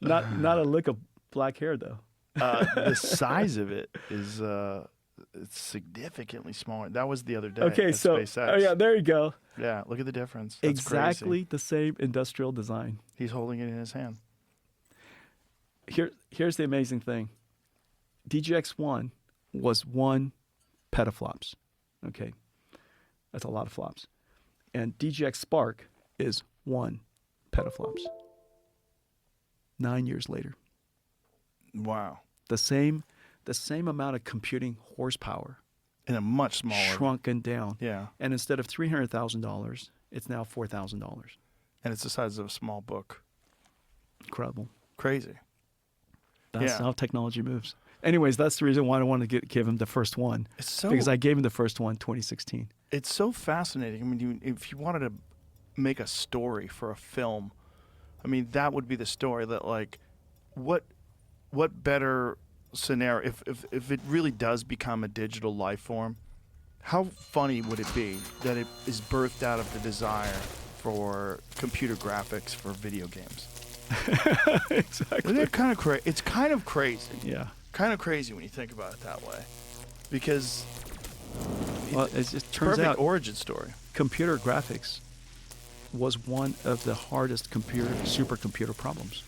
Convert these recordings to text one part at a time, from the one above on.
Not a lick of black hair though. The size of it is it's significantly smaller. That was the other day Okay, at so SpaceX. oh yeah, there you go. Yeah, look at the difference. That's Exactly crazy. the same industrial design. He's holding it in his hand. Here's the amazing thing. DGX-1 was 1 petaflops. Okay, that's a lot of flops. And DGX Spark is 1 petaflops. 9 years later, Wow. the same amount of computing horsepower In a much smaller. shrunken down. Yeah. And instead of $300,000, it's now $4,000. And it's the size of a small book. Incredible. Crazy. That's Yeah. how technology moves. Anyways, that's the reason why I wanted to give him the first one. It's so Because I gave him the first one 2016. it's so fascinating. I mean, if you wanted to make a story for a film, I mean, that would be the story. That like, what better scenario if it really does become a digital life form? How funny would it be that it is birthed out of the desire for computer graphics for video games? Exactly. Isn't it kind of crazy? It's kind of crazy. Yeah. Kind of crazy when you think about it that way, because Well, it turns perfect out origin story. computer graphics was one of the hardest supercomputer problems.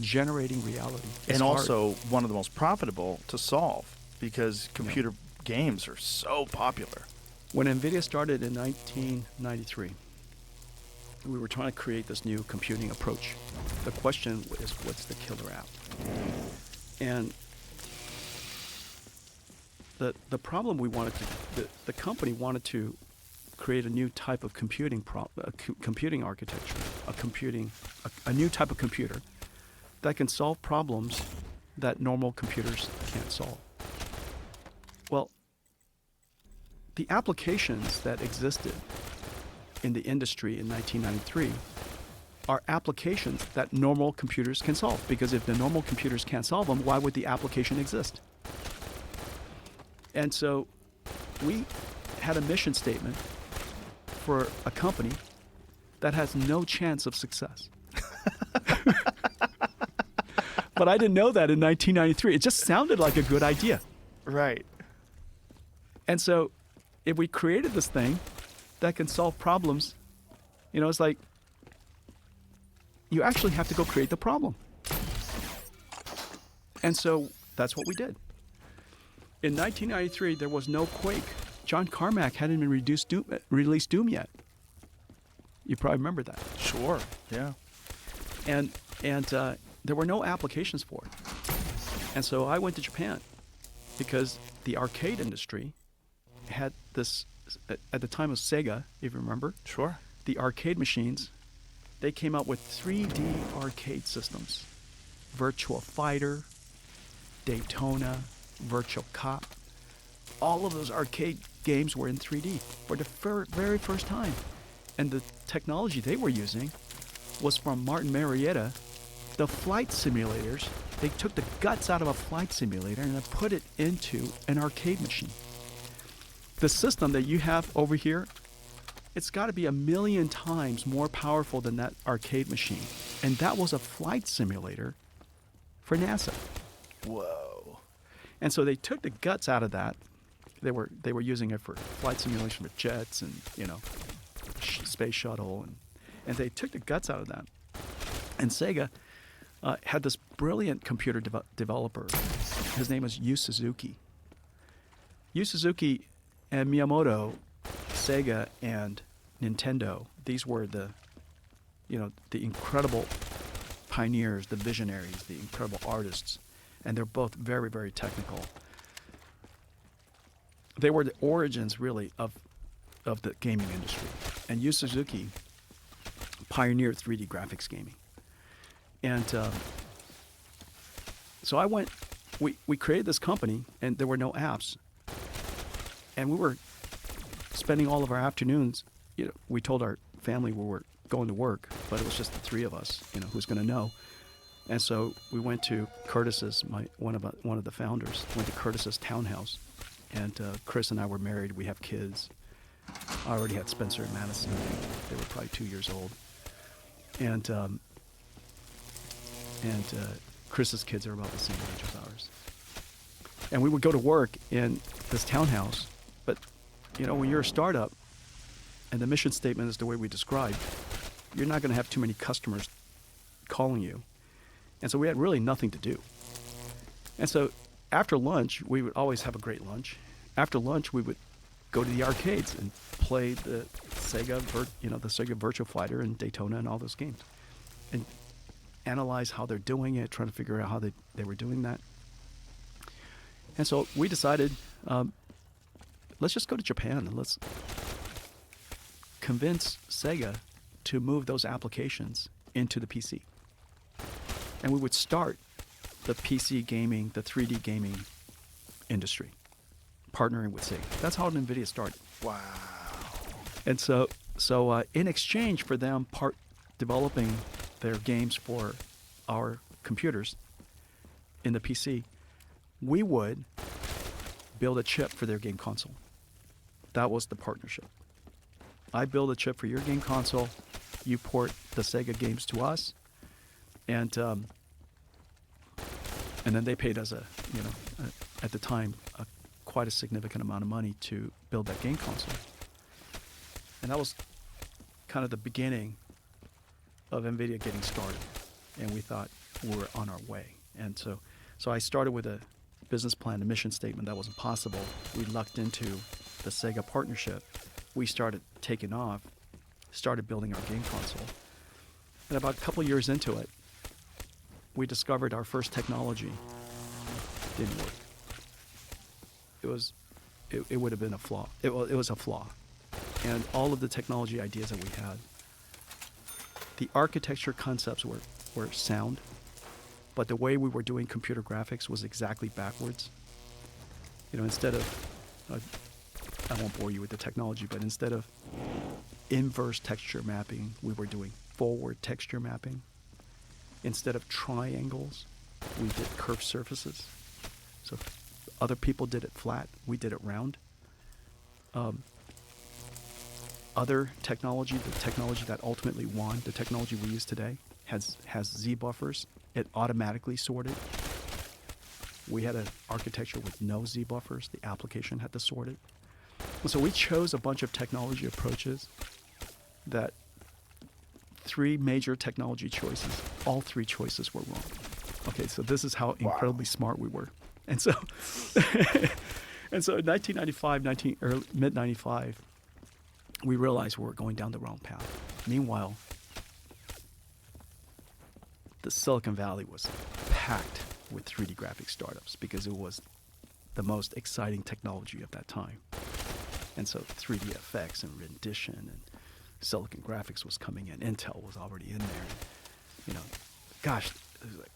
Generating reality is And hard. also one of the most profitable to solve because computer games are so popular. When NVIDIA started in 1993, we were trying to create this new computing approach. The question is, what's the killer app? And the problem we wanted to, the company wanted to create a new type of computing computing architecture, a new type of computer that can solve problems that normal computers can't solve. Well, the applications that existed in the industry in 1993 are applications that normal computers can solve, because if the normal computers can't solve them, why would the application exist? And so we had a mission statement for a company that has no chance of success. But I didn't know that in 1993. It just sounded like a good idea. Right. And so if we created this thing that can solve problems, it's like you actually have to go create the problem. And so that's what we did. In 1993, there was no Quake. John Carmack hadn't even released Doom yet. You probably remember that. Sure. Yeah. And there were no applications for it. And so I went to Japan because the arcade industry had this, at the time of Sega, if you remember. Sure. The arcade machines, they came out with 3D arcade systems. Virtua Fighter, Daytona, Virtual Cop. All of those arcade games were in 3D for the very first time. And the technology they were using was from Martin Marietta, the flight simulators. They took the guts out of a flight simulator and they put it into an arcade machine. The system that you have over here, it's got to be 1,000,000 times more powerful than that arcade machine. And that was a flight simulator for NASA. Whoa. And so they took the guts out of that. They were using it for flight simulation for jets and space shuttle, and they took the guts out of that. And Sega had this brilliant computer developer. His name was Yu Suzuki. Yu Suzuki and Miyamoto, Sega and Nintendo. These were the incredible pioneers, the visionaries, the incredible artists, and they're both very, very technical. They were the origins, really, of the gaming industry. And Yu Suzuki pioneered 3D graphics gaming. And so we created this company, and there were no apps. And we were spending all of our afternoons, we told our family we were going to work, but it was just the three of us, who's going to know. And so we went to Curtis's, one of the founders, went to Curtis's townhouse. And Chris and I were married. We have kids. I already had Spencer and Madison. They were probably 2 years old. And and Chris's kids are about the same age as ours. And we would go to work in this townhouse, but when you're a startup, and the mission statement is the way we described, you're not going to have too many customers calling you. And so we had really nothing to do. And so after lunch, we would always have a great lunch. After lunch, we would go to the arcades and play the Sega Virtua Fighter and Daytona and all those games, and analyze how they're doing it, trying to figure out how they were doing that. And so we decided, let's just go to Japan and let's convince Sega to move those applications into the PC. And we would start the PC gaming, the 3D gaming industry, partnering with Sega. That's how NVIDIA started. Wow. And so in exchange for them developing their games for our computers in the PC, we would build a chip for their game console. That was the partnership. I build a chip for your game console, you port the Sega games to us, and then they paid us at the time, quite a significant amount of money to build that game console. And that was kind of the beginning of NVIDIA getting started. And we thought we were on our way. And so I started with a business plan, a mission statement that wasn't possible. We lucked into the Sega partnership. We started taking off, started building our game console. And about a couple years into it, we discovered our first technology didn't work. It would have been a flaw. It was a flaw. And all of the technology ideas that we had, the architecture concepts were sound, but the way we were doing computer graphics was exactly backwards. Instead of, I won't bore you with the technology, but instead of inverse texture mapping, we were doing forward texture mapping. Instead of triangles, we did curved surfaces. So other people did it flat, we did it round. Other technology, the technology that ultimately won, the technology we use today, has Z buffers. It automatically sorted. We had an architecture with no Z buffers. The application had to sort it. And so we chose a bunch of technology approaches that three major technology choices, all three choices were wrong. Okay, so this is how incredibly smart we were. And so, in 1995, mid-95, we realized we were going down the wrong path. Meanwhile, the Silicon Valley was packed with 3D graphics startups because it was the most exciting technology of that time. And so 3D effects and rendition and Silicon Graphics was coming in. Intel was already in there. Gosh, it was like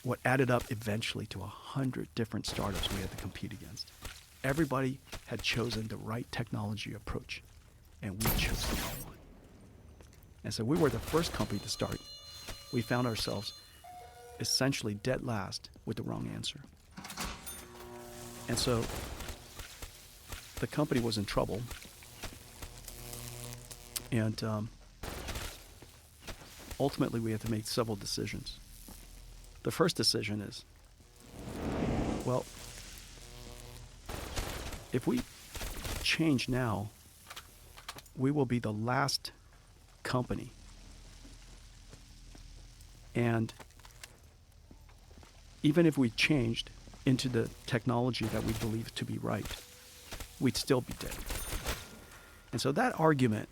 what added up eventually to 100 different startups we had to compete against. Everybody had chosen the right technology approach, and we chose the wrong one. And so we were the first company to start. We found ourselves essentially dead last with the wrong answer. And so the company was in trouble. And ultimately, we had to make several decisions. The first decision is, well, if we change now, we will be the last company. And even if we changed into the technology that we believe to be right, we'd still be dead. And so that argument,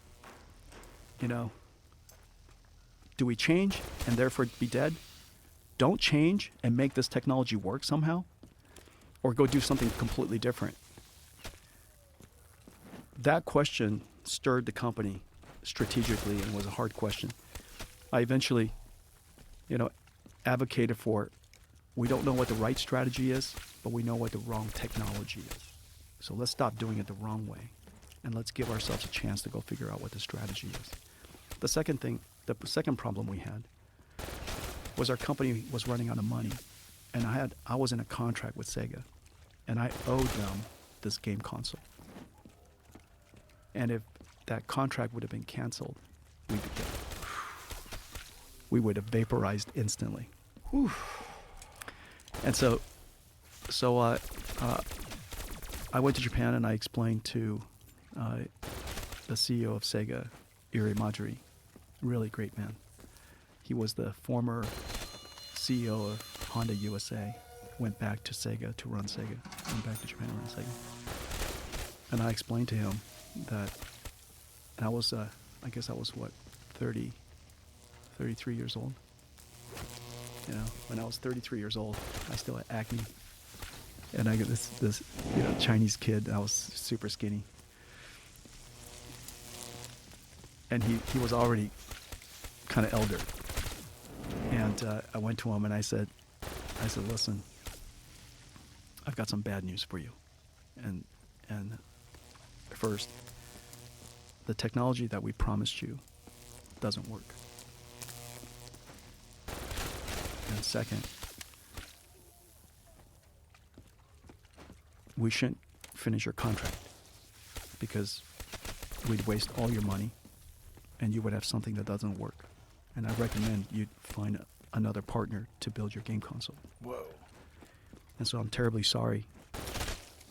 do we change and therefore be dead? Don't change and make this technology work somehow? Or go do something completely different? That question stirred the company strategically and was a hard question. I eventually, advocated for, we don't know what the right strategy is, but we know what the wrong technology is. So let's stop doing it the wrong way, and let's give ourselves a chance to go figure out what the strategy is. The second problem we had was our company was running out of money, and I was in a contract with Sega, and I owed them this game console. And if that contract would have been canceled, we'd be dead. We would have vaporized instantly. And so I went to Japan and I explained to the CEO of Sega, Iri Majiri, really great man. He was the former CEO of Honda USA, went back to Sega to run Sega, went back to Japan to run Sega. And I explained to him that, and I was, I guess I was what, 33 years old. You know, when I was 33 years old, I still had acne. And I got this Chinese kid. I was super skinny. And he was already kind of elder. And I went to him and I said, listen, I've got some bad news for you. And first, the technology that we promised you doesn't work. And second, we shouldn't finish your contract because we'd waste all your money and you would have something that doesn't work. And I recommend you find another partner to build your game console. Whoa. And so I'm terribly sorry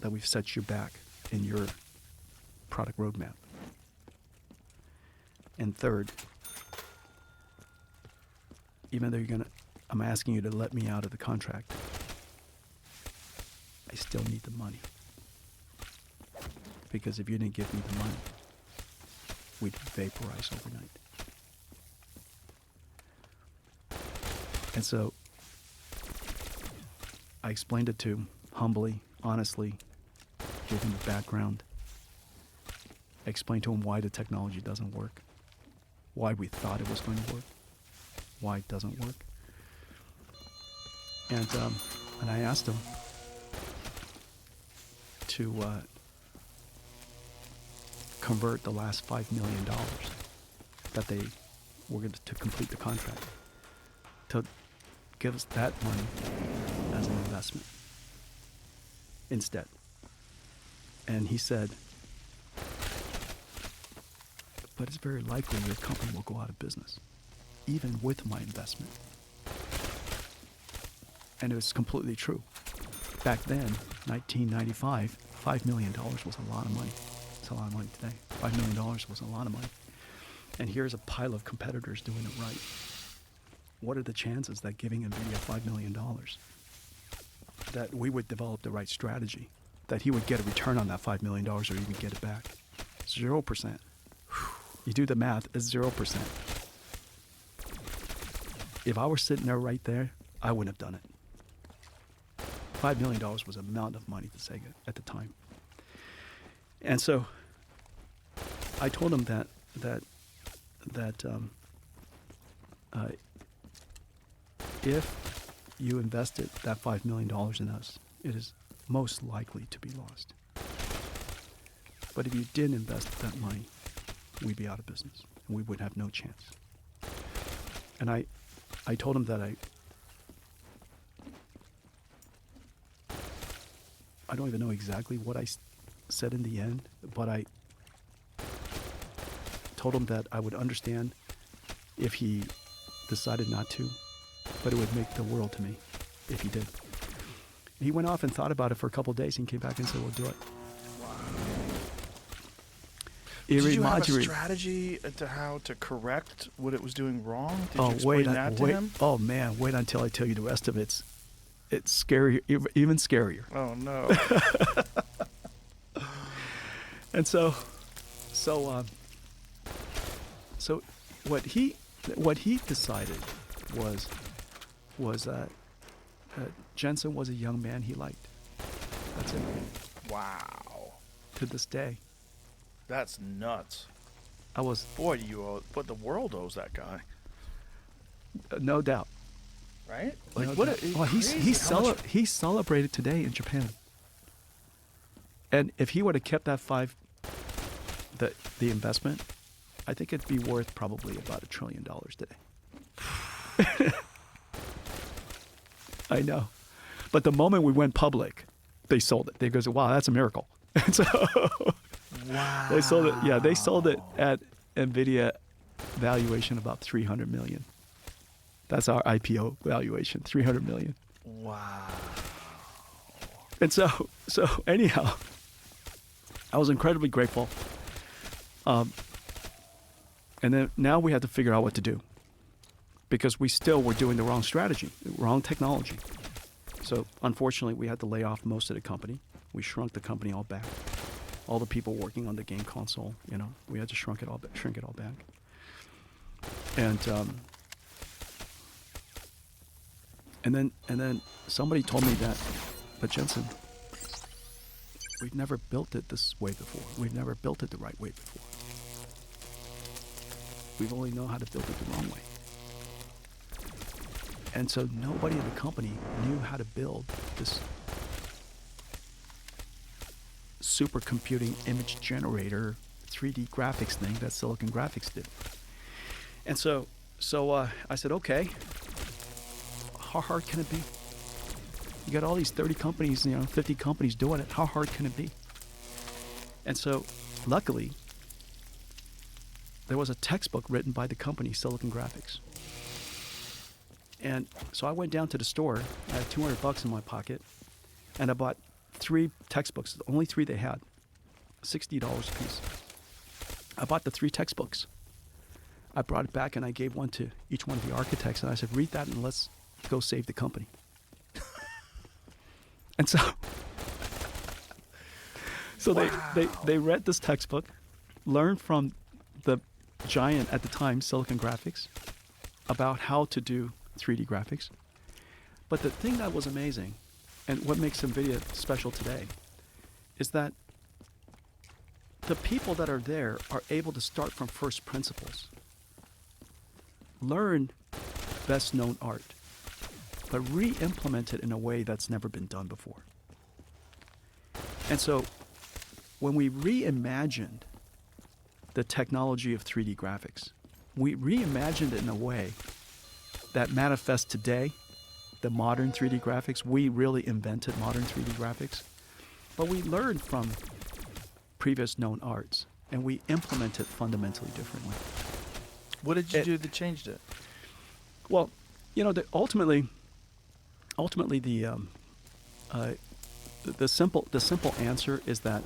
that we've set you back in your product roadmap. And third, even though I'm asking you to let me out of the contract, I still need the money. Because if you didn't give me the money, we'd vaporize overnight. And so I explained it to him humbly, honestly, gave him the background. I explained to him why the technology doesn't work, why we thought it was going to work, why it doesn't work. And I asked him to convert the last $5 million that they were going to complete the contract, to give us that money as an investment instead. And he said, but it's very likely your company will go out of business, even with my investment. And it was completely true. Back then, 1995, $5 million was a lot of money. It's a lot of money today. $5 million was a lot of money. And here's a pile of competitors doing it right. What are the chances that giving NVIDIA $5 million, that we would develop the right strategy, that he would get a return on that $5 million or even get it back? 0%. You do the math, it's 0%. If I were sitting there right there, I wouldn't have done it. $5 million was an amount of money to Sega at the time. And so I told him that if you invested that $5 million in us, it is most likely to be lost. But if you didn't invest that money, we'd be out of business and we would have no chance. And I told him that I don't even know exactly what I said in the end, but I told him that I would understand if he decided not to, but it would make the world to me if he did. And he went off and thought about it for a couple of days and came back and said, we'll do it. Wow. Did you have a strategy to how to correct what it was doing wrong? Did you explain that to him? Oh man, wait until I tell you the rest of it. It's scary, even scarier. Oh no. And so what he decided was that Jensen was a young man he liked. That's it. Wow. To this day. That's nuts. Boy, but the world owes that guy. No doubt. Right? Like No what? doubt. Well, he celebrated today in Japan. And if he would have kept that the investment, I think it'd be worth probably about $1 trillion today. I know. But the moment we went public, they sold it. They goes, wow, that's a miracle. And so wow. They sold it. Yeah, they sold it at NVIDIA valuation about $300 million. That's our IPO valuation, $300 million. Wow. And so anyhow, I was incredibly grateful. And then now we had to figure out what to do, because we still were doing the wrong strategy, wrong technology. So unfortunately, we had to lay off most of the company. We shrunk the company all back. All the people working on the game console, we had to shrink it all back. And then somebody told me that, but Jensen, we've never built it this way before. We've never built it the right way before. We've only known how to build it the wrong way. And so nobody in the company knew how to build this supercomputing image generator 3D graphics thing that Silicon Graphics did. And so I said, okay, how hard can it be? You got all these 30 companies, 50 companies doing it. How hard can it be? And so luckily, there was a textbook written by the company Silicon Graphics. And so I went down to the store. I had $200 in my pocket, and I bought 3 textbooks, the only 3 they had, $60 a piece. I bought the 3 textbooks. I brought it back and I gave one to each one of the architects, and I said, read that and let's go save the company. And so wow. they read this textbook, learned from the giant at the time, Silicon Graphics, about how to do 3D graphics. But the thing that was amazing, and what makes NVIDIA special today, is that the people that are there are able to start from first principles, learn best known art, but re-implement it in a way that's never been done before. And so when we reimagined the technology of 3D graphics, we reimagined it in a way that manifests today, the modern 3D graphics. We really invented modern 3D graphics, but we learned from previous known arts, and we implement it fundamentally differently. What did you do that changed it? Well, ultimately, the simple answer is that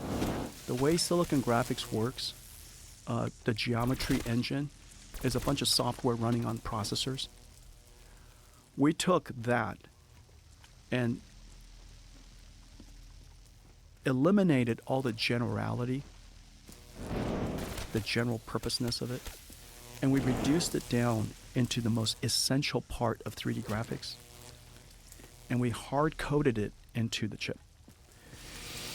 the way Silicon Graphics works, the geometry engine is a bunch of software running on processors. We took that and eliminated all the generality, the general purposeness of it, and we reduced it down into the most essential part of 3D graphics, and we hard-coded it into the chip.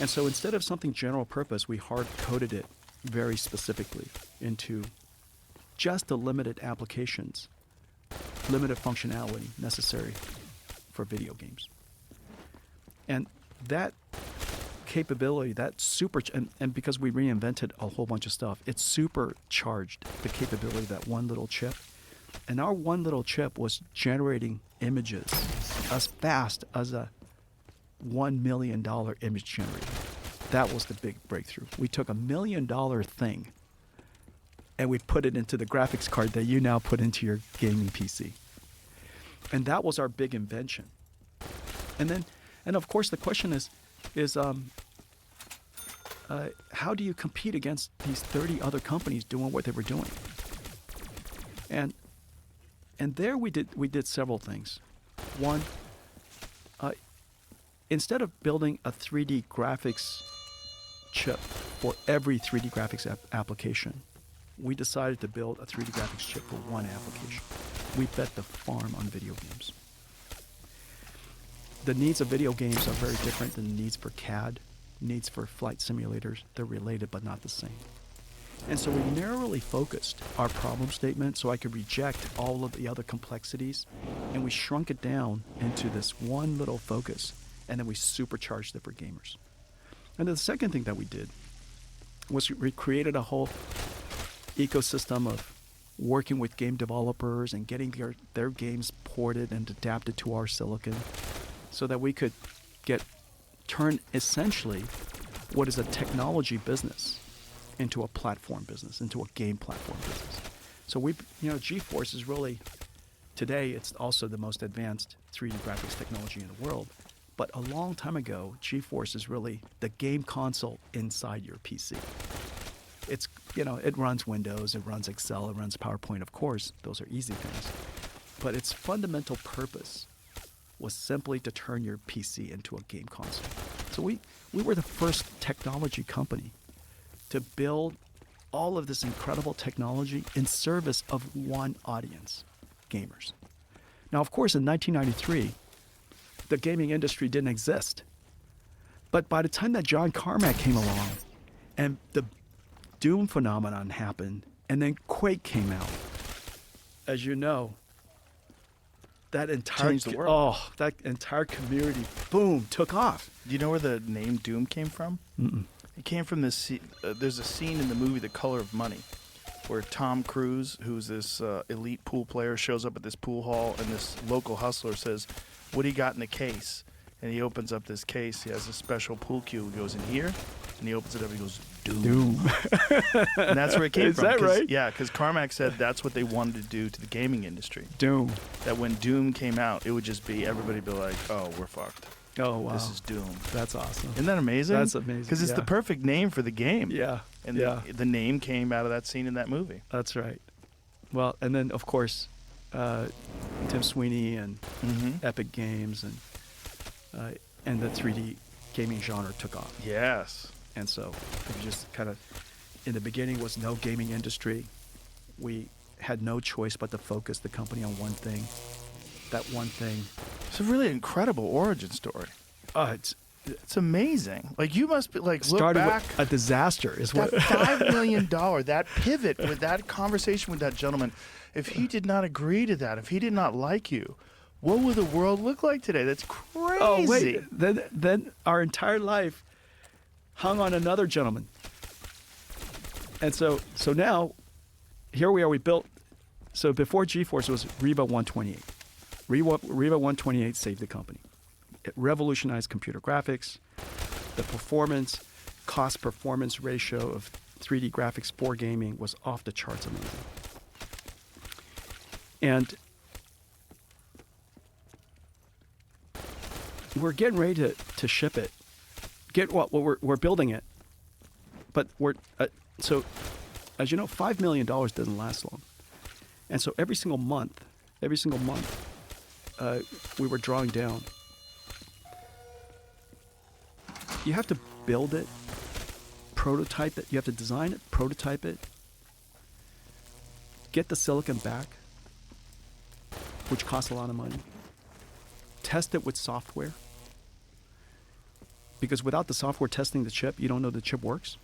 And so instead of something general purpose, we hard-coded it very specifically into just the limited applications, limited functionality necessary for video games. And that capability, and because we reinvented a whole bunch of stuff, it supercharged the capability of that one little chip. And our one little chip was generating images as fast as a $1 million image generator. That was the big breakthrough. We took $1 million thing and we put it into the graphics card that you now put into your gaming PC. And that was our big invention. And of course the question is how do you compete against these 30 other companies doing what they were doing? And there we did several things. One, instead of building a 3D graphics chip for every 3D graphics application, we decided to build a 3D graphics chip for one application. We bet the farm on video games. The needs of video games are very different than the needs for CAD, needs for flight simulators. They're related but not the same. And so we narrowly focused our problem statement so I could reject all of the other complexities, and we shrunk it down into this one little focus, and then we supercharged it for gamers. And then the second thing that we did was we created a whole ecosystem of working with game developers and getting their games ported and adapted to our silicon so that we could turn essentially what is a technology business into a platform business, into a game platform business. So GeForce is really Today, it's also the most advanced 3D graphics technology in the world. But a long time ago, GeForce is really the game console inside your PC. It's, it runs Windows, it runs Excel, it runs PowerPoint, of course. Those are easy things. But its fundamental purpose was simply to turn your PC into a game console. So we were the first technology company to build all of this incredible technology in service of one audience, gamers. Now, of course, in 1993, the gaming industry didn't exist. But by the time that John Carmack came along and the Doom phenomenon happened and then Quake came out, as you know, that entire Changed the world. that entire community, boom, took off. Do you know where the name Doom came from? Mm-mm. It came from this. There's a scene in the movie The Color of Money, where Tom Cruise, who's this elite pool player, shows up at this pool hall, and this local hustler says, "What do you got in the case?" And he opens up this case. He has a special pool cue. He goes in here, and he opens it up. He goes, Doom. And that's where it came from. Is that right? Yeah, because Carmack said that's what they wanted to do to the gaming industry. Doom. That when Doom came out, it would just be everybody be like, "Oh, we're fucked. Oh, wow. This is Doom." That's awesome. Isn't that amazing? That's amazing. Because it's the perfect name for the game. Yeah. And yeah. the name came out of that scene in that movie. That's right. Well, and then, of course, Tim Sweeney and Epic Games and the 3D gaming genre took off. Yes. And so it just kind of, in the beginning, was no gaming industry. We had no choice but to focus the company on one thing. That one thing. It's a really incredible origin story. It's amazing. Like, you must be like, look started back. with a disaster is That what. $5 million, that pivot with that conversation with that gentleman, if he did not agree to that, if he did not like you, what would the world look like today? That's crazy. Oh, wait. Then our entire life hung on another gentleman. And so now, here we are, we built, so before GeForce it was Reba 128. Reba 128 saved the company. It revolutionized computer graphics, the performance, cost-performance ratio of 3D graphics for gaming was off the charts amazing. And we're getting ready to ship it. We're building it, but we're so, as you know, $5 million doesn't last long, and so every single month, we were drawing down. You have to build it, prototype it. You have to design it, prototype it, get the silicon back, which costs a lot of money. Test it with software. Because without the software testing the chip, you don't know the chip works.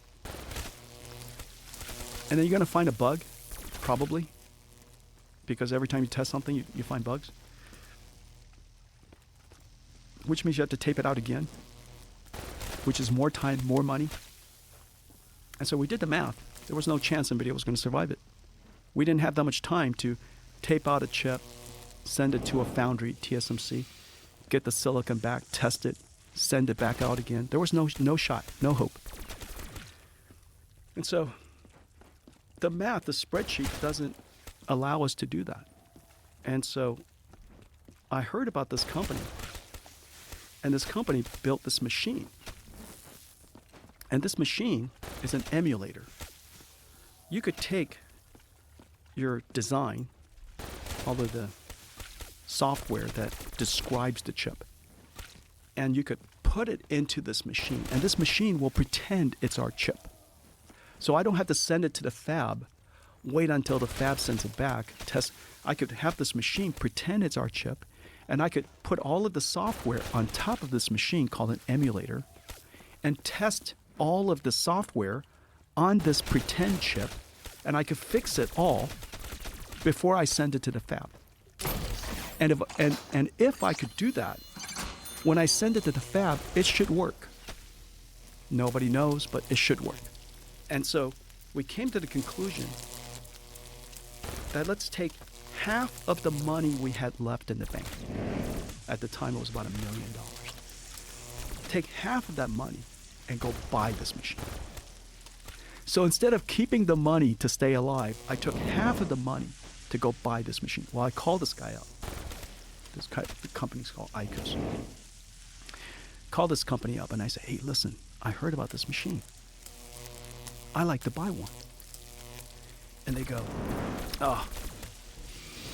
And then you're going to find a bug, probably. Because every time you test something, you find bugs. Which means you have to tape it out again. Which is more time, more money. And so we did the math. There was no chance somebody was going to survive it. We didn't have that much time to tape out a chip, send it to a foundry, TSMC, get the silicon back, test it, send it back out again. There was no shot, no hope. And so the math, the spreadsheet doesn't allow us to do that. And so I heard about this company, and this company built this machine. And this machine is an emulator. You could take your design, all of the software that describes the chip, and you could put it into this machine, and this machine will pretend it's our chip. So I don't have to send it to the fab, wait until the fab sends it back, test. I could have this machine pretend it's our chip, and I could put all of the software on top of this machine called an emulator and test all of the software on this pretend chip, and I could fix it all before I send it to the fab. And if I could do that, when I send it to the fab, it should work. Nobody knows, but it should work. And so we came to the conclusion that let's take half of the money we had left in the bank. At the time, it was about $1 million. Take half of that money and go buy this machine. So instead of keeping the money to stay alive, I took half of the money to go buy this machine. Well, I called this guy up. The company's called ICOS. Called this company up and I said, hey, listen, I heard about this machine. I like to buy one. And they go, oh,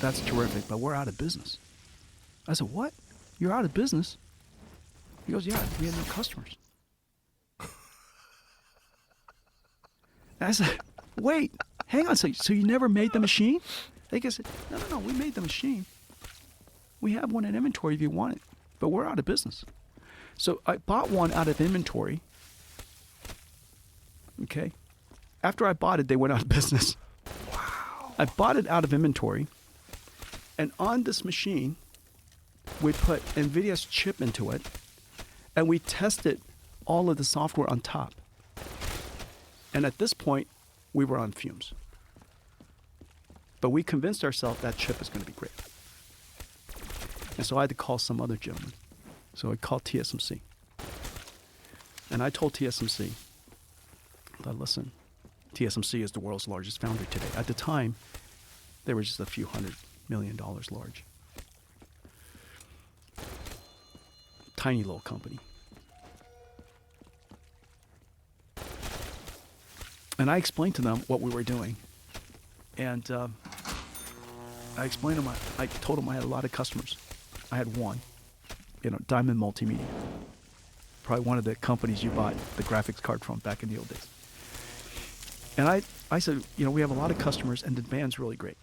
that's terrific, but we're out of business. I said, what? You're out of business? He goes, yeah, we have no customers. And I said, wait, hang on a second. So you never made the machine? They said, no, we made the machine. We have one in inventory if you want it, but we're out of business. So I bought one out of inventory. Okay. After I bought it, they went out of business. Wow. I bought it out of inventory. And on this machine, we put NVIDIA's chip into it. And we tested all of the software on top. And at this point, we were on fumes. But we convinced ourselves that chip is going to be great. And so I had to call some other gentleman. So I called TSMC. And I told TSMC that, listen, TSMC is the world's largest foundry today. At the time, they were just a few $100 million large. Tiny little company. And I explained to them what we were doing. And I explained to them, I told them I had a lot of customers. I had one, Diamond Multimedia. Probably one of the companies you bought the graphics card from back in the old days. And I said, we have a lot of customers and the demand's really great.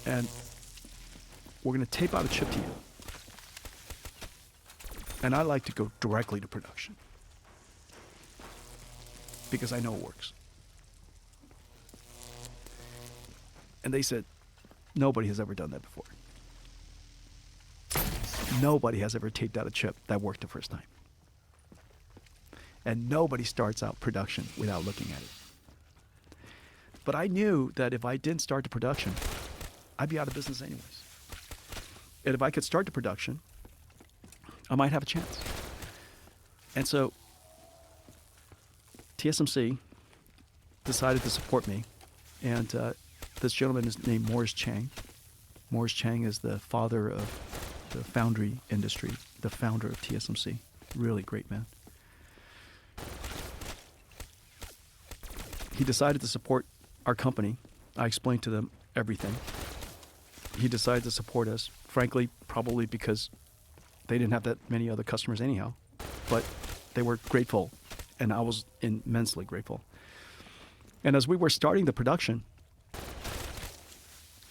And we're going to tape out a chip to you. And I like to go directly to production. Because I know it works. And they said, nobody has ever done that before. Nobody has ever taped out a chip that worked the first time. And nobody starts out production without looking at it. But I knew that if I didn't start the production, I'd be out of business anyways. And if I could start the production, I might have a chance. And so TSMC decided to support me. And this gentleman is named Morris Chang. Morris Chang is the father of the foundry industry, the founder of TSMC. Really great man. He decided to support our company. I explained to them everything. He decided to support us, frankly, probably because they didn't have that many other customers anyhow. But they were grateful, and I was immensely grateful. And as we were starting the production,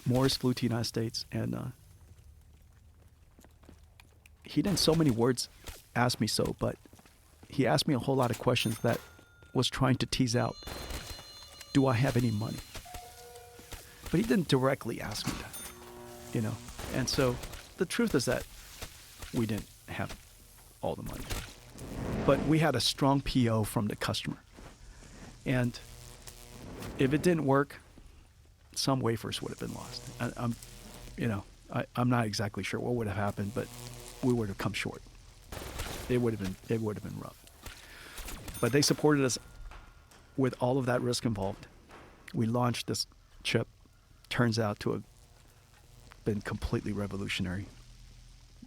Morris flew to the United States, and he didn't so many words ask me so, but he asked me a whole lot of questions that was trying to tease out, do I have any money? But he didn't directly ask me that, And so the truth is that we didn't have all the money. But we had a strong PO from the customer. And if it didn't work, some wafers would have been lost. I'm not exactly sure what would have happened, but we would have come short. It would have been rough. But they supported us with all of that risk involved. We launched this chip. Turns out to have been completely revolutionary.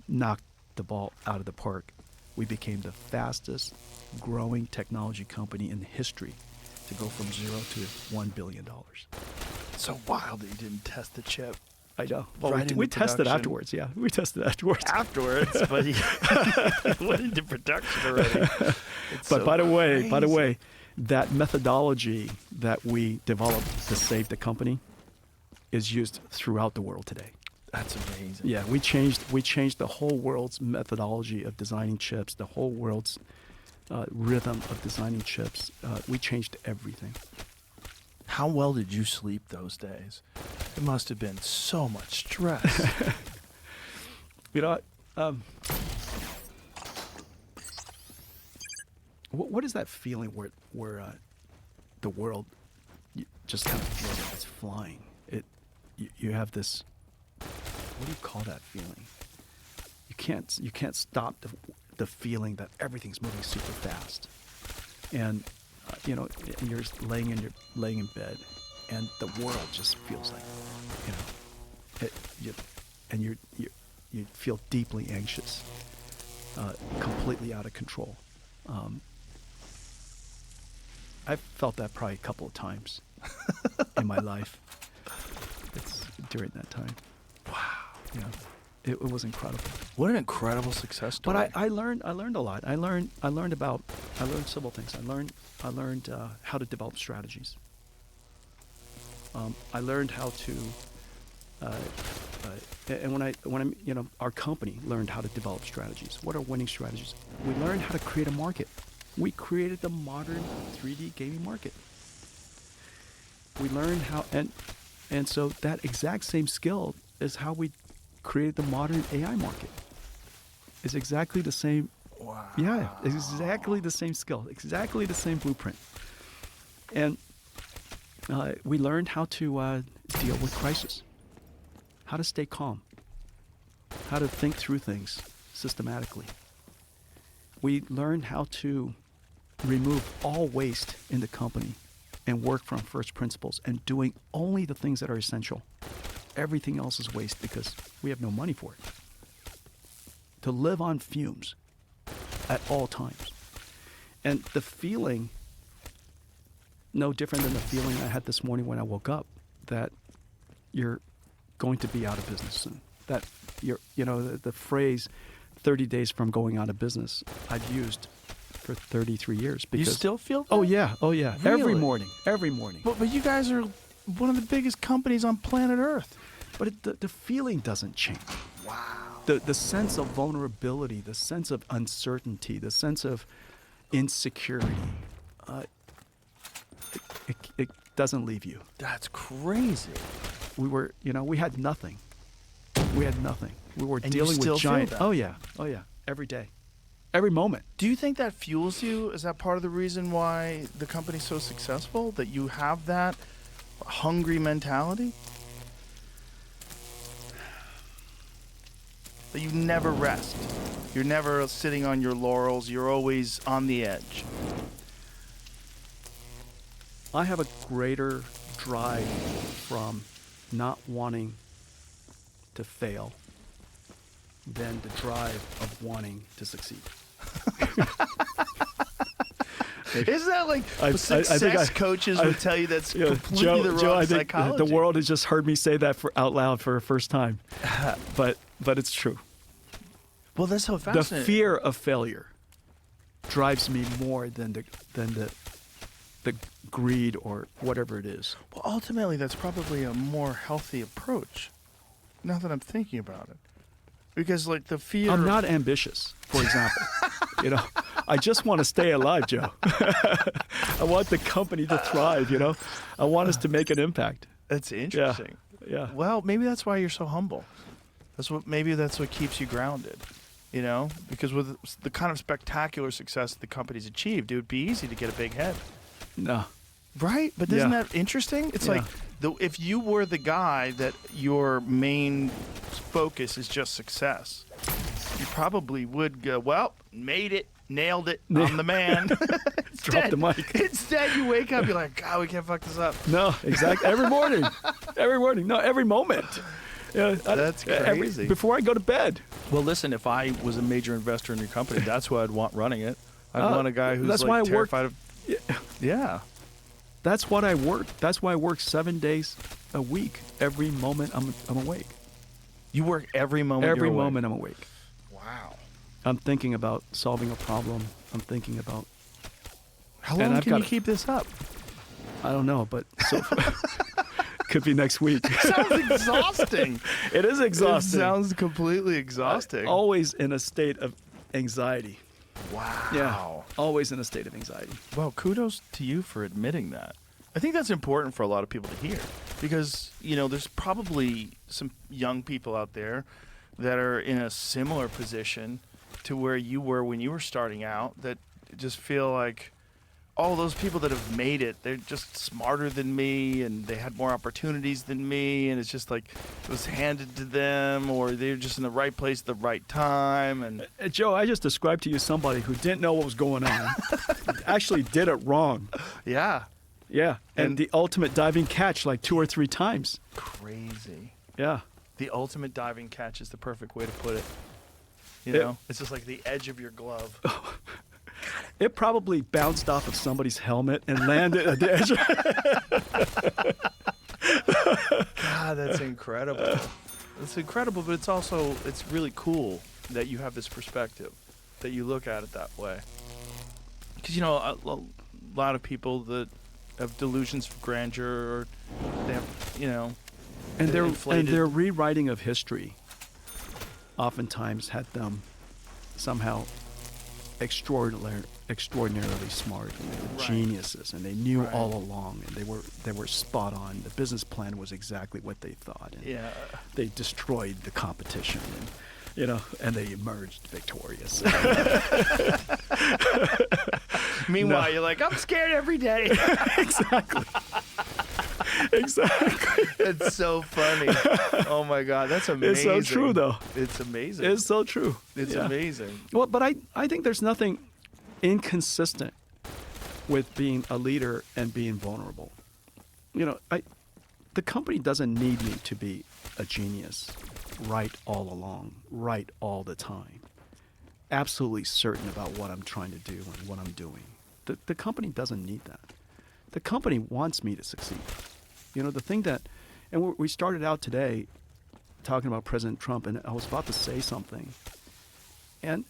Knocked the ball out of the park. We became the fastest growing technology company in history to go from 0 to $1 billion. It's so wild that you didn't test the chip. I know. Well, Right we into tested production. afterwards. Yeah, we tested afterwards. Afterwards, but you went into production already. It's But so by the way, crazy. that methodology that we developed to save the company is used throughout the world today. That's amazing. Yeah, we changed the whole world's methodology of designing chips, the whole world's rhythm of designing chips. We changed everything. How well did you sleep those days? It must have been so much stress. What is that feeling where the world just kind of feels like it's flying? You have this. What do you call that feeling? You can't stop the feeling that everything's moving super fast, and and you're just laying in bed, and the world just feels like, you feel deeply anxious, completely out of control. I've felt that probably a couple of times in my life. It's during that time. Wow. Yeah, it was incredible. What an incredible success story. But I learned a lot. I learned several things. I learned how to develop strategies. I learned how to, and when our company learned how to develop strategies. What are winning strategies? We learned how to create a market. We created the modern 3D gaming market. We learned how, and so that exact same skill is how we created the modern AI market. It's exactly the same. Wow. Yeah, it's exactly the same skill, exactly the same blueprint. And we learned how to deal with crisis, how to stay calm, how to think through things systematically. We learned how to remove all waste in the company and work from first principles and doing only the things that are essential. Everything else is waste because we have no money for it. To live on fumes at all times. And the feeling, no different than the feeling I had this morning when I woke up, that you're going to be out of business soon. That the phrase 30 days from going out of business, I've used for 33 years. Because, you still feel that? Oh yeah. Really? Every morning. But you guys are one of the biggest companies on planet Earth. But the feeling doesn't change. Wow. The sense of vulnerability, the sense of uncertainty, the sense of insecurity, it doesn't leave you. That's crazy. We had nothing. We were And dealing you still with giant. feel that? Oh yeah. Every day, every moment. Do you think that fuels you? Is that part of the reason why the company's so successful? That you have that hungry mentality? That you never rest. You're never sitting on your laurels. You're always on the edge. I have a greater drive from not wanting to fail than the drive of wanting to succeed. Isn't that like success coaches would tell you that's completely the wrong psychology? The world has just heard me say that out loud for the first time. But it's true. Well, that's so fascinating. The fear of failure drives me more than the greed or whatever it is. Well, ultimately, that's probably a more healthy approach. Now that I'm thinking about it. Because, like, the fear... I'm not ambitious, for example. I just want to stay alive, Joe. I want the company to thrive, I want us to make an impact. That's interesting. Yeah. Well, maybe that's why you're so humble. Maybe that's what keeps you grounded, Because with the kind of spectacular success the company's achieved, it would be easy to get a big head. No. Right? But isn't that interesting? It's like if you were the guy that your main focus is just success, you probably would go, well, made it, nailed it, I'm the man. Drop the mic. Instead, you wake up, you're like, God, we can't fuck this up. No, exactly. Every morning. No, every moment. That's crazy. Before I go to bed. Well, listen, if I was a major investor in your company, that's what I'd want running it. I'd want a guy who's terrified of... Yeah. That's what I work. That's why I work 7 days a week. Every moment I'm awake. You work every moment Every you're awake? moment I'm awake. Wow. I'm thinking about solving a problem. I'm thinking about... How long can you keep this up? I don't know, but so could be next week. Sounds exhausting. It is exhausting. It sounds completely exhausting. Always in a state of anxiety. Wow. Yeah, always in a state of anxiety. Well, kudos to you for admitting that. I think that's important for a lot of people to hear because, there's probably some young people out there that are in a similar position to where you were when you were starting out that just feel like, all those people that have made it, they're just smarter than me, and they had more opportunities than me, and it's just like it was handed to them, or they're just in the right place at the right time. And Joe, I just described to you somebody who didn't know what was going on, actually did it wrong. yeah, Yeah, and And- the ultimate diving catch like 2 or 3 times. crazy. Yeah. The ultimate diving catch is the perfect way to put it. You It- know, it's just like the edge of your glove. It probably bounced off of somebody's helmet and landed at the edge. God, that's incredible. It's incredible, but it's really cool that you have this perspective, that you look at it that way. Because, you know, a lot of people that have delusions of grandeur, or they have, you know, And inflated. their rewriting of history oftentimes had them somehow extraordinarily smart, and they were Right. geniuses, and they knew Right. all along, and they were spot on. The business plan was exactly what they thought, and Yeah. they destroyed the competition, and and they emerged victorious. Meanwhile, No. you're like, I'm scared every day. Exactly. Exactly. It's so funny. Oh my God, that's amazing. It's so true, though. It's amazing. It's so true. It's Yeah. amazing. Well, but I think there's nothing inconsistent with being a leader and being vulnerable. The company doesn't need me to be a genius, right all along, right all the time, absolutely certain about what I'm trying to do and what I'm doing. The company doesn't need that. The company wants me to succeed. The thing that, and we started out today talking about President Trump, and I was about to say something. And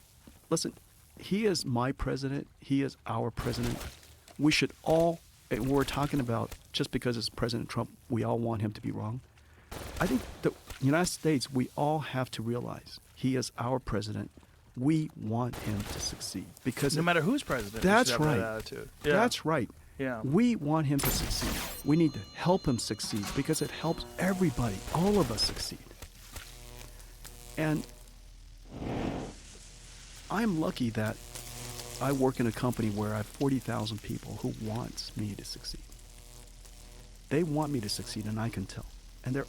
listen, he is my president. He is our president. We should all, and we're talking about just because it's President Trump, we all want him to be wrong. I think the United States, we all have to realize he is our president. We want him to succeed because No matter who's president, That's we should have right. that attitude. Yeah. That's right. Yeah. We want him to succeed. We need to help him succeed because it helps everybody, all of us succeed. And I'm lucky that I work in a company where I have 40,000 people who wants me to succeed. They want me to succeed, and I can tell. And they're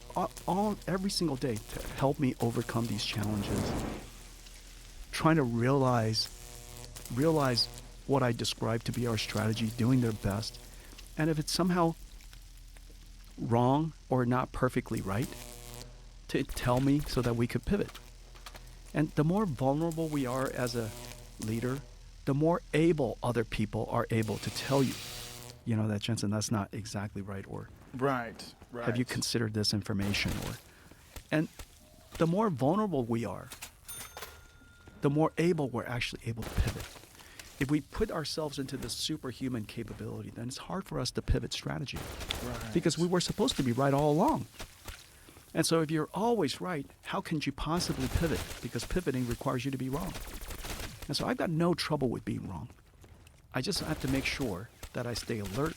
all every single day to help me overcome these challenges, trying to realize what I described to be our strategy, doing their best. And if it's somehow wrong or not perfectly right, to tell me so that we could pivot. And the more vulnerable we are as a leader, the more able other people are able to tell you, that Jensen, that's not exactly right, or Right. Right. have you considered this information, and the more vulnerable we are, the more able we're actually able to pivot. If we put ourselves into this superhuman capability, then it's hard for us to pivot strategy Right. because we were supposed to be right all along. And so if you're always right, how can you possibly pivot? Because pivoting requires you to be wrong. And so I've got no trouble with being wrong. I just have to make sure that I stay alert,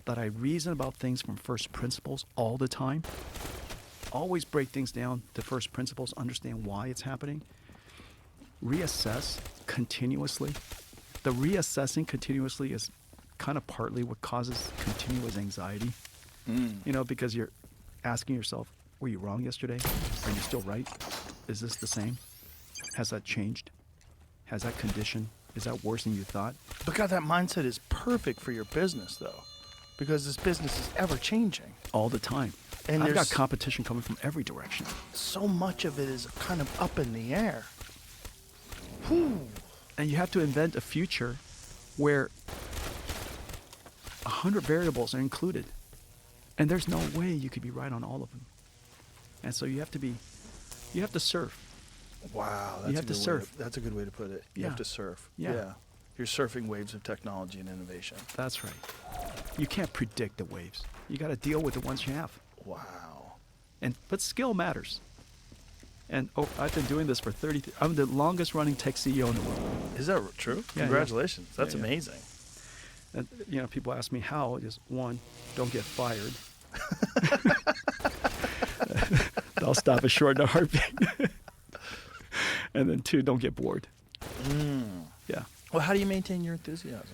that I reason about things from first principles all the time. Always break things down to first principles, understand why it's happening. Reassess continuously. The reassessing continuously is kind of partly what causes continuous anxiety. Because you're asking yourself, were you wrong yesterday? Are you still right? Is this the same? Has that changed? Has that condition, is that worse than you thought? But God, that mindset is perfect for your business, though, because this business is ever changing. All the time. And I've got there's- competition coming from every direction. So much of it is kind of up in the air. Whew. And you have to invent a future where 100 variables are included. And there's no way you could be right on all of them. And so you have to surf. Wow, that's You have a to good surf. That's a good way to put it. You Yeah. have to surf. Yeah. You're surfing waves of technology and innovation. That's right. You can't predict the waves. You got to deal with the ones you have. Wow. But skill matters. And I've been doing this for 30. I'm the longest running tech CEO in the world. Is that true? Yeah, Congratulations. yeah. That's Yeah, yeah. amazing. And people ask me how. Just one, don't get fired. I'll stop it short in a heartbeat. And then two, don't get bored. Yeah. Well, how do you maintain your enthusiasm?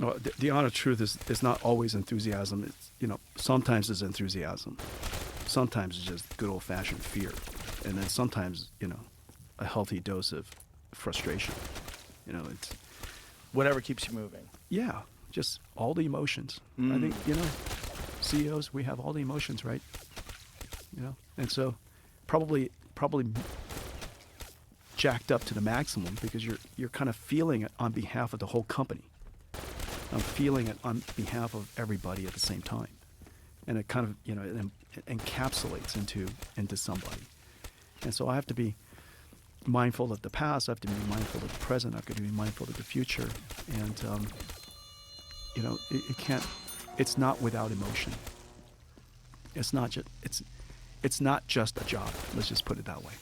Well, the honest truth is it's not always enthusiasm. It's, sometimes it's enthusiasm. Sometimes it's just good old-fashioned fear. And then sometimes, a healthy dose of frustration. It's, Whatever keeps you moving. yeah, just all the emotions. I think, CEOs, we have all the emotions, right? And so probably jacked up to the maximum because you're kind of feeling it on behalf of the whole company. I'm feeling it on behalf of everybody at the same time. And it kind of, it encapsulates into somebody. And so I have to be mindful of the past. I have to be mindful of the present. I have to be mindful of the future. And, it can't, it's not without emotion. It's not just a job. Let's just put it that way.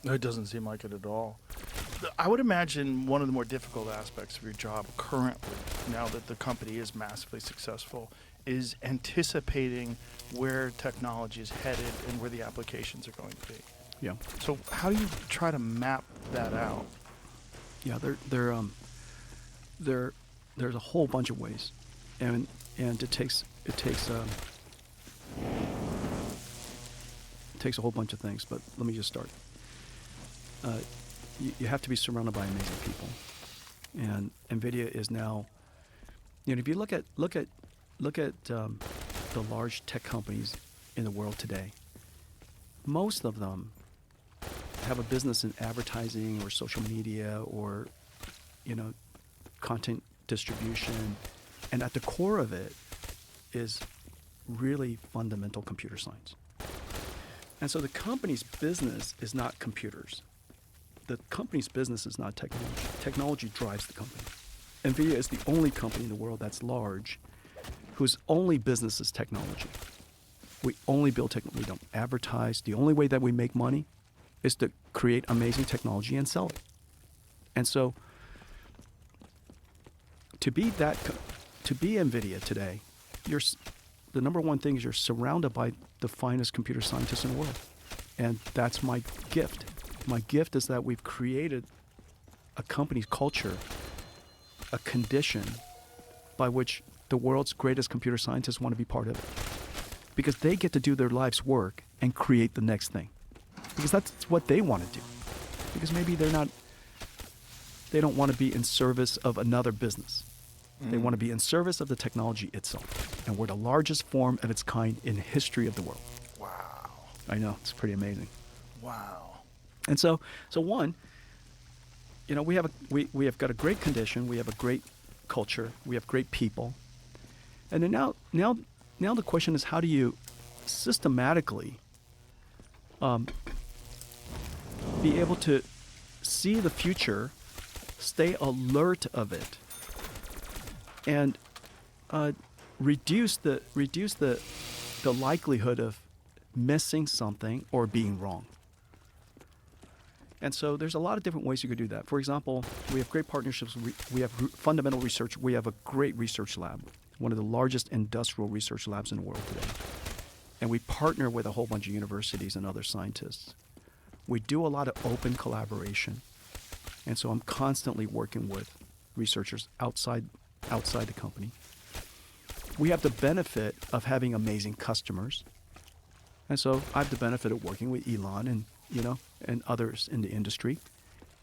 It doesn't seem like it at all. I would imagine one of the more difficult aspects of your job currently, now that the company is massively successful, is anticipating where technology is headed and where the applications are going to be. Yeah. So how do you try to map that out? Yeah, there's a whole bunch of ways, and it takes a whole bunch of things. But let me just start. You have to be surrounded by amazing people, and NVIDIA is now. If you look at the large tech companies in the world today, most of them have a business in advertising or social media or content distribution, and at the core of it is really fundamental computer science. And so the company's business is not computers. The company's business is not technology. Technology drives the company. NVIDIA is the only company in the world that's large whose only business is technology. We only build technology. We don't advertise. The only way that we make money is to create amazing technology and sell it. And so to be NVIDIA today, the number one thing is you're surrounded by the finest computer scientists in the world. And that's my gift. My gift is that we've created a company's culture, a condition by which the world's greatest computer scientists want to be part of it. Because they get to do their life's work and create the next thing. Because that's what they want to do. Because maybe they don't want to be in service of another business. They want to be in service of the technology itself. And we're the largest form of its kind in the history of the world. Wow. I know, it's pretty amazing. Wow. And so one, we have got a great condition, we have a great culture, we have great people. And then now the question is, how do you systematically be able to see the future, stay alert of it, and reduce the likelihood of missing something or being wrong. And so there's a lot of different ways you could do that. For example, we have great partnerships. We have fundamental research. We have a great research lab, one of the largest industrial research labs in the world today. And we partner with a whole bunch of universities and other scientists. We do a lot of open collaboration. And so I'm constantly working with researchers outside the company. We have the benefit of having amazing customers. And so I have the benefit of working with Elon and others in the industry.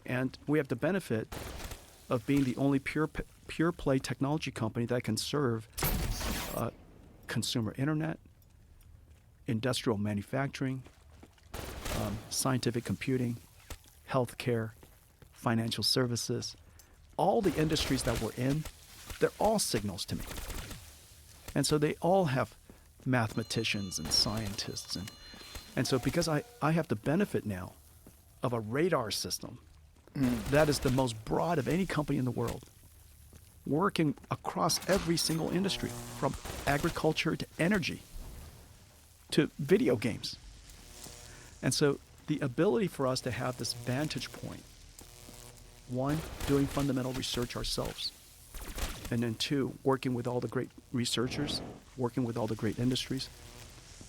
And we have the benefit of being the only pure play technology company that can serve consumer internet, industrial manufacturing, scientific computing, healthcare, financial services. All the industries that we're in, they're all signals to me. And so they all have mathematicians and scientists. And so because I have the benefit now of a radar system that is the most broad of any company in the world, working across every single industry, from agriculture to energy to video games. And so the ability for us to have this vantage point, one, doing fundamental research ourselves, and then two, working with all the great researchers, working with all the great industries.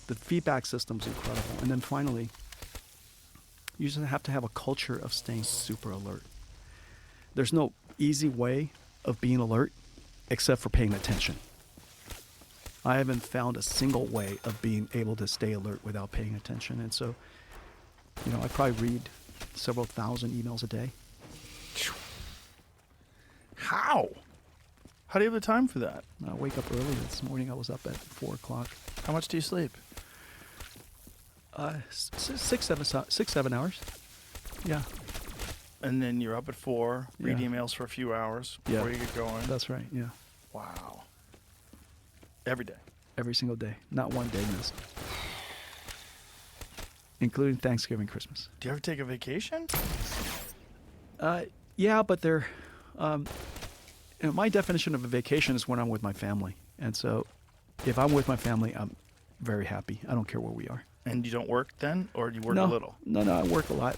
The feedback system's incredible. And then finally, you just have to have a culture of staying super alert. There's no easy way of being alert. except for paying attention. I haven't found a single way of being able to stay alert without paying attention. And so, I probably read several thousand emails a day. How? How do you have the time for that? I wake up early. This morning I was up at 4 o'clock. How much do you sleep? 6-7 hours. Yeah. And then you're up at 4, read Yeah. emails for a few hours Yeah. before you get going. That's right. Yeah. Wow. Every day. Every single day. Not one day missed. Including Thanksgiving, Christmas. Do you ever take a vacation? Yeah, but they're, my definition of a vacation is when I'm with my family. And so if I'm with my family, I'm very happy. I don't care where we are. And you don't work then? Or do you work no, a little? No, I work a lot.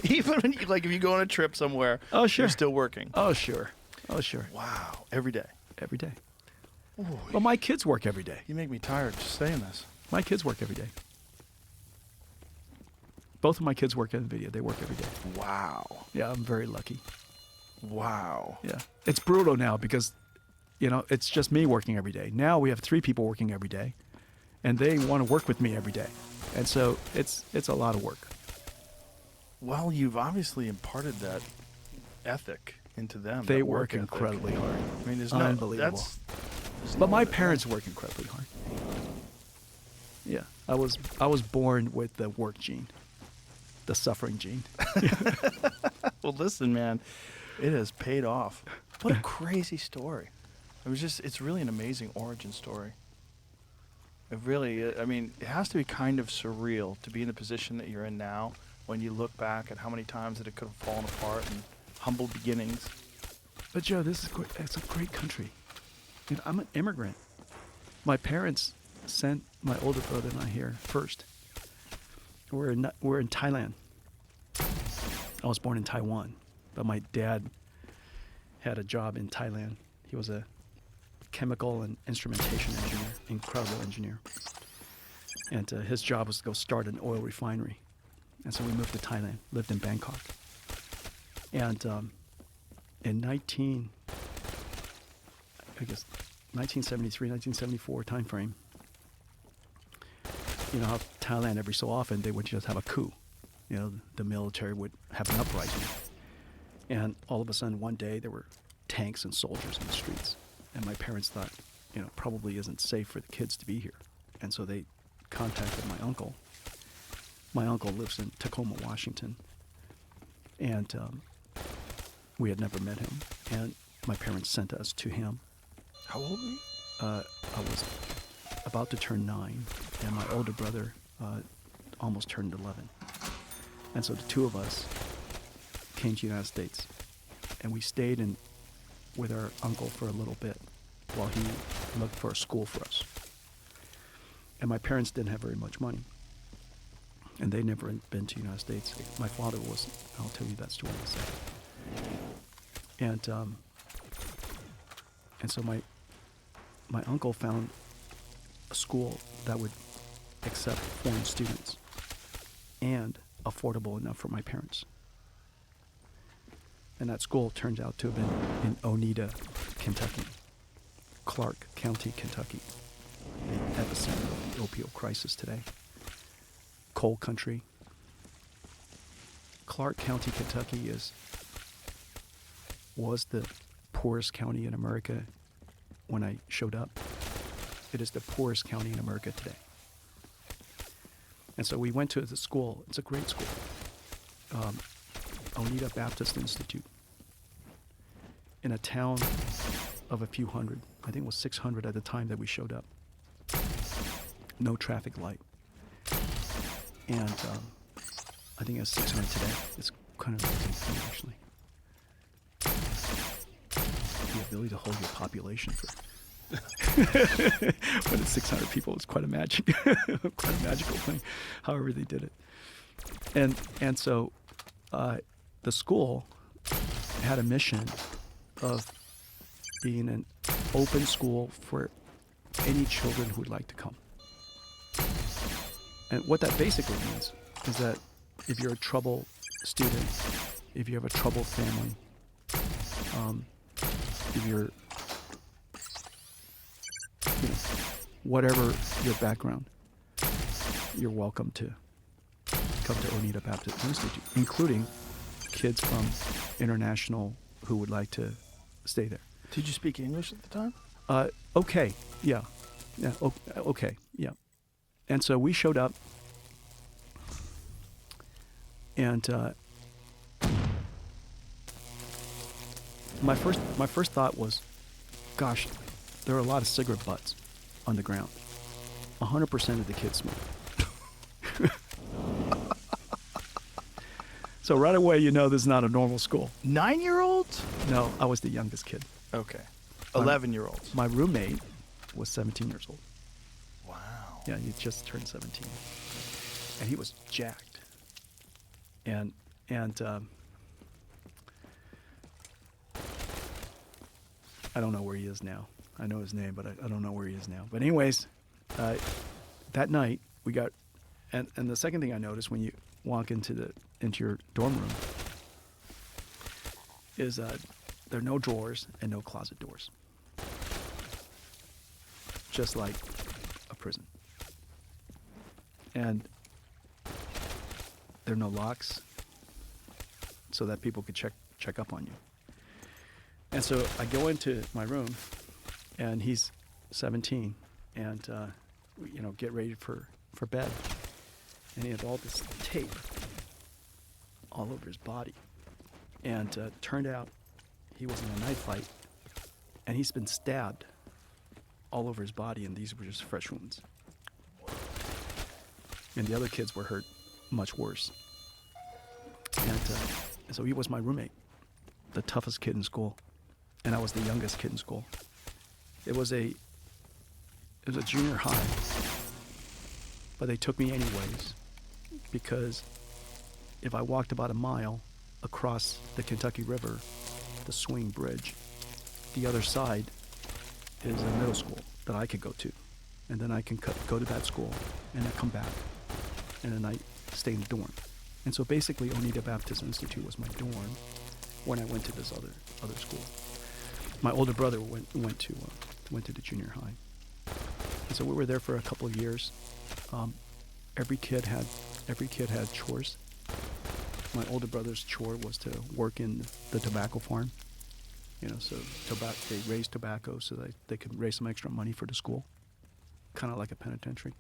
Even when you, like, if you go on a trip somewhere, Oh, sure. you're still working. Oh, sure. Wow. Every day. Every day. Ooh, Well, my kids work every day. you make me tired just saying this. My kids work every day. Both of my kids work in NVIDIA. They work every day. Wow. Yeah, I'm very lucky. Wow. Yeah. It's brutal now because, it's just me working every day. Now we have 3 people working every day, and they want to work with me every day. And so it's a lot of work. Well, you've obviously imparted that ethic into them. They that work ethic. incredibly hard. I mean, there's Unbelievable. there's But no my other- parents work incredibly hard. Yeah. I was born with the work gene, the suffering gene. Well, listen, man, it has paid off. What a crazy story. It's really an amazing origin story. It really, it has to be kind of surreal to be in the position that you're in now when you look back at how many times that it could have fallen apart and humble beginnings. But Joe, it's a great country. I'm an immigrant. My parents sent my older brother and I here first. We're in Thailand. I was born in Taiwan, but my dad had a job in Thailand. He was a chemical and instrumentation engineer, incredible engineer. And his job was to go start an oil refinery. And so we moved to Thailand, lived in Bangkok. And in 1973, 1974 timeframe, how Thailand every so often they would just have a coup. The military would have an uprising. And all of a sudden one day there were tanks and soldiers in the streets. And my parents thought, probably isn't safe for the kids to be here. And so they contacted my uncle. My uncle lives in Tacoma, Washington. And we had never met him. And my parents sent us to him. How old were you? I was about to turn 9, and my older brother almost turned 11. And so the 2 of us came to the United States, and we stayed with our uncle for a little bit while he looked for a school for us. And my parents didn't have very much money, and they'd never been to the United States. My father was. I'll tell you that story in a second. And so my uncle found a school that would accept foreign students and affordable enough for my parents. And that school turns out to have been in Oneida, Kentucky, Clark County, Kentucky, the epicenter of the opioid crisis today. Coal country. Clark County, Kentucky was the poorest county in America when I showed up. It is the poorest county in America today. And so we went to the school. It's a great school. Oneida Baptist Institute. In a town of a few hundred. I think it was 600 at the time that we showed up. No traffic light. And I think it's 600 today. It's kind of amazing thing, actually. The ability to hold your population for when it's 600 people is quite a magical thing. However they did it, and so the school had a mission of being an open school for any children who would like to come. And what that basically means is that if you're a troubled student, if you have a troubled family, if you're, you know, whatever your background, you're welcome to come to Oneida Baptist Institute, including kids from international who would like to stay there. Did you speak English at the time? Okay, yeah, okay, yeah. And so we showed up, and my first thought was, gosh, there are a lot of cigarette butts on the ground. 100% of the kids smoke. So right away, you know this is not a normal school. 9-year-olds? No, I was the youngest kid. Okay. 11-year-olds. My roommate was 17 years old. Wow. Yeah, he just turned 17, and he was jacked. And I don't know where he is now. I know his name, but I don't know where he is now. But anyways, that night we got, and the second thing I noticed when you walk into your dorm room is there are no drawers and no closet doors, just like a prison. And there are no locks, so that people could check up on you. And so I go into my room, and he's 17, and we, get ready for bed, and he had all this tape all over his body, and turned out he was in a knife fight, and he's been stabbed all over his body, and these were just fresh wounds. And the other kids were hurt much worse. And so he was my roommate, the toughest kid in school, and I was the youngest kid in school. It was a junior high, but they took me anyways, because if I walked about a mile across the Kentucky River, the Swing Bridge, the other side is a middle school that I could go to, and then I can go to that school, and then come back, and then I stay in the dorm. And so basically, Oneida Baptist Institute was my dorm when I went to this other school. My older brother went to the junior high, and so we were there for a couple of years. Every kid had chores. My older brother's chore was to work in the tobacco farm. So they raised tobacco so that they could raise some extra money for the school, kind of like a penitentiary.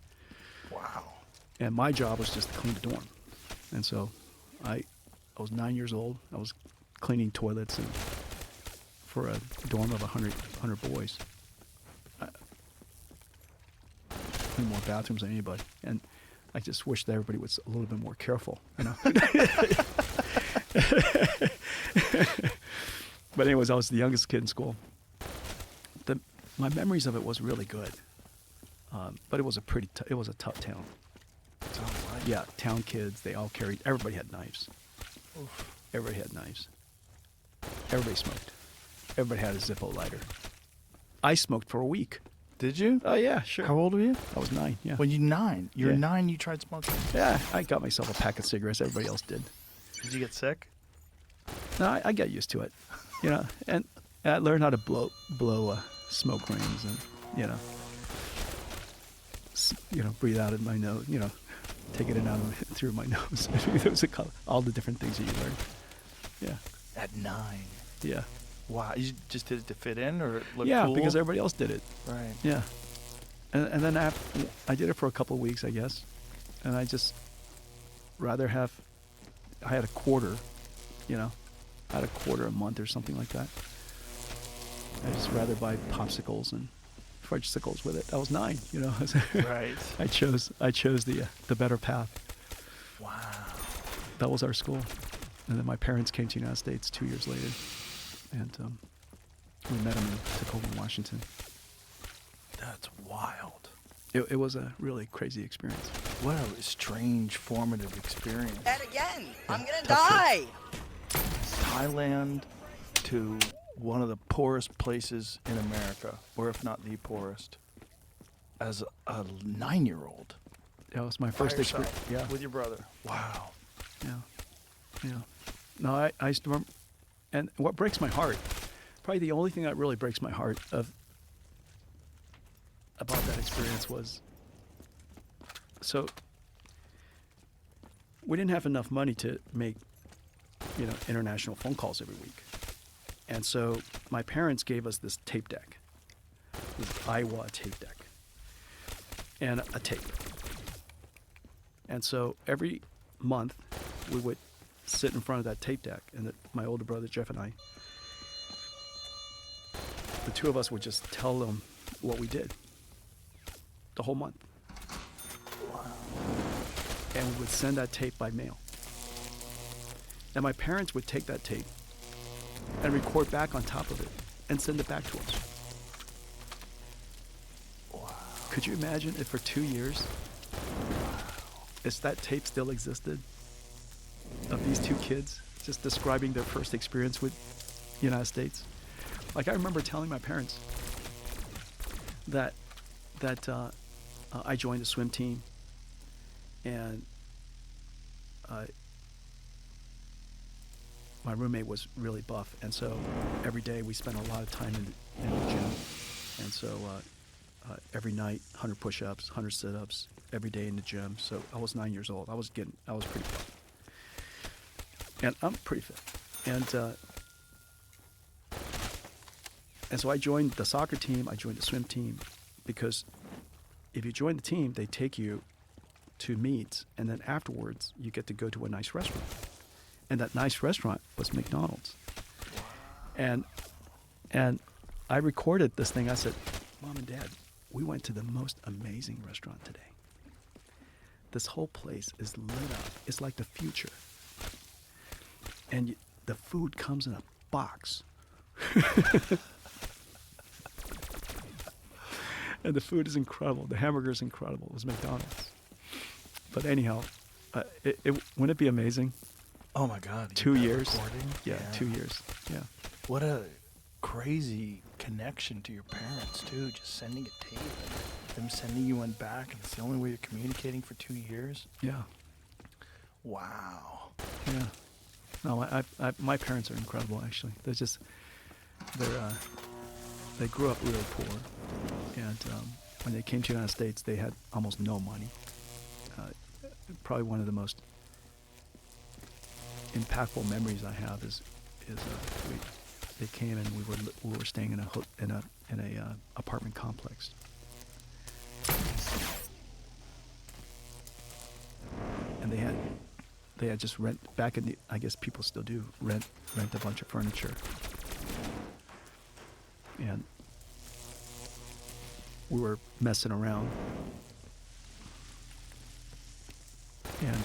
Wow. And my job was just to clean the dorm. And so I was 9 years old. I was cleaning toilets and for a dorm of 100 boys. I cleaned more bathrooms than anybody. And I just wish that everybody was a little bit more careful, But anyways, I was the youngest kid in school. My memories of it was really good. But it was a tough town. Sounds like Yeah, town kids, everybody had knives. Oof. Everybody had knives. Everybody smoked. Everybody had a Zippo lighter. I smoked for a week. Did you? Oh, yeah, sure. How old were you? I was 9, yeah. When you 9. You're Yeah. 9, you tried smoking. Yeah, I got myself a pack of cigarettes. Everybody else did. Did you get sick? No, I got used to it, and I learned how to blow smoke rings, and breathe out in my nose, take it in out through my nose. Those are all the different things that you learn. Yeah, At 9. yeah, Wow. You just did it to fit in, or it looked yeah, cool? because everybody else did it. Right. Yeah, and then I did it for a couple of weeks, I guess, and I just rather have. I had a quarter, I had a quarter a month or something like that. I just rather buy popsicles and fudgesicles with it. I was 9, Right. I chose the better path. Wow. That was our school, and then my parents came to the United States 2 years later, and we met them in Tacoma, Washington. That's wild. It was a really crazy experience. What a strange, formative experience. And again, I'm gonna tough die. Thailand to one of the poorest places in America, or if not the poorest, as a 9-year-old. That was my By first yourself, experience. Yeah, with your brother. Wow. yeah. No, I used to remember, and what breaks my heart, Probably the only thing that really breaks my heart about that experience was, so we didn't have enough money to make, international phone calls every week. And so my parents gave us this tape deck, this Iowa tape deck, and a tape. And so every month we would sit in front of that tape deck, and my older brother Jeff and I, the two of us would just tell them what we did the whole month. Wow. And we would send that tape by mail. And my parents would take that tape and record back on top of it and send it back to us. Wow. Could you imagine if for 2 years, if that tape still existed of these two kids just describing their first experience with the United States? Like, I remember telling my parents that I joined the swim team, and my roommate was really buff, and so every day we spent a lot of time in the gym. And so every night, 100 push-ups, 100 sit-ups, every day in the gym. So I was 9 years old. I was pretty buff. And I'm pretty fit. And so I joined the soccer team, I joined the swim team, because if you join the team, they take you to meets, and then afterwards you get to go to a nice restaurant. And that nice restaurant was McDonald's. And I recorded this thing. I said, Mom and Dad, we went to the most amazing restaurant today. This whole place is lit up. It's like the future. And the food comes in a box. And the food is incredible. The hamburger is incredible. It was McDonald's. But anyhow, wouldn't it be amazing? Oh my God. 2 years. Recording? Yeah, 2 years. Yeah. What a crazy connection to your parents, too. Just sending a tape and them sending you one back, and it's the only way you're communicating for 2 years. Yeah. Wow. Yeah. No, my parents are incredible, actually. They grew up really poor, and when they came to the United States, they had almost no money. Probably one of the most impactful memories I have is they came and we were staying in a apartment complex. And they had just back in the, I guess people still do, rent a bunch of furniture. And we were messing around. And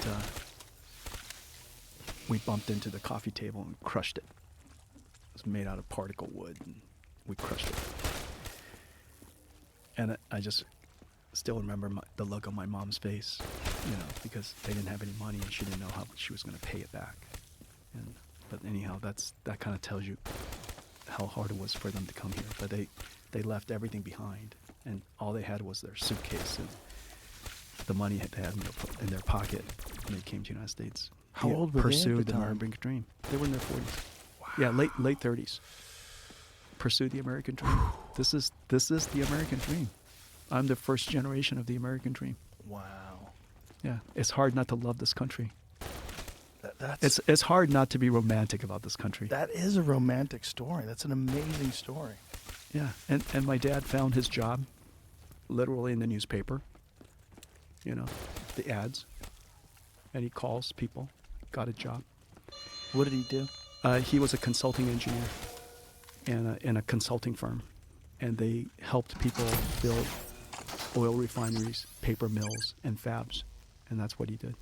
we bumped into the coffee table and crushed it. It was made out of particle wood, and we crushed it. And I just still remember the look on my mom's face, because they didn't have any money and she didn't know how she was going to pay it back. But anyhow, that kind of tells you how hard it was for them to come here. But they left everything behind, and all they had was their suitcase and the money they had in their pocket when they came to the United States. How old were they at Pursued the the time? American dream. They were in their 40s. Wow. Yeah, late 30s. Pursued the American dream. This is the American dream. I'm the first generation of the American dream. Wow. Yeah, it's hard not to love this country. That's It's hard not to be romantic about this country. that is a romantic story. That's an amazing story. Yeah, and my dad found his job literally in the newspaper, the ads, and he calls people, got a job. What did he do? He was a consulting engineer in a consulting firm, and they helped people build oil refineries, paper mills, and fabs, and that's what he did.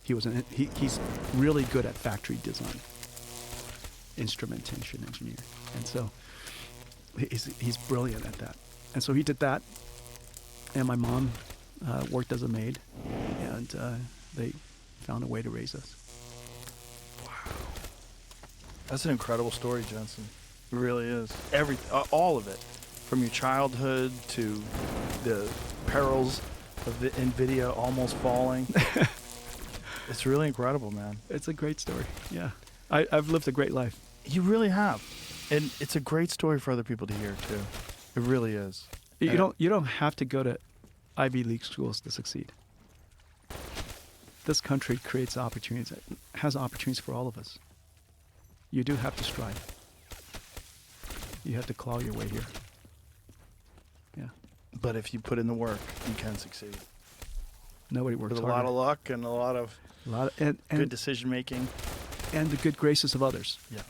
He's really good at factory design, instrumentation engineer, and so he's brilliant at that. And so he did that, and my mom worked as a maid, and they found a way to raise us. Wow. That's an incredible story, Jensen. It really is. All of it, from your childhood to the perils of NVIDIA almost falling. It's really incredible, man. It's a great story. Yeah, I've lived a great life. You really have. And it's a great story for other people to hear too. It really is. You don't have to go to Ivy League schools to succeed. This country creates opportunities, has opportunities for all of us. You do have to strive. You have to claw your way here. Yeah. But if you put in the work, you can succeed. Nobody works With a harder. lot of luck and a lot of and good decision making. and the good graces of others. Yes.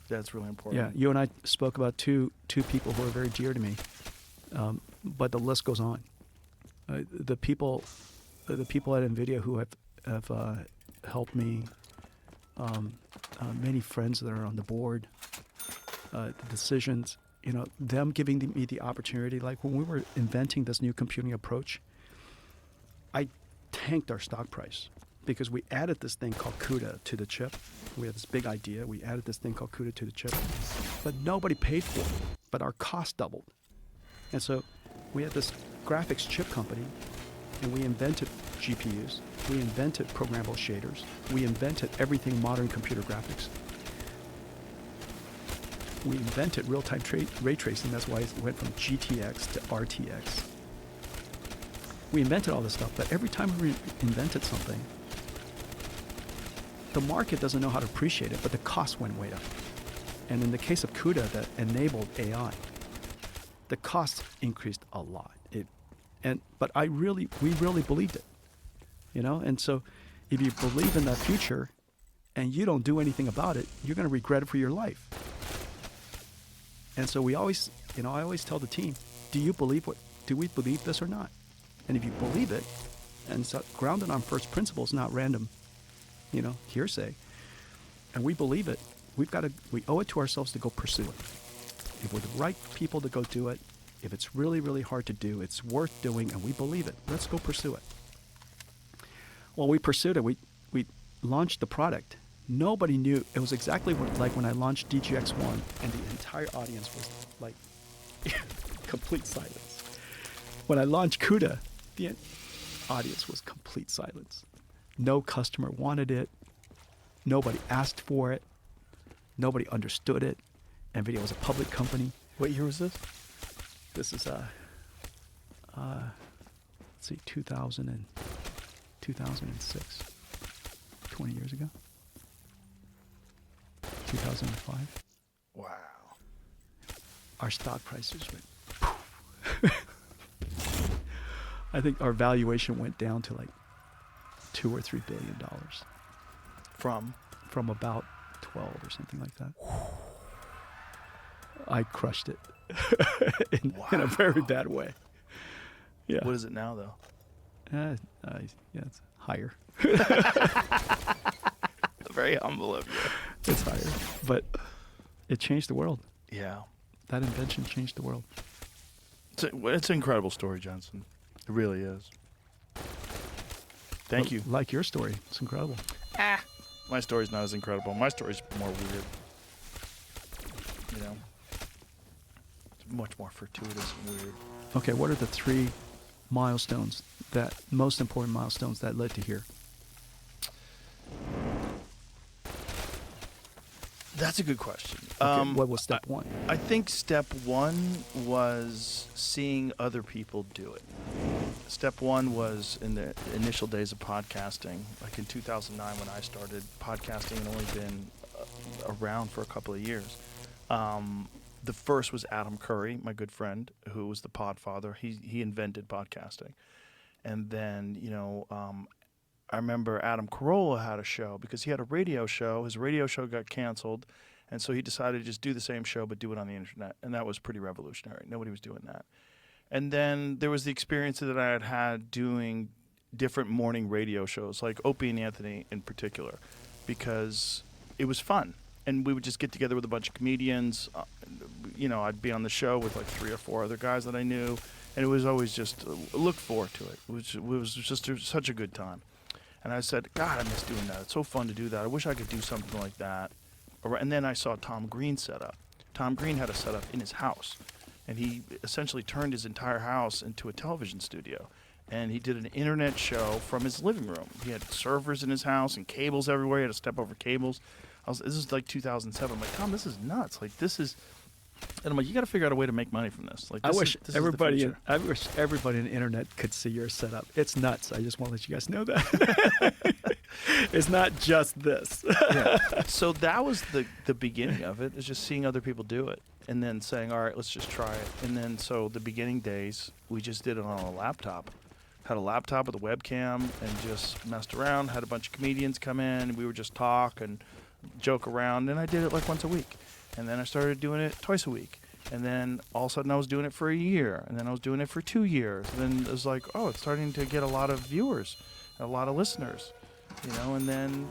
That's really important. Yeah, you and I spoke about two people who are very dear to me, but the list goes on. The people at NVIDIA who have helped me, many friends that are on the board, the decisions, them giving me the opportunity. Like when we were inventing this new computing approach, I tanked our stock price because we added this thing called CUDA to the chip. We had this big idea. We added this thing called CUDA to the chip, but nobody paid for it. But our cost doubled. And so we had this graphics chip company, and we invented GPUs. We invented programmable shaders. We invented everything modern computer graphics. We invented real-time ray tracing. That's why it went from GTX to RTX. We invented all this stuff, but every time we invented something, the market doesn't know how to appreciate it, but the cost went way up. And in the case of CUDA that enabled AI, the cost increased a lot. But we really believed it, And so, if you believe in that future, and you don't do anything about it, you're going to regret it for your life. And so I always tell the team, do we believe this or not? And if you believe it, and so grounded on first principles, not random, hearsay, and we believe it, we owe it to ourselves to go pursue it. If we're the right people to go do it, if it's really, really hard to do, it's worth doing, and we believe it, let's go pursue it. Well, we pursued it. We launched the product. Nobody knew. It was exactly like when I launched DGX1, and the entire audience was like complete silence. When I launched CUDA, the audience was complete silence. No customer wanted it. Nobody asked for it. Nobody understood it. NVIDIA was a public company. What year was this? This is 2006. 20 years ago. 2005. Wow. Our stock prices went poof. I think our valuation went down to like $2 or $3 billion From about 12 or something like that. I crushed it in a very bad way. Yeah. What is it now, though? Yeah, it's higher. Very humble of you. It's higher, but it changed the world. Yeah. That invention changed the world. It's an incredible story, Jensen. It really is. Thank you. Like your story. It's incredible. My story's not as incredible. My story's more weird. It's much more fortuitous and weird. Okay, what are the three most important milestones that led to here? That's a good question. Okay, what was step one? I think step one was seeing other people do it. Step one was in the initial days of podcasting, like in 2009 when I started podcasting and only been around for a couple of years. The first was Adam Curry, my good friend, who was the podfather. He invented podcasting. And then, I remember Adam Carolla had a show because he had a radio show. His radio show got canceled, and so he decided to just do the same show but do it on the internet, and that was pretty revolutionary. Nobody was doing that. And then there was the experience that I had doing different morning radio shows, like Opie and Anthony in particular, because it was fun. And we would just get together with a bunch of comedians. I'd be on the show with like 3 or 4 other guys that I knew, and it was always just look forward to it. It was just such a good time. And I said, God, I miss doing that. It's so fun to do that. I wish I could do something like that. And then I saw Tom Green set up. Tom Green had a setup in his house, and he essentially turned his entire house into a television studio. And he did an internet show from his living room. He had servers in his house and cables everywhere. He had to step over cables. This is like 2007. I'm like, Tom, this is nuts. Like, this is, and I'm like, you got to figure out a way to make money from this. Like, I this wish is the everybody, future. I wish everybody on the internet could see your setup. It's nuts. I just want to let you guys know that. It's not just this. Yeah. So that was the beginning of it, is just seeing other people do it and then saying, all right, let's just try it. And then so the beginning days, we just did it on a laptop. Had a laptop with a webcam and just messed around, had a bunch of comedians come in, and we would just talk and joke around. And I did it like once a week. And then I started doing it twice a week. And then all of a sudden I was doing it for a year. And then I was doing it for 2 years. And then it was like, oh, it's starting to get a lot of viewers, a lot of listeners, and then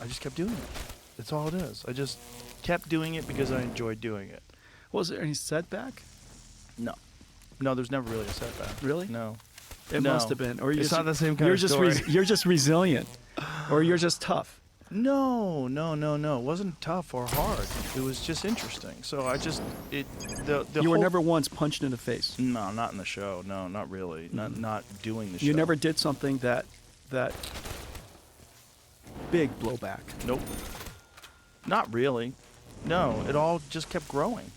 I just kept doing it. That's all it is. I just kept doing it because I enjoyed doing it. Was there any setback? No. No, there's never really a setback. Really? No. It No. must have been. Or It's not the same kind you're of just story. you're just resilient, or you're just tough. No. It wasn't tough or hard. It was just interesting. So I just, the You were whole- never once punched in the face. No, not in the show. No, not really. Not doing the show. You never did something that big blowback. Nope. Not really. No, it all just kept growing.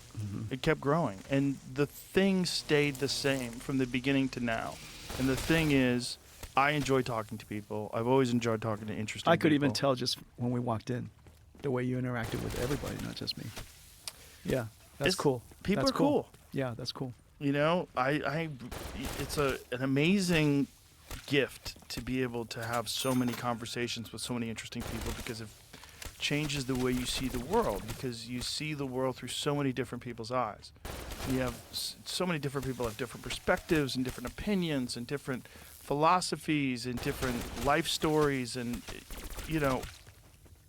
It kept growing. And the thing stayed the same from the beginning to now. And the thing is, I enjoy talking to people. I've always enjoyed talking to interesting I could even people. tell just when we walked in, the way you interacted with everybody, not just me. Yeah, that's It's- cool. People That's are cool. Yeah, that's cool. It's an amazing gift to be able to have so many conversations with so many interesting people, because it changes the way you see the world, because you see the world through so many different people's eyes. You have so many different people have different perspectives and different opinions and different philosophies and different life stories, and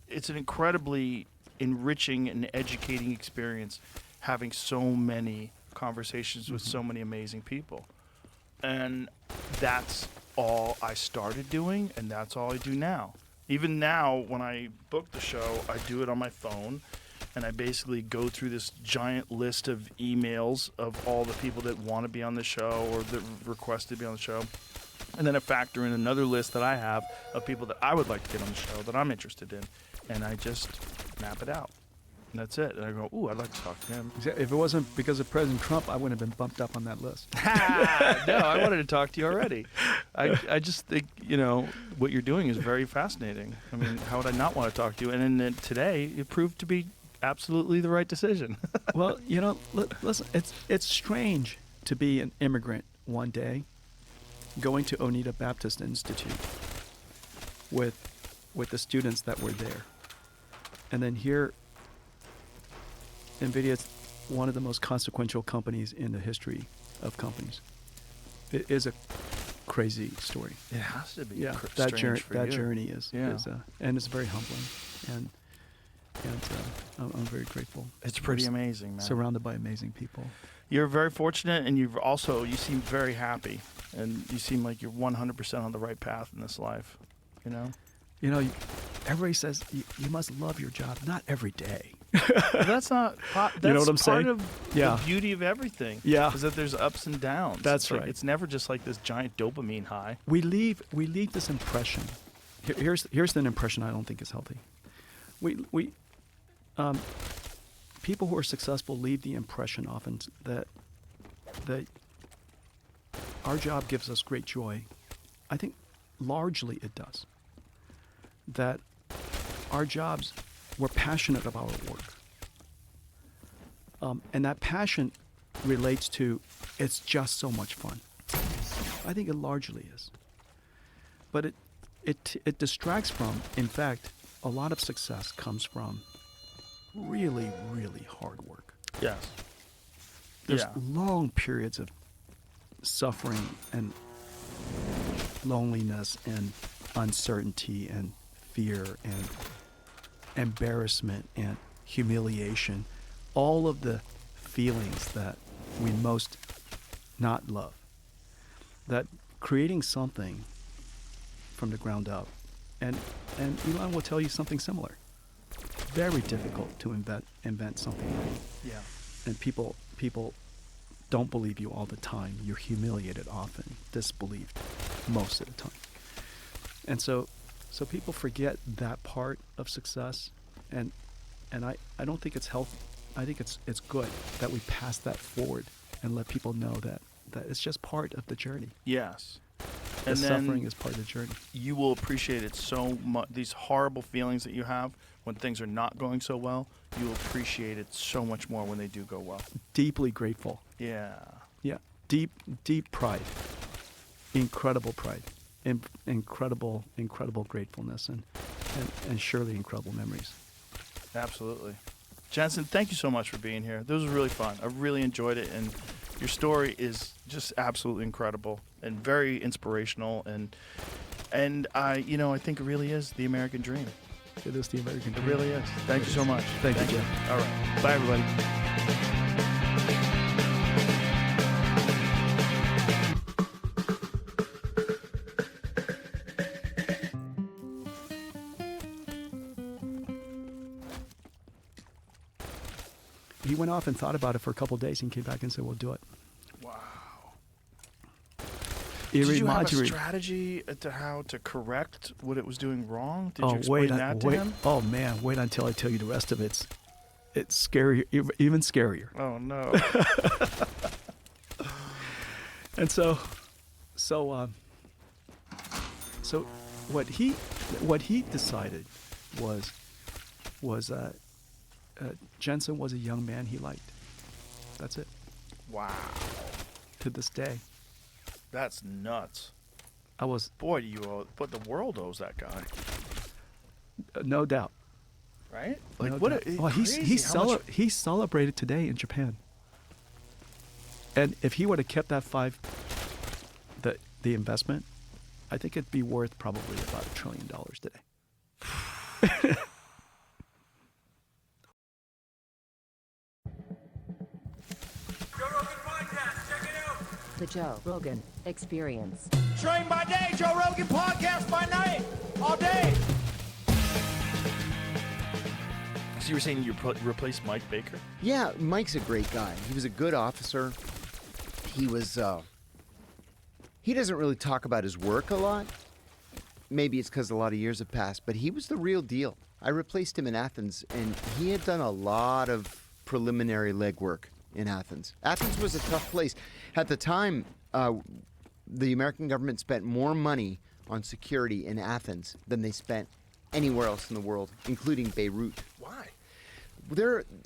it's an incredibly enriching and educating experience having so many conversations with so many amazing people. And that's all I started doing, and that's all I do now. Even now, when I book the show, I do it on my phone, and I basically go through this giant list of emails of all the people that want to be on the show or that request to be on the show. And then I factor in another list that I have of people that I would like to get on the show that I'm interested in, and I just map it out. And that's it. And I go, ooh, I'd like to talk to him. If it wasn't because of President Trump, I wouldn't have been bumped up on that list. No, I wanted to talk to you already. I just think, what you're doing is very fascinating. I mean, how would I not want to talk to you? And then today, it proved to be absolutely the right decision. Well, listen, it's strange to be an immigrant one day, going to Oneida Baptist Institute with the students that were there, and then here, NVIDIA is one of the most consequential companies in the history of companies. It is a crazy story. It has to be. Yeah, strange for you. journey is, Yeah. And it's very humbling, and I'm very grateful. It's pretty We're amazing, man. surrounded by amazing people. You're very fortunate, and you seem very happy, and you seem like you're 100% on the right path in this life. Everybody says you must love your job. Not every day. That's not. That's You know what I'm part saying? of Yeah. the beauty of everything. Yeah. Is that there's ups and downs. That's It's like- right. It's never just like this giant dopamine high. We leave this impression. Here's an impression I don't think is healthy. People who are successful leave the impression often that our job gives us great joy. I think largely it does. That our jobs, we're passionate about our work. And that passion relates to it's just so much fun. I think it largely is. But it distracts from, in fact, a lot of success comes from really, really hard work. Yes. There's Yeah. long periods of suffering and loneliness and uncertainty and fear and embarrassment and humiliation, all of the feelings that we most not love. That creating something from the ground up, and Elon will tell you something similar. Very difficult to invent something new. Yeah. And people don't believe you all the time. You're humiliated often, disbelieved most of the time. And so people forget that part of success, and And I don't think it's healthy. I think it's good that we pass that forward and let people know that it's just part of the journey. Yes. The And then suffering is part of the journey. you will appreciate it so much. These horrible feelings that you have when things are not going so well, you will appreciate it so much more when they do go well. Deeply grateful. Yeah. Yeah. Deep pride. Incredible pride. Incredible gratefulness and surely incredible memories. Absolutely. Jensen, thank you so much for being here. This was really fun. I really enjoyed it, and your story is just absolutely incredible and very inspirational, and I think it really is the American dream. It is the American It dream. really is. Thank you so much. Thank you, Jim. All right. Bye, everybody. He went off and thought about it for a couple of days and came back and said, "We'll do it." Wow. Iri Did you have a Madhuri. strategy to how to correct what it was doing wrong? Did you Oh, explain that to him? Oh man, wait until I tell you the rest of it. It's scary, even scarier. Oh, no. And so what he decided was Jensen was a young man he liked. That's it. Wow. To this day, That's nuts. I was Boy, but the world owes that guy, no doubt. right? No Like, what doubt. a, Well, he celebrated today in Japan. And if he would have kept that the investment, I think it'd be worth probably about $1 trillion today. The Joe Rogan Experience. Train by day, Joe Rogan podcast by night, all day. So you were saying you replaced Mike Baker? Yeah, Mike's a great guy. He was a good officer. He was, he doesn't really talk about his work a lot. Maybe it's because a lot of years have passed, but he was the real deal. I replaced him in Athens, and he had done a lot of preliminary legwork in Athens. Athens was a tough place. At the time, the American government spent more money on security in Athens than they spent anywhere else in the world, including Beirut. Why?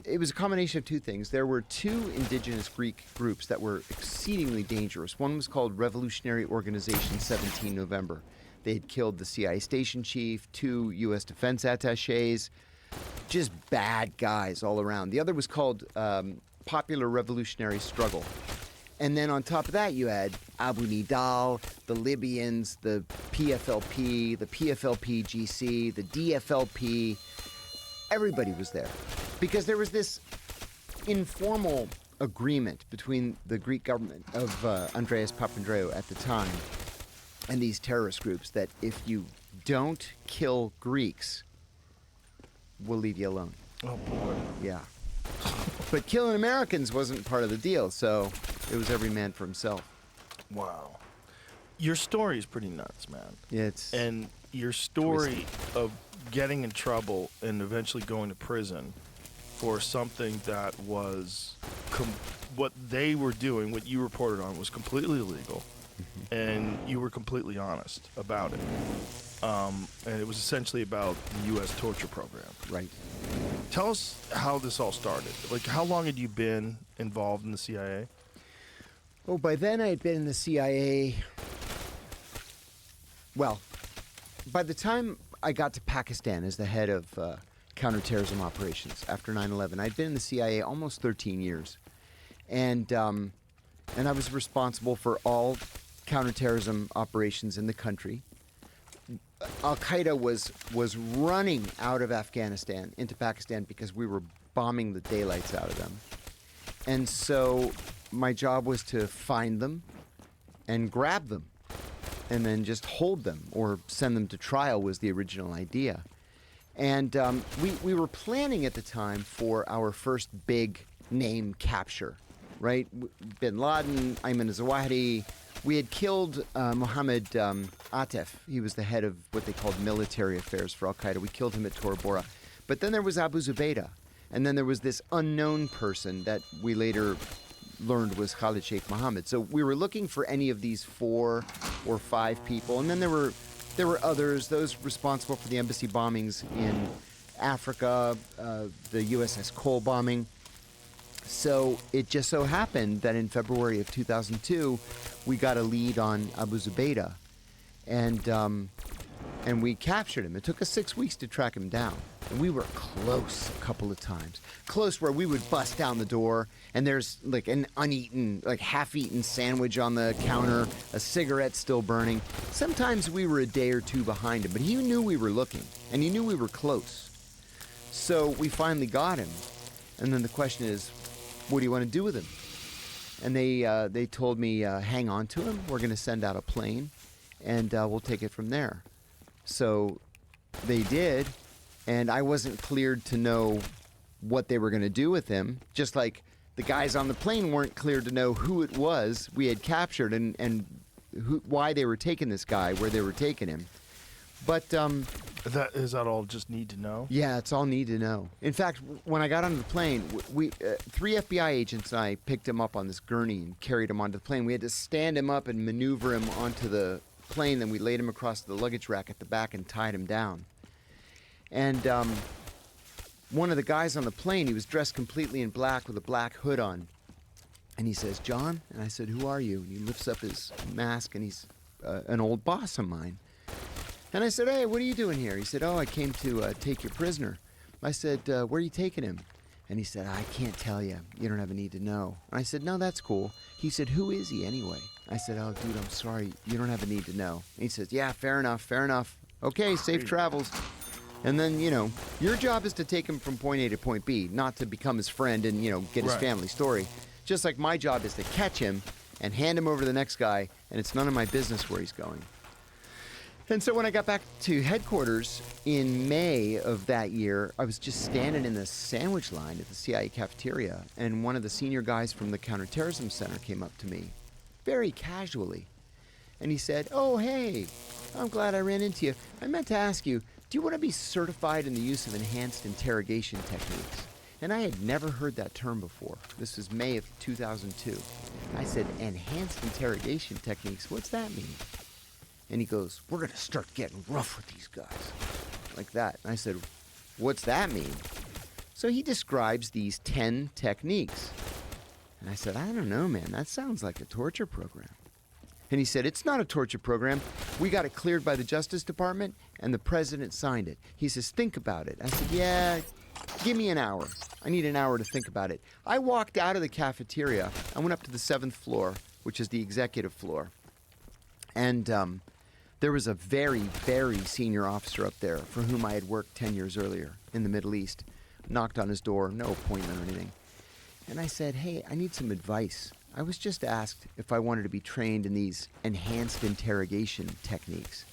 It was a combination of two things. There were two indigenous Greek groups that were exceedingly dangerous. One was called Revolutionary Organization 17 November. They had killed the CIA station chief, 2 U.S. defense attaches, just bad guys all around. The other was called Popular Revolutionary Struggle. And then on top of that, you had Abu Nidal, the Libyans, the PFLP, the PFLP-GC, the DFLP. Everybody was there because there was this informal agreement between the Greek government of Andreas Papandreou at the time and these terrorist groups that if you don't kill Greeks, we'll leave you alone. Oh, boy. Yeah. But killing Americans wasn't part of the deal, so it was every man for himself. Wow. Your story is pretty nuts, man. Yeah, it's And your story of getting in trouble and eventually going to prison for something that was what they were doing, what you reported on, was completely illegal, and you were completely honest about it. And it was essentially about the U.S. torture program. right. Tell us how this all started. Like, how long had you been involved in the CIA? Oh, by then I had been in the CIA. Well, by the time I got to Pakistan as the head of counterterrorism operations after 9/11, I'd been in the CIA almost 13 years, and I was responsible for all counterterrorism operations in the country. Al Qaeda was running out of Afghanistan into Pakistan because we were bombing the daylights out of them, and so my job was to find them and grab them and then just hold them or send them to trial was the original idea. And we were planning at the time for our first big name capture, right? Bin Laden, Ayman Zawahiri. We had killed Mohammed Atef. He was the head of what they called military affairs for Al-Qaeda. We killed him at Tora Bora. But then there was Abu Zubaydah. And then there was this unknown person that we later learned was Khalid Sheikh Mohammed. So we were looking for any of these 4 or 5 people. And then there were others, those responsible for the embassy bombings in Africa, the USS Cole bombing. So it just so happened that in February of 2002, we got a lead on Abu Zubaydah. And we captured him. It took us 6 weeks to track him down. And we were close a couple of times. Close where we would bust down the door and there's like an uneaten, like half-eaten sandwich on the counter, a cigarette still burning. Sometimes we were a day or 2 behind him, but he knew we were looking and he knew we were close. So we finally got him. And then the question is, what do you want to do with him? And they told me, hang on to him. We're going to send out a plane and we'll take it from there. So they did, and I wasn't cleared to know what they were going to do with him, just like the guys on the plane weren't cleared to know who it was we had captured and why they were taking this guy, where they were taking him. But is that all just need to know? yeah, it's all need to know. In fact, when I got onto the plane, we 3 FBI agents and I picked him up on this gurney and carried him onto the plane. We had to stand him up and maneuver him onto the plane, then we laid him across the luggage rack at the back and tied him down. And one of the guys on the plane, he was dressed completely in black with a black hood on. And he says, "John?" And I said, "Who are you?" And he lifts up his mask and he's an old boss of mine. And I said, "Hey, what are you doing here?" He said, "Oh, I came to take your prisoner." I said, "Where are you taking him?" And he said, "I can't tell you. You don't have a need to know." And I said, "No, that's cool." He said, "Who is he anyway?" I said, "Oh, dude, I'm sorry. You don't have a need to know." And he says, "Yeah, fair enough, fair enough. Okay, safe travels." And then, your job is to take him from point A to point B, not to become his friend and, get his Right. family story. Just like my job is to catch him and hand him over to the next guy, and it's none of my business where he's going. And so when I got back to headquarters in May of that year, I was just standing in the sandwich line at the CIA cafeteria, and one of the senior guys from the Counterterrorism Center came up to me, very casually. And he said, "Oh, hey, I'm glad I ran into you. I meant to ask you, do you want to be certified in the use of enhanced interrogation techniques?" And I had never heard that term before. This was May of 2002. I said, "Enhanced interrogation techniques, what's that mean?" And he goes, "We're going to start getting rough with these guys." Like that. And I said, "What's that mean?" So he describes these 10 techniques. And I said, "I don't know, man. That sounds like a torture program." And he said, "It's not a torture program. We got it cleared by the Justice Department, and the president signed it." He says, "Think about it." I said, "Yeah, give me an hour. I need an hour to think about it." I walked out of the cafeteria. I went up to the 7th floor, which is the executive floor. And there was a very, very senior officer up there for whom I had worked 10 years earlier in the Middle East. Knocked on his door, no appointment or anything. And I said, "Hey, I need some advice. I was just asked if I wanted to be trained in these enhanced interrogation techniques.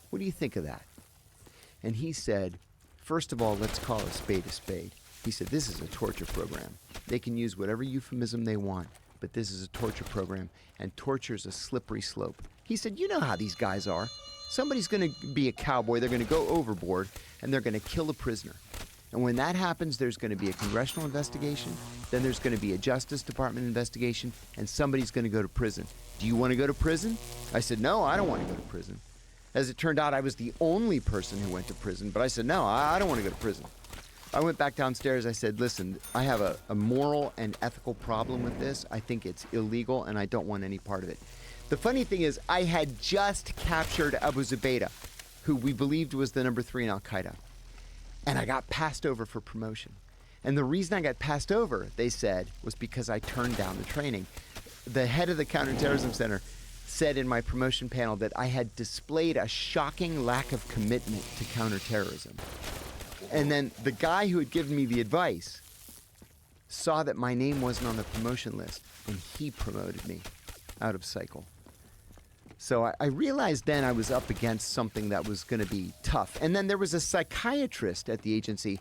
What do you think of that?" And he said, "First of all, let's call a spade a spade." He said, "This is a torture program. They can use whatever euphemism they want, but this is a torture program, and torture is a slippery slope." He said, "You know how these guys are. Somebody's going to be a cowboy, they're going to go overboard, and they're going to kill a prisoner. And when that happens, there's going to be a congressional investigation, then there's going to be a Justice Department investigation, and somebody's going to go to prison. Do you want to go to prison?" I said, "No, I don't want to go to prison." As it turned out, I was the only person who went to prison, but I said, "No, I don't want to go to prison." I went back downstairs. I said, "Listen, I have a moral and ethical problem with this. I think it's illegal, and I don't want any part of it." The funny thing is, I had just captured Abu Zubaydah, who we believed was the number 3 in Al-Qaeda. And I got passed over for promotion. And the reason I got passed over, they said, was because I turned down the training. The head of the Counterterrorism Center said in my promotion panel that I had displayed a shocking lack of commitment to counterterrorism. And then the guy who had given me the advice saw that my name wasn't on the promotion list, and he promoted me out of cycle. So I realized then I was up against something that was going to be tough. And then there was a psychiatrist at the agency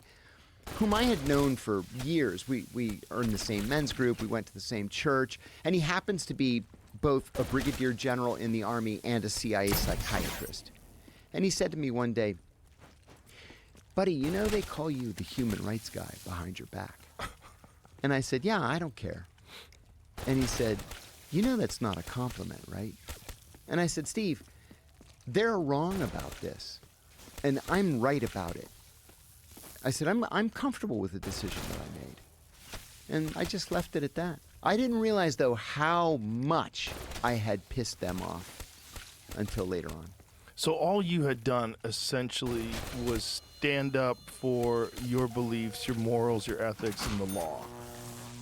whom I had known for years. We are in the same men's group, we went to the same church, and he happens to be both a brigadier general in the Army and a CIA psychiatrist. And he said to me one day, buddy, you know they call you the human rights guy behind your back. And I said, yeah, I don't care. And he said, you know that's not a compliment, right? And I said, Steve, they're wrong about this, and I'm right about it. I said, I'm comfortable with the decision that I made. And I just left it at that. I didn't realize, though, how much I had pissed them off until later on. So all you had done essentially was stand up for your beliefs, your morals, your ethics, and the law.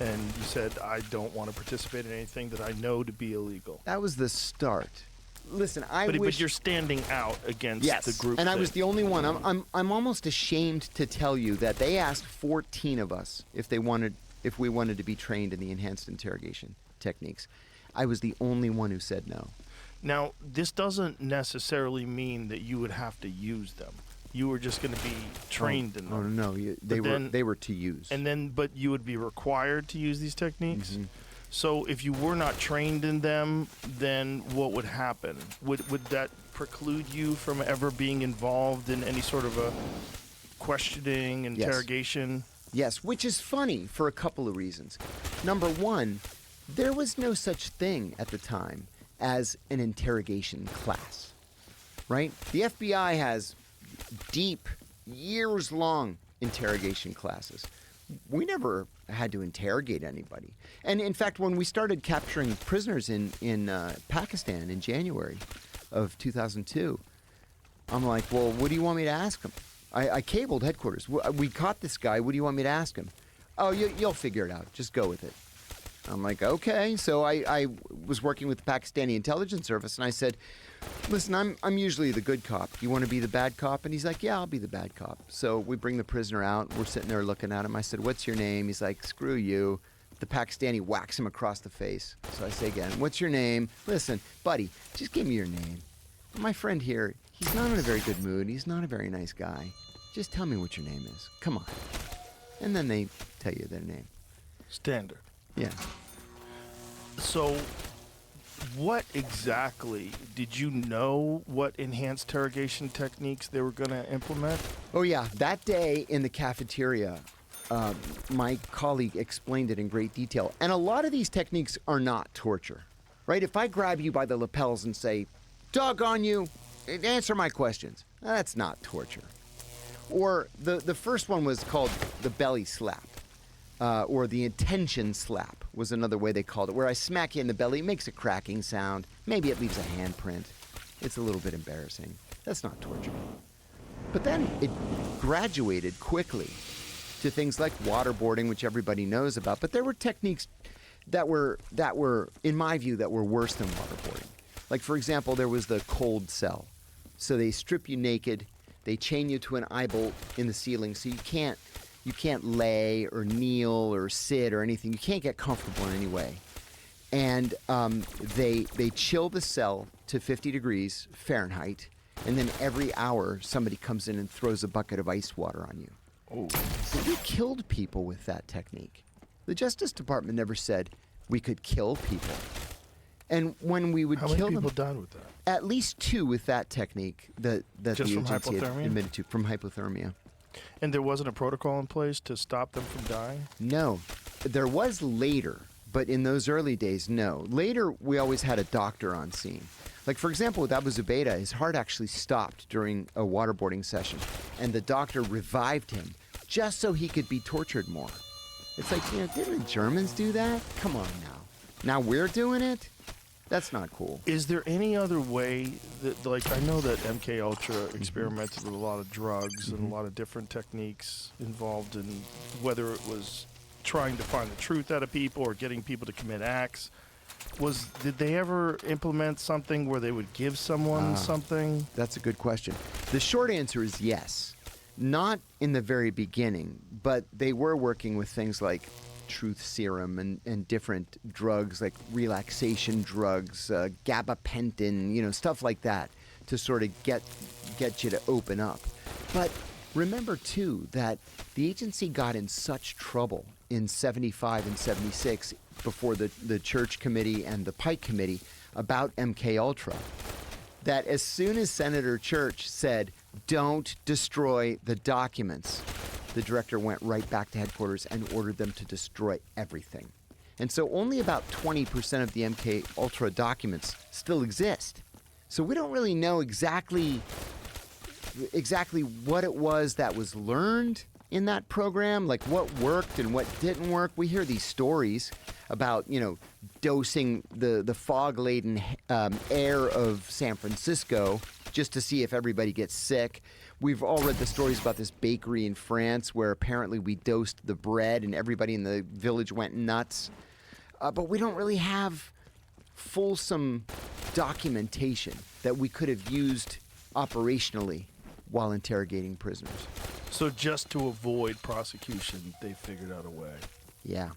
And you said, I don't want to participate in anything that I know to be illegal. That was the start. Listen, But you're standing out against the group. And I was the only one. I'm almost ashamed to tell you that they asked 14 of us if we wanted to be trained in the enhanced interrogation techniques. I was the only one who said no. Now, this doesn't necessarily mean that you would have to use them. You were just going to be trained in them. Oh no, they were to use. But you would be required to use these techniques. Mm-hmm. So if you were not trained in them, then what would happen? Would that preclude you from ever being involved in any sort of a questioning, interrogation? Yes, which is funny for a couple of reasons. Number one, there was no such thing at the time as an interrogation class, right? The FBI has deep, years-long interrogation classes. We never had to interrogate anybody. And in fact, when we started capturing prisoners in Pakistan in January of 2002, I'm like, well, what do you want me to ask him? I cabled headquarters. We caught this guy. What do you want me to ask him? Oh, you'll figure it out. Just go with it. I'm like, okay. So I was working with the Pakistani intelligence service, and I said, listen, I'm usually the good cop. You want to be the bad cop? And he's like, yeah, I'll be the bad cop. So we bring the prisoner out. We're sitting there looking at him. I said, what's your name? He's like, screw you. The Pakistani whacks him across the face. So I say again, what's your name? Listen, buddy, just give me your name. My friend here, he's not in a very good mood. He's not a very nice guy. Just tell me what your name is. Come on. And then they tell you their name. Standard. Yeah. So what exactly did you know what enhanced interrogation techniques they were going to implement? Oh, yeah. That day in the cafeteria, my colleague explained it in great detail. And a lot of these techniques are not torture, right? If I grab you by the lapels and say, doggone you, answer my questions, that's not torture. Or the first one was called the belly slap, or the intention slap was another way they called it, where I smack you in the belly, it makes a cracking sound, maybe it leaves a handprint. It's a little bit embarrassing. That's not torture. But then it graduated quickly to things like waterboarding, which everybody knows about. But there were techniques that were, in my view, that were worse than waterboarding. Like, for example, there was the cold cell. So they strip you naked, they chain you to an eye bolt in the ceiling, so you can't lay or kneel or sit or anything. You can't get comfortable in any way. And they chill the cell to 50 degrees Fahrenheit, and then every hour somebody comes in and throws a bucket of ice water on you. Oh. So we killed people with that technique. The Justice Department never said we could kill people. And when we would How kill many people them, died with that? at least 2 with that technique that Just the from agency had hypothermia? admitted to from hypothermia. And there wasn't a protocol in place to stop them from dying? No, there was later, but in those early days, no. Later, we always had a doctor on scene. Like, for example, with Abu Zubaydah, his heart actually stopped during a waterboarding session, and the doctor revived him just so he could be tortured more. It's like, didn't the Germans do that? Come on now. Now we're doing it? That's not cool. Is there any other way that, like, I know that MK Ultra experimented with a lot of drugs and a lot of different techniques involved in whether it was trying to find the truth out of people or getting people to commit acts. Did they ever implement something where they would give someone something? That's a good question. The short answer is yes. Not in the very beginning, but they were working with things like truth serum and different drugs like relaxation drugs, gabapentin, stuff like that to sort of get you to open up. But remember, too, that the agency got in such trouble in 75 and 76 before the Church Committee and the Pike Committee about MK Ultra that as soon as Senator Church said, don't destroy the documents. The director went right back to headquarters and ordered them to destroy everything. And so only about 20% of the MK Ultra documents still exist. So we don't really know exactly what it was that was learned in that program, like what worked and what didn't work. We hear these stories about, dosing the fog-laden air of San Francisco just to see if everybody gets sick. We've all read the stories about this bakery in France where apparently we dosed the bread and everybody in the village went nuts. But we don't really have fulsome documentation that we could have used operationally while interrogating prisoners. So just to avoid prosecution, they figured out a way. Yeah.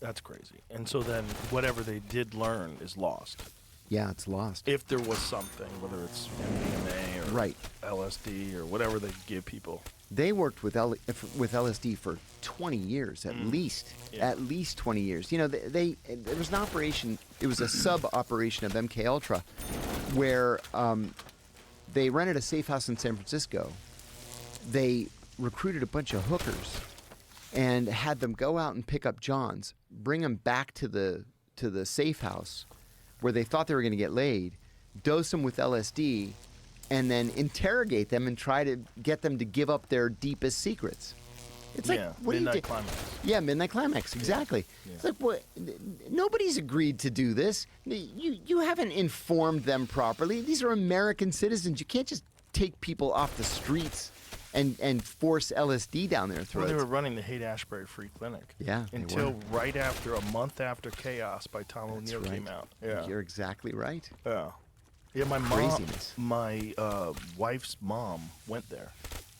That's crazy. And so then whatever they did learn is lost. Yeah, it's lost. If there was something, whether it's MDMA or Right. LSD or whatever they give people. They worked with LSD for 20 years, at least. Yeah. At least 20 years. There was an operation, it was a sub-operation of MK Ultra, where they rented a safe house in San Francisco. They recruited a bunch of hookers and had them go out and pick up Johns, bring them back to the safe house where they thought they were going to get laid, dose them with LSD, and then interrogate them and try to get them to give up their deepest secrets. It's like, what do you do? Midnight Climax. Yeah, Midnight Climax, exactly. Yeah. It's like, what? Nobody's agreed to do this. You haven't informed them properly. These are American citizens. You can't just take people off the streets and force LSD down their Well, throats. they were running the Haight-Ashbury Free Clinic. Yeah, they Until were. right after, a month after Chaos by Tom That's O'Neill right. came out. Yeah. You're exactly right. Yeah. Yeah, my Craziness. my wife's mom went there.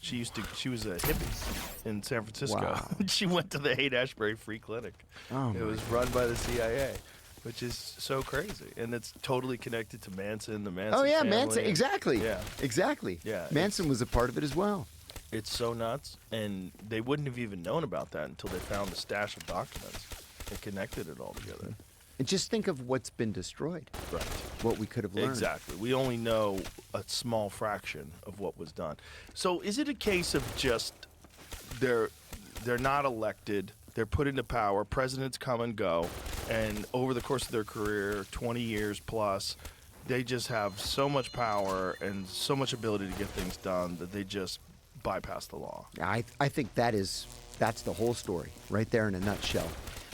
She was a hippie in San Francisco. Wow. She went to the Haight-Ashbury Free Clinic. Oh, It my was run by the CIA, which is so crazy. And it's totally connected to Manson, the Manson Oh yeah, family. Manson. Exactly. Yeah. Exactly. Yeah, Manson was a part of it as well. It's so nuts. And they wouldn't have even known about that until they found the stash of documents and connected it all together. And just think of what's been destroyed. Right. What we could have learned. Exactly. We only know a small fraction of what was done. So is it a case of just they're not elected, they're put into power, presidents come and go, and over the course of their career, 20 years plus, they just have so much power and so much ability to get things done that they just bypass the law? I think that's the whole story right there in a nutshell.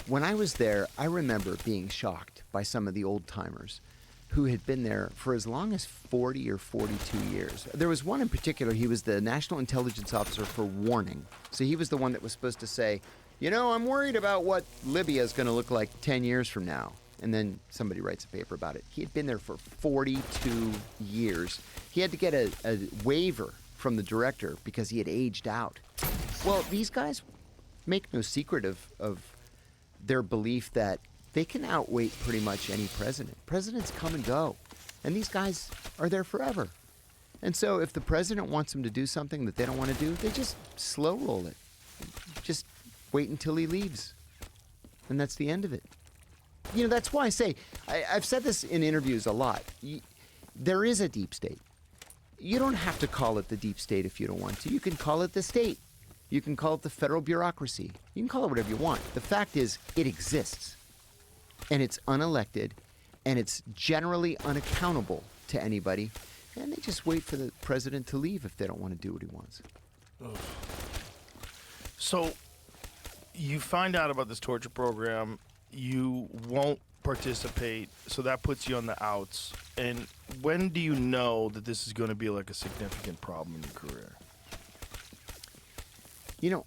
When I was there, I remember being shocked by some of the old timers who had been there for as long as 40 or 42 years. There was one in particular, he was the National Intelligence Officer for Warning. So he was the one that was supposed to say, I'm worried about what Libya is going to look like 10 years from now. And then somebody writes a paper about it. He had been there for 42 years. He had to get a waiver from the director because he had aged out. Well, these guys make no secret of their belief that they can outwait pretty much any president. Presidents come and go, and these guys are there forever. And so if the president wants them to do something that they don't want to do, they just slow roll it. Just wait until he leaves. And that's the end of it. That's why I say, I've said this in interviews a lot. There is a deep state. You don't have to call it the deep state if you don't want to. You can call it the state. You can call it the federal bureaucracy. You can call it whatever you want. The fact is, it exists. And it's unelected. And it's generally unaccountable to anybody. And they just wait for the president to leave if they don't want to do what he wants. So you find out about this torture program, you won't participate, so that puts you on the outs. And when do you know that this is going to be like a significant problem in your career?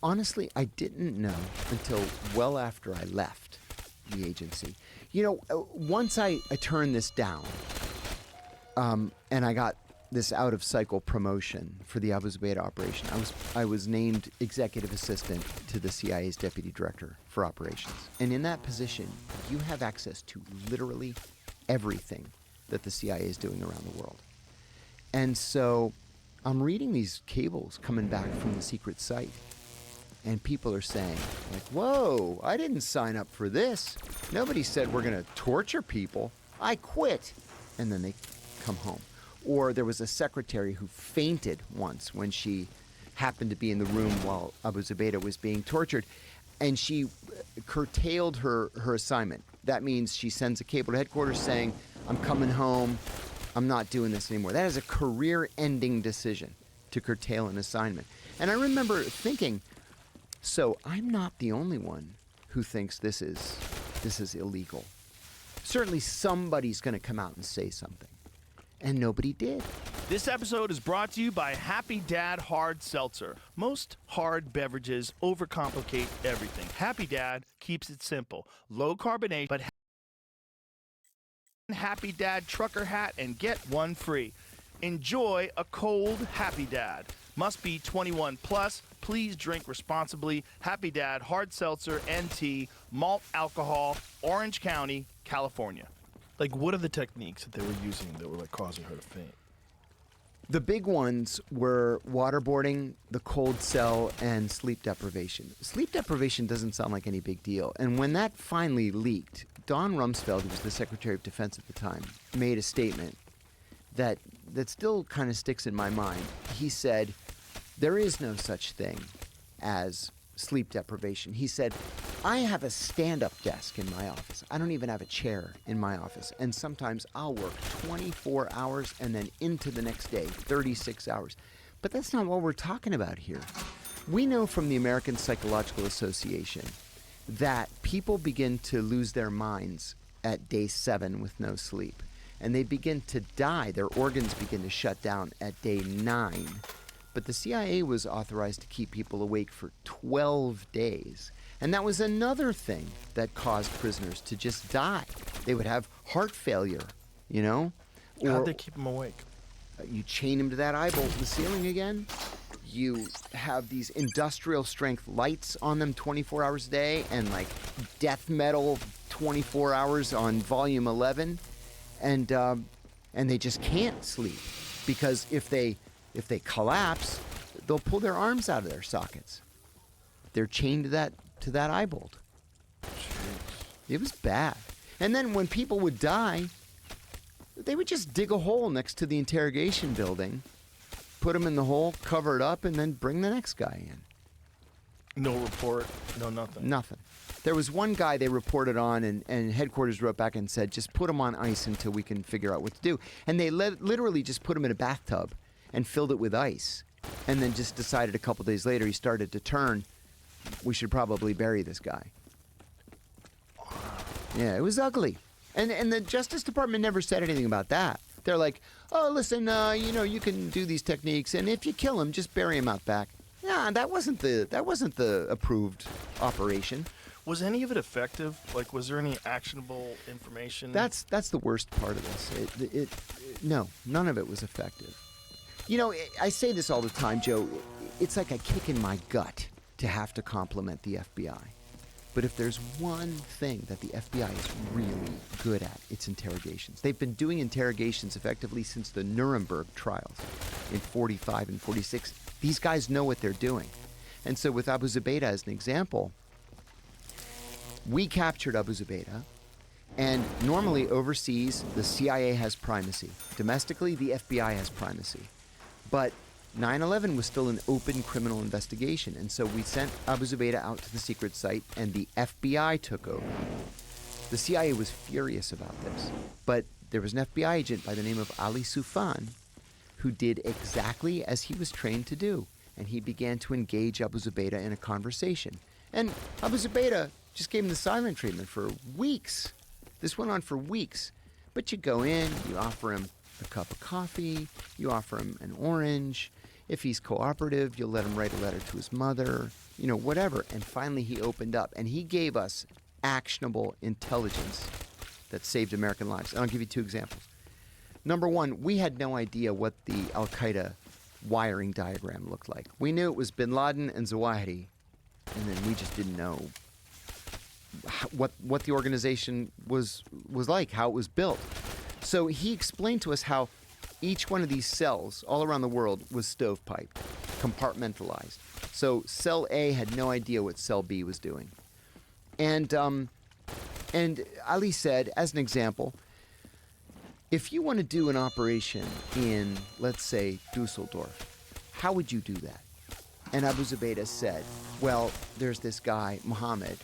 Honestly, I didn't know until well after I left the agency. Once I turned this down, and I got this out-of-cycle promotion for the Abu Zubaydah operation, I was named executive assistant to the CIA's deputy director for operations. And in that position, you have access to literally everything that the CIA is doing around the world. And so I'm reading these cables coming back from the secret site. And people are saying, whoa, I didn't sign up for this. Nobody said we're going to torture people. I quit. And then they come home. Or there was a secretary who fainted once when she happened to be in the room while Abu Zubaydah was being tortured, and she curtailed her assignment. That means she sends a cable to headquarters saying, I'm coming home, I'm not doing this anymore. That is a career-ending decision to curtail an assignment. And I remember thinking, so I'm not the only one who thinks this is illegal. Certainly somebody's going to come out and say something. And nobody did. This episode is brought to you by Happy Dad Hard Seltzer. Most hard beverages overcomplicate everything. Happy Dad keeps it simple. Low carbonate, but Happy Dad trucker hat and get one free. Enjoy a cold Happy Dad. Must be 21 plus. Please drink responsibly. Happy Dad Hard Seltzer NT, malt alcohol, Orange County, California. Like, what are the techniques that they were using that were like causing her to faint? The big ones were waterboarding, the cold cell, and sleep deprivation. Sleep deprivation doesn't sound like any big deal. And when that finally leaked, Don Rumsfeld, who was the Secretary of Defense at the time, made a statement that still kind of sticks in my mind. He said, there is no such thing as sleep deprivation. He said, I have a stand-up desk in my office. I don't even have a chair in my office. And sometimes I'll work 24 hours and then into the next day, 36 hours. But that's not what we're talking about here. We know from the American Psychological Association that people begin to lose their minds at day 7 with no sleep. And they begin to die. Their organs begin to shut down at day 9. But the CIA was authorized to keep people awake for 12 days. And that was another thing that caused prisoners to just die. They would have heart failure, you know? How'd they keep them awake? You chain them to that eye bolt in the ceiling again. You have these industrial strength lights on them 24 hours a day and like death metal 24 hours on volume 11. And they just can't sleep because if they collapse, they'll pull their arms out of their sockets. They're chained to that eye bolt. It was bad. And then when people would die, they would just dig a hole next to the interrogation building, put them in the hole, cover it up, and then bring the next guy in. No report, no nothing. Nothing. There was one guy they reported on, and headquarters wrote back and said, just put him on ice until we can figure out what to do. And they literally just put him in a bathtub and filled it with ice. And then just decided a couple days later he started to turn. We should probably bury this guy. Yeah, it was ugly. And the Justice Department never said anything about that. They're like, oh, listen, you can do these techniques, and if you kill him, just bury him out back. Yeah, that wasn't the approved operation. Was any of it effective? Like, was there any actionable information? That's the worst part of this. No, none of it was effective. You know, I say this all the time, Joe. It's like a kick in my gut to have to compliment the FBI. But if there's one thing that the FBI is really good at, it's interrogations. They've been doing interrogations effectively since the Nuremberg trials in 45 and 46. These guys know what they're doing. And so with Abu Zubaydah as an example, we captured Abu Zubaydah, and normally overseas, the CIA has primacy. Domestically, the FBI has primacy. But 9/11 was still an open criminal investigation, and so we sent Abu Zubaydah out to the secret site, and the FBI took over. The CIA was furious about this, but there was an FBI agent by the name of Ali Soufan who did exactly as he was trained to do, and he began to engage Abu Zubaydah in a conversation. And Abu Zubaydah just gave him the silent treatment for weeks. This went on for weeks. But you go in, you offer him a cup of coffee, you offer him an orange. If he's cooperative, you'll let him write a letter to his mother, whatever. And finally he opened up, and he gave us actionable intelligence that saved American lives. And I'll give you 2 examples. Number 1, we had no idea what the Al-Qaeda wiring diagram looked like. We knew it was bin Laden and Zawahiri, and then we just didn't know what the organization was like, how it was built. So he explained to us how each one of these cells all around the world was stovepiped, compartmentalized. So cell A had no idea what cell B was doing. And Ali said, as an example, If you want to do an operation in, let's say, Dusseldorf, how would you do that? And Abu Zubaydah said, well, there's this guy, Muhammad,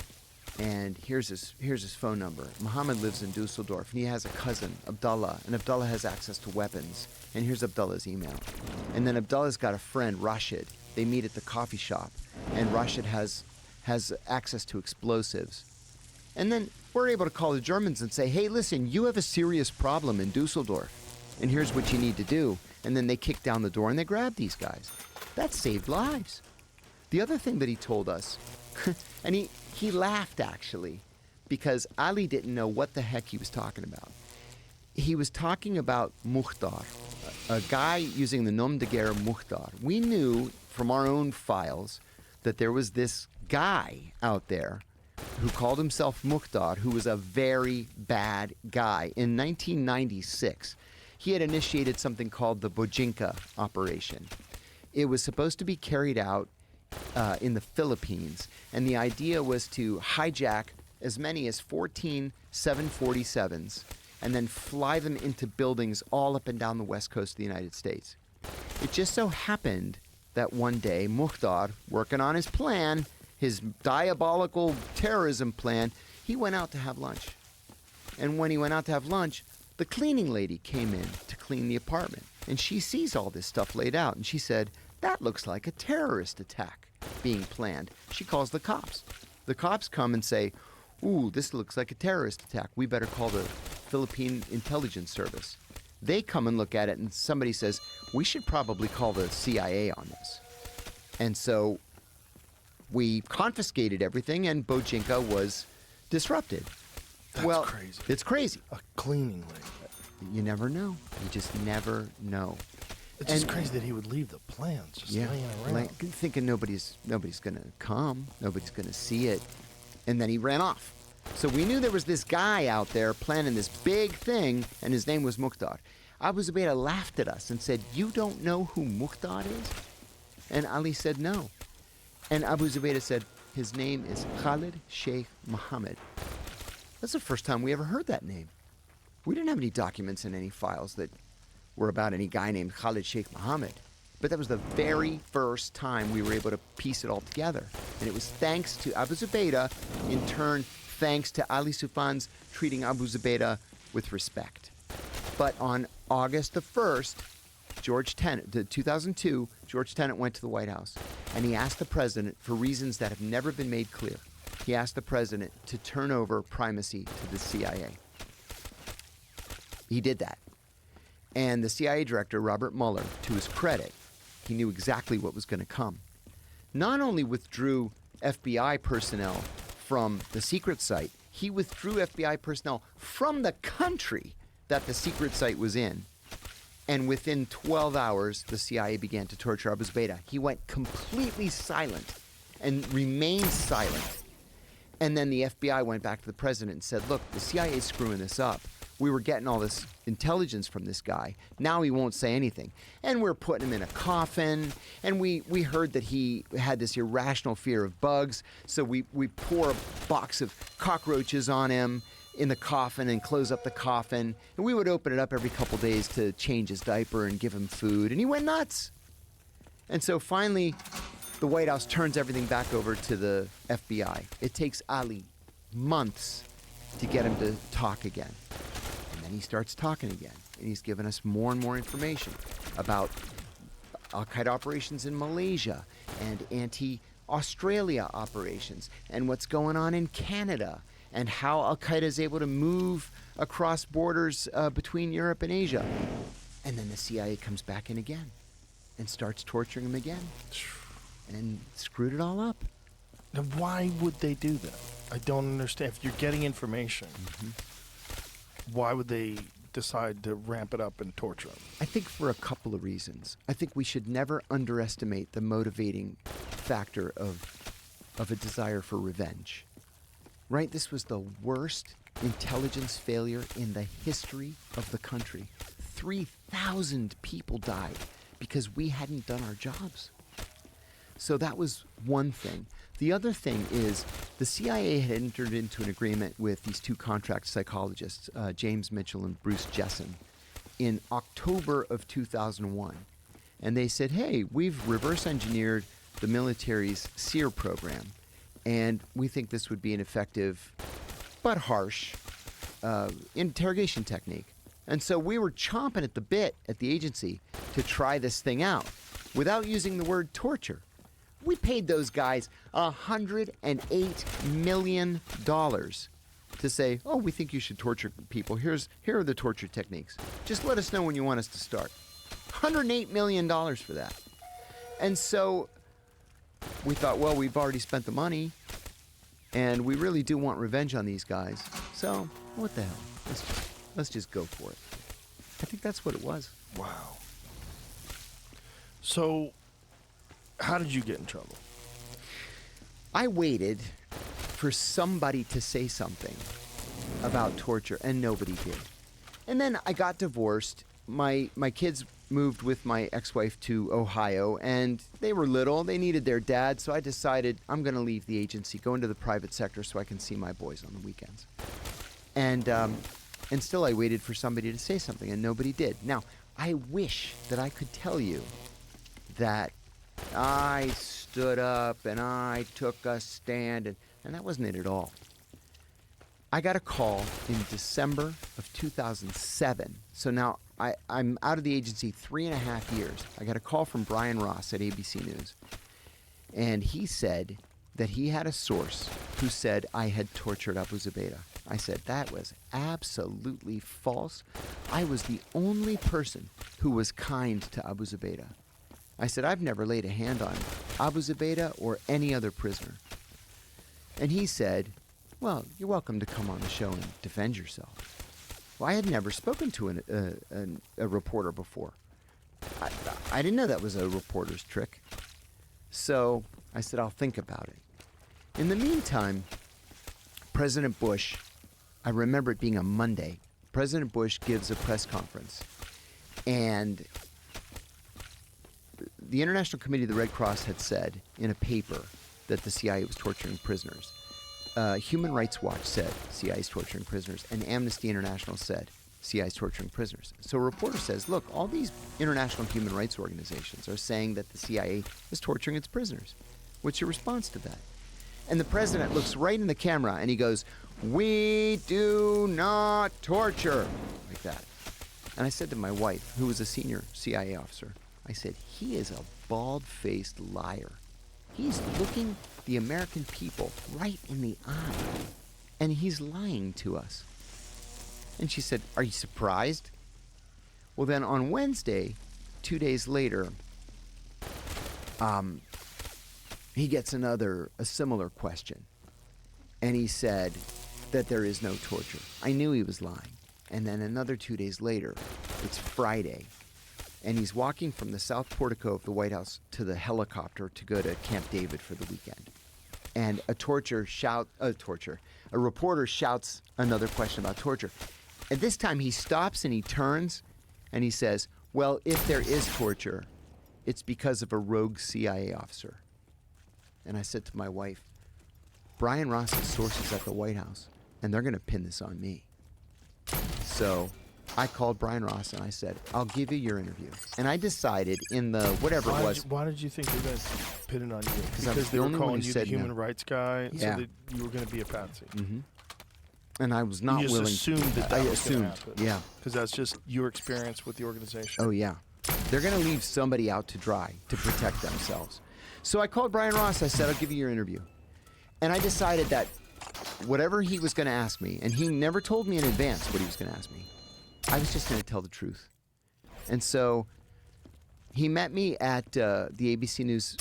and here's his phone number. Muhammad lives in Dusseldorf, and he has a cousin, Abdullah, and Abdullah has access to weapons. And here's Abdullah's email. And then Abdullah's got a friend, Rashid. They meet at the coffee shop, and Rashid has access to explosives. And then we're able to call the Germans and say, hey, listen, you have a serious problem in Dusseldorf, and here's what you need to do. And then they kick down the door and they grab these guys. That saved lives. The other thing that he told us, and he laughed actually, because Ali didn't know what the heck he was talking about. He was talking about Mukhtar, a guy using the nom de guerre Mukhtar. We knew from our own files that there was this guy out there who called himself Mukhtar, who was a very bad guy. In 1996, he had initiated something called the Bojinka operation. It was supposed to be carried out in the Philippines, and the idea was to hijack as many as 14 747s and then fly them into buildings all up and down the west coast of the United States. It just so happened that one day, Mukhtar, working on his plan, his diabolical terrorism plan, he went out to have lunch. And when he went out to have lunch, the cleaning lady came in to clean the apartment. And she sees all this stuff laid out, and she said, that looks like a terrorist attack being planned. She calls the cops. The cops come and say, ooh, this looks like a terrorist attack. We better call the Philippine Intelligence Service. They come and look at it, and somebody says, we should probably call the CIA on this. And so we confiscated everything, and Bojinka was disrupted. That's crazy. It's crazy. A cleaning lady. You never know. You just never know. It's just crazy that he would leave the plans just laying around. Like, thinking nobody's going to come, nobody's going to see it, and then he ran off. So we knew there was this guy out there planning this big thing, and his name was Mukhtar. Abu Zubaydah laughed at us and said, you don't know who Mukhtar is? And Ali said, no. And Abu Zubaydah said, his name is Khalid Sheikh Mohammed. That's the first time we ever heard that name. We didn't have any documents in any files that were about any guy named Khalid Sheikh Mohammed. But that was the very first time we were able to piece it all together. And it was thanks to Abu Zubaydah, in turn, thanks to Ali Soufan's treating Abu Zubaydah with respect. But on August the 1st, 2002, George Tenet went to the White House, and he asked the president, for reasons that have never been made clear, he asked the president to turn over primacy to the CIA. He did that. And the CIA director, Robert Mueller, to his credit, he knew exactly what was going to come. Not only withdrew FBI personnel from the secret site, he withdrew FBI personnel from the country that the secret site was in. And within 12 hours, the CIA began to torture Abu Zubaydah. He went completely silent and remained silent. And then the FBI went back to the president and said, look, the CIA is screwing this up. We were getting all this intelligence from this guy. Now he won't say anything. And we're putting him in a coffin. And we heard that he had this irrational fear of bugs. So we pour a box of cockroaches on him in the coffin and close up the coffin. And we would open it up every couple days to change his diaper and give him food. And he went nuts. And so finally, the White House turns everything back over to the FBI. It takes Ali months to get him to talk again. And then he starts talking again. And he's given us more and more information about Al-Qaeda operations in Malaysia and anti-Australia operations and what's going on in Canada and how Al-Qaeda is able to move across borders between Europe and Asia. And then the CIA comes back in again and starts torturing him again and screwed it all up. Now, why would they do that? I don't understand. If you're getting information, why would they decide to ramp it up and torture him? I think for a couple of reasons. I think we should never underestimate the motivating factor of a desire for revenge. Right? This was the worst intelligence failure in the history of the country. 3,000 people died because we hadn't done our jobs. So that was one thing. The other thing is the CIA had entered into an agreement with these two contract psychologists, James Mitchell and Bruce Jessen, in October of 2001. And they said, hey, we've reverse engineered the military's SEER program, and we think this would be an effective but harsh interrogation technique. And so we were chomping at the bit at the agency to try this thing out without using the word torture. We paid those guys $108 million to say, oh, we think you should torture people. Here are the torture techniques. Just let us know when you want us to start. $108 million for that. And so we thought, well, we've already spent the money, and we really do want revenge on these guys. So what the hell? Let's just go for it. I think that's what it was. Wow. So, how did you get in trouble? I waited for somebody to say something about torture, and nobody did. And then I got divorced. My kids moved with my ex-wife to Ohio, and they were little. They needed their dad, so I decided I'm going to leave the agency, go into the private sector so I can see my boys on the weekends. And still I waited for somebody to say something, and nobody did. Now, I wish that I could tell you that I stood up and I took a stand, and that wasn't it at all. I got a call in December of 2007. So now I'm out of the agency 3.5 years. I got a call from Brian Ross at ABC News, and he said that he had a source who said I had tortured Abu Zubaydah. I said that was absolutely false. I was the only person who was kind to Abu Zubaydah. I said, I've never laid a hand on Abu Zubaydah or any other prisoner. And he said, well, you're welcome to come on the show and defend yourself. Well, I had never spoken to a reporter before. I didn't know that was a reporter's trick. So I said, I'll think about it. In the meantime, President Bush, I remember it being a Monday, President Bush gives a press conference, and the International Committee of the Red Cross had said in a paper that the CIA was torturing prisoners. Human Rights Watch said CIA is torturing prisoners, and Amnesty International said CIA is torturing prisoners. So a reporter says, look, all these international human rights organizations are saying that the CIA is torturing its prisoners. What's your response to that? And the president looks right in the camera and he goes, we do not torture, like that. And I said to my wife, who was a senior CIA officer, I said, he is a bald-faced liar. He's looking the American people right in the eye, and he's lying to us. And she said, are you surprised? Well, then on Wednesday, 2 days later, he gets a similar question. And he said that there is no torture. I knew he was lying. And then another 2 days later, it's Friday, and he's walking from the south portico of the White House to the helicopter to go to Camp David for the weekend. And a reporter shouts another question about torture. And this time he stops and he turns and he says, well, if there is torture, it's because of a rogue CIA officer. And I said to my wife, Brian Ross's sources at the White House, and they're going to pin this on me. So I called Brian Ross and I said, I'll give you your interview. And I decided in the whatever it was. Why did you think they were going to pin it on you? Because the they were only one calling who you the said human no. rights guy, Yeah. so that you were going to be a patsy. Mm-hmm. And I was not You just willing. assumed that I was going assumed, to happen. yeah. Because that's just your experience with the organization. Oh, yeah. They're going to leave somebody out to dry to protect themselves. So I called Brian Ross. I said, I'll give you your interview. And I decided that whatever he was going to ask me, and he never told me in advance what he was going to ask me, I was just going to tell the truth. And so he met me at the ABC News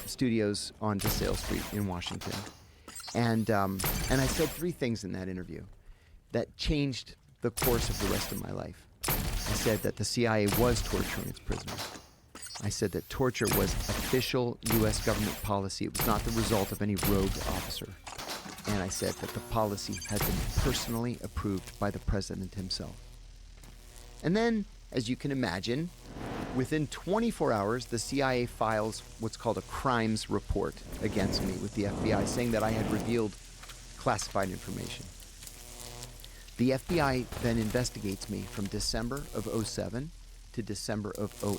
studios on DeSale Street in Washington. And I said 3 things in that interview that changed the course of the rest of my life. I said that the CIA was torturing its prisoners. I said that torture was official U.S. government policy. It was not the result of any rogue officer. And I said that the policy had been personally approved by the president himself. And then, as you can imagine, within 24 hours, the CIA files what's called a crimes report against me with the FBI, saying that I had revealed classified information. The FBI then investigates me from December of 07 to December of 08.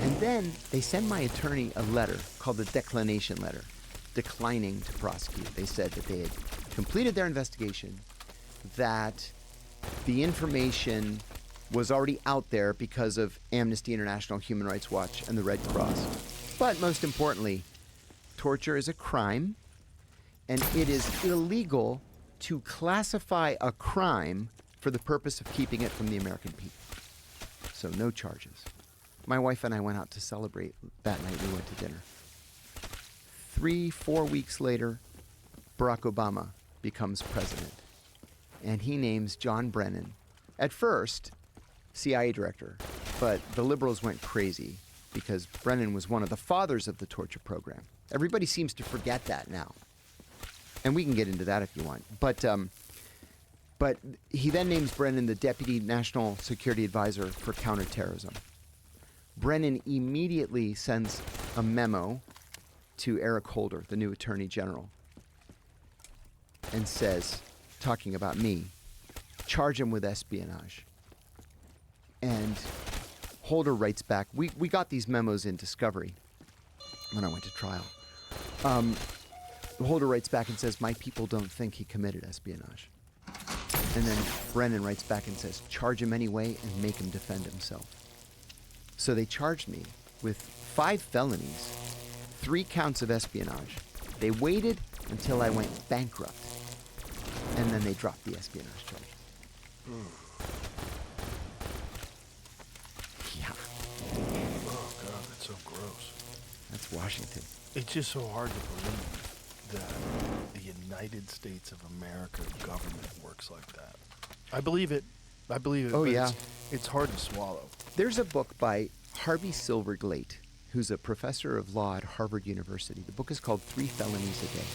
And then they send my attorney a letter called the declination letter, declining to prosecute. They said that they had completed their investigation, that the information was already out there because of Amnesty International, Human Rights Watch, and the Red Cross. But most importantly, torture is a crime, and it is illegal to classify a crime for the purpose of keeping it from the American people. So no charges. My wife and I went out to celebrate that night. We went to dinner. 3-4 weeks later, Barack Obama becomes president. And he names John Brennan, at first, CIA director. But the liberals went crazy because Brennan was one of the fathers of the torture program. Everybody seems to forget that now. And we can get into that if you want. But he then names Brennan the Deputy National Security Advisor for Counterterrorism. Brennan immediately sends a memo to Eric Holder, the new Attorney General, and says, talking about me, charge him with espionage. And Holder writes back, we got these memos in discovery when I went to trial. Holder writes back and says, my people don't think he committed espionage. And then Brennan writes back and says, charge him anyway and make him defend himself. So they charged me with 5 felonies, 3 counts of espionage. They waited until I went bankrupt, and then they dropped the espionage charge. Yeah. Oh, God, that's so gross. That's Washington. It's just so hard to believe that the United States of America government works like that. I believe it. Oh, but yeah. It's hard to swallow. There's a book by Harvey Silverglate, who's a professor of law at Harvard University. The book is called 3 Felonies a Day.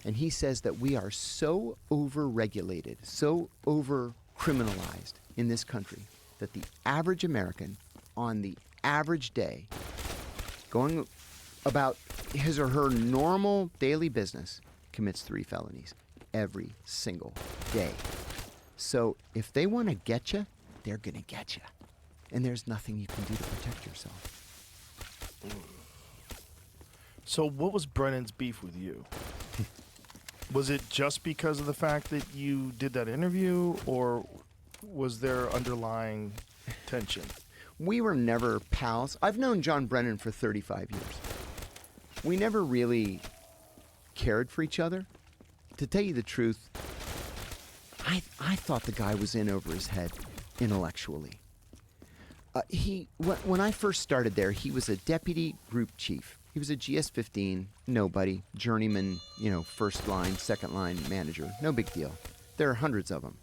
And he says that we are so over-regulated, so over-criminalized in this country that the average American on the average day, going about his or her normal daily business, commits 3 felonies every single day. So if they want to get you, they're going to get you. And there's nothing you can do to protect yourself. So what was Brennan's beef with you? Was it just because of the fact that you did that interview, or was there underlying tension? We were never pals. I've known John Brennan for 35 years. We never really cared for each other. To tell you the truth, I thought the guy was in over his head intellectually. When I first started there, he was a deputy group chief. He was a GS-15, nobody, journeyman, first line, second line manager. No big deal. There are hundreds of them.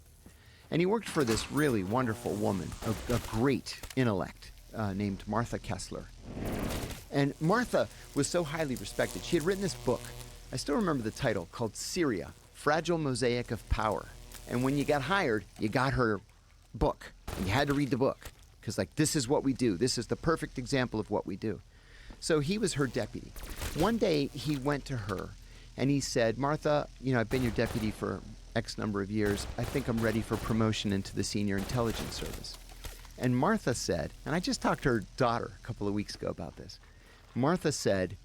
And he worked for this really wonderful woman, a great intellect, named Martha Kessler. And Martha was so highly respected. She had written this book. I still remember the title, called Syria, Fragile Mosaic of Power. And when you got hired, you got her book. And you had to read the book. Because, this is what we do. This is the perfect example of what we do. So he was her deputy. One day, he went to her, and he said, Martha, I've been your deputy for X number of years. I think I'm ready for promotion into the Senior Intelligence Service. And Martha said, and I just talked to her daughter a couple of weeks ago about this. Martha said,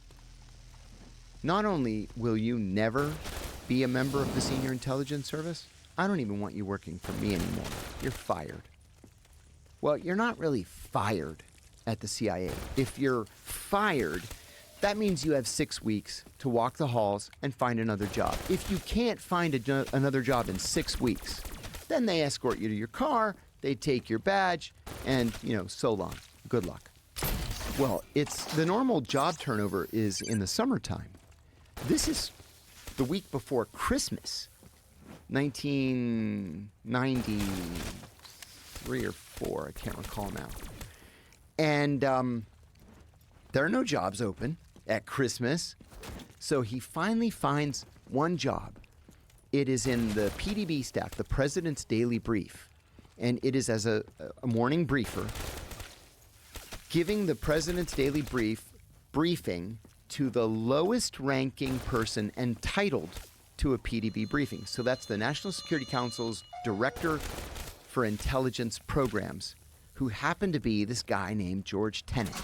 not only will you never be a member of the Senior Intelligence Service, I don't even want you working for me anymore. You're fired. Well, you're not really fired at the CIA. If you're fired, that means you have 6 weeks to walk the halls and find another job. If you can't find another job in 6 weeks, then they escort you to your car, they take your badge, and, so long. Good luck. Well, the normal job turnover is in the summertime. This is the week before Christmas, 1993 or 4, I can't recall now. And there are no jobs open at Christmas. So he finally finds one job. It is in the PDB staff, the President's Daily Brief. And it is as a morning briefer, giving the President's Daily Briefing to the lowest ranking person entitled to a PDB briefing. So that's the National Security Council's Director for Intelligence Programs, who happened to be this guy named George Tenet.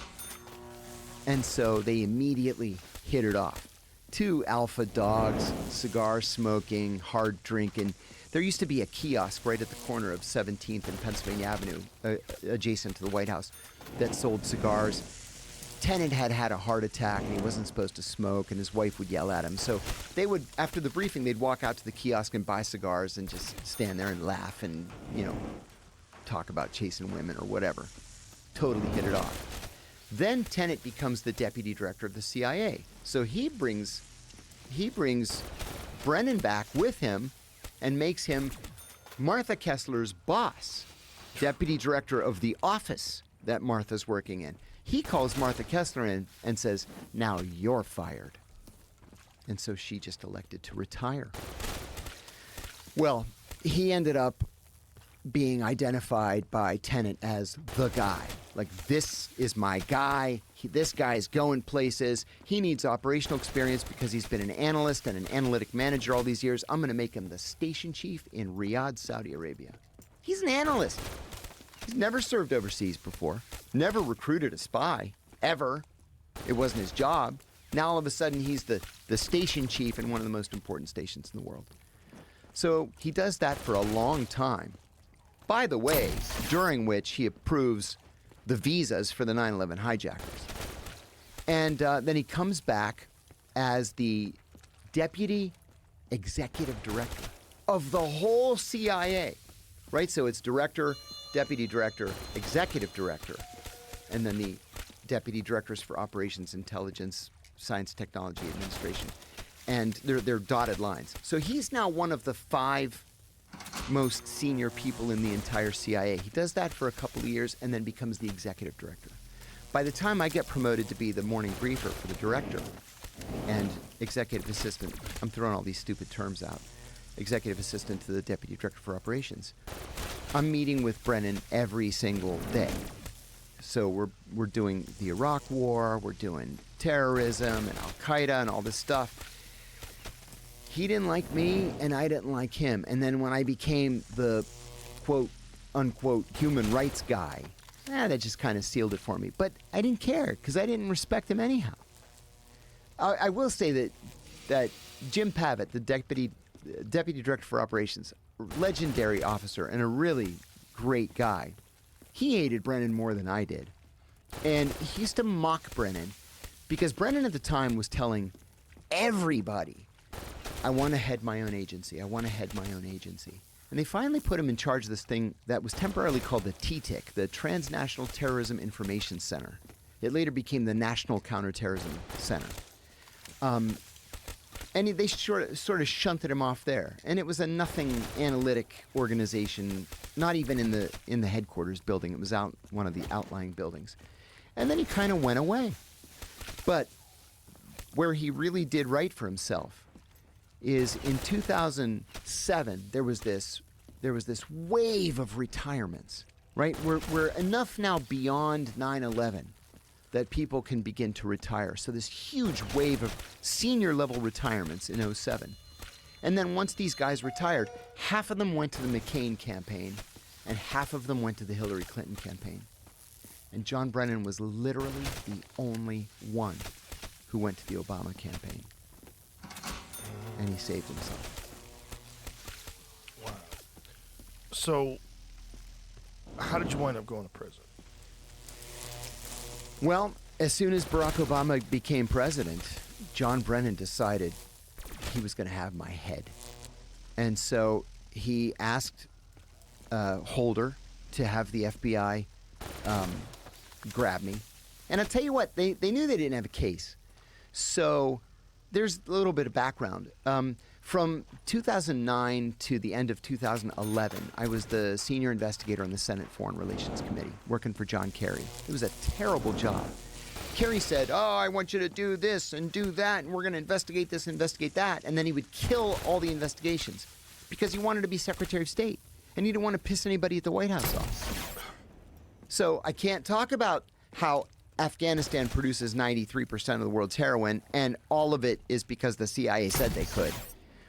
And so they immediately hit it off. Two alpha dogs, cigar smoking, hard drinking. There used to be a kiosk right at the corner of 17th and Pennsylvania Avenue, adjacent to the White House, that sold cigars. Tenet had had a heart attack and he wasn't supposed to smoke, and his wife would yell at him. So they would, after the briefing, they'd walk out to the kiosk and buy cigars and just stand there and laugh and, talk about chasing women or whatever. Totally hit it off. Then Tenet becomes the deputy director of the CIA. So he brings Brennan back with him and makes him Martha Kessler's boss, deputy director of the office that Martha's working in. He calls Martha Kessler in and says, "Now you're fired." And so she just elected to retire. Well, he ended up being identified by Tenet as the guy. Like, this is my guy. This guy's going places. He needs operational experience because he's been an analyst and an analytic manager all these years. I'm going to make him the station chief in Riyadh, Saudi Arabia. He's an analyst. He's never served overseas before. Never recruited a spy, ever. It wasn't his job. Now all of a sudden he's the station chief in one of the most important stations in the world. So he does that for a long time. By the way, during which he approves the visas for the 9/11 hijackers. And then he comes back as the deputy executive director of the whole CIA, right? So it's director, deputy director, executive director, and then the deputy directors for operations, intelligence, science, technology, administration. And they're dotted lines. So he's now one of the 5 most senior people in the entire CIA. He does that for a couple of years and then becomes the executive director. By the time I get promoted to be the morning briefer for the director and executive assistant, I'm throwing all these stupid terms out, executive assistant to the deputy director for operations, I'm meeting with Brennan every single day. So we're doing the Iraq War, we're doing terrorism and Al-Qaeda and all this stuff. He didn't like me, and I didn't like him. And then when I became the quote-unquote human rights guy, that just kind of sealed it for me. But I didn't care, because I didn't respect him anyhow. I will say that Jim Pavitt, the deputy director for operations, legendary officer and a really great guy, he hated Brennan more than I did. And he used to mock Brennan, because Brennan at the time was telling everybody, I want to head my own agency. I want to head my own agency. And they finally put him in charge of this thing that was temporarily called the TTIC, the Transnational Terrorism Information Center. It later became the National Counterterrorism Center. And they sort of shunted him off there. And it was a nothing analytic organization, not even in the headquarters building. It was out one of the outlying buildings. And then he kind of went away. But where he really did right for himself is in 2007, there was this wave of retirements, right? We're enough now beyond 9/11 that people can begin to retire. So this huge wave of senior level retirements in 2007. And then once these guys retired, half of them went to the McCain campaign and half of them went to the Hillary Clinton campaign. And John Brennan was literally the only one who went to the Obama campaign. And he saved himself. Wow. So, how did you wind up going to prison? Well, as soon as Barack Obama became president, John Brennan decided he was going to have my head. And so he asked Holder to have the FBI grab me. And I'll tell you what, they knew they didn't have a case. So there's a little bit of background. From 2009 to the end of 2011, I was the senior investigator on the Senate Foreign Relations Committee, working for John Kerry. It was a terrible job. Kerry said, I want you to do this and do that, and we're going to investigate this, investigate that. And then he would kill all the investigations because he wanted to be Secretary of State, and he didn't want to piss anybody at the White House off. So I can't talk about how Afghanistan produces 93% of the world's heroin, and all of it is because the CIA said they could.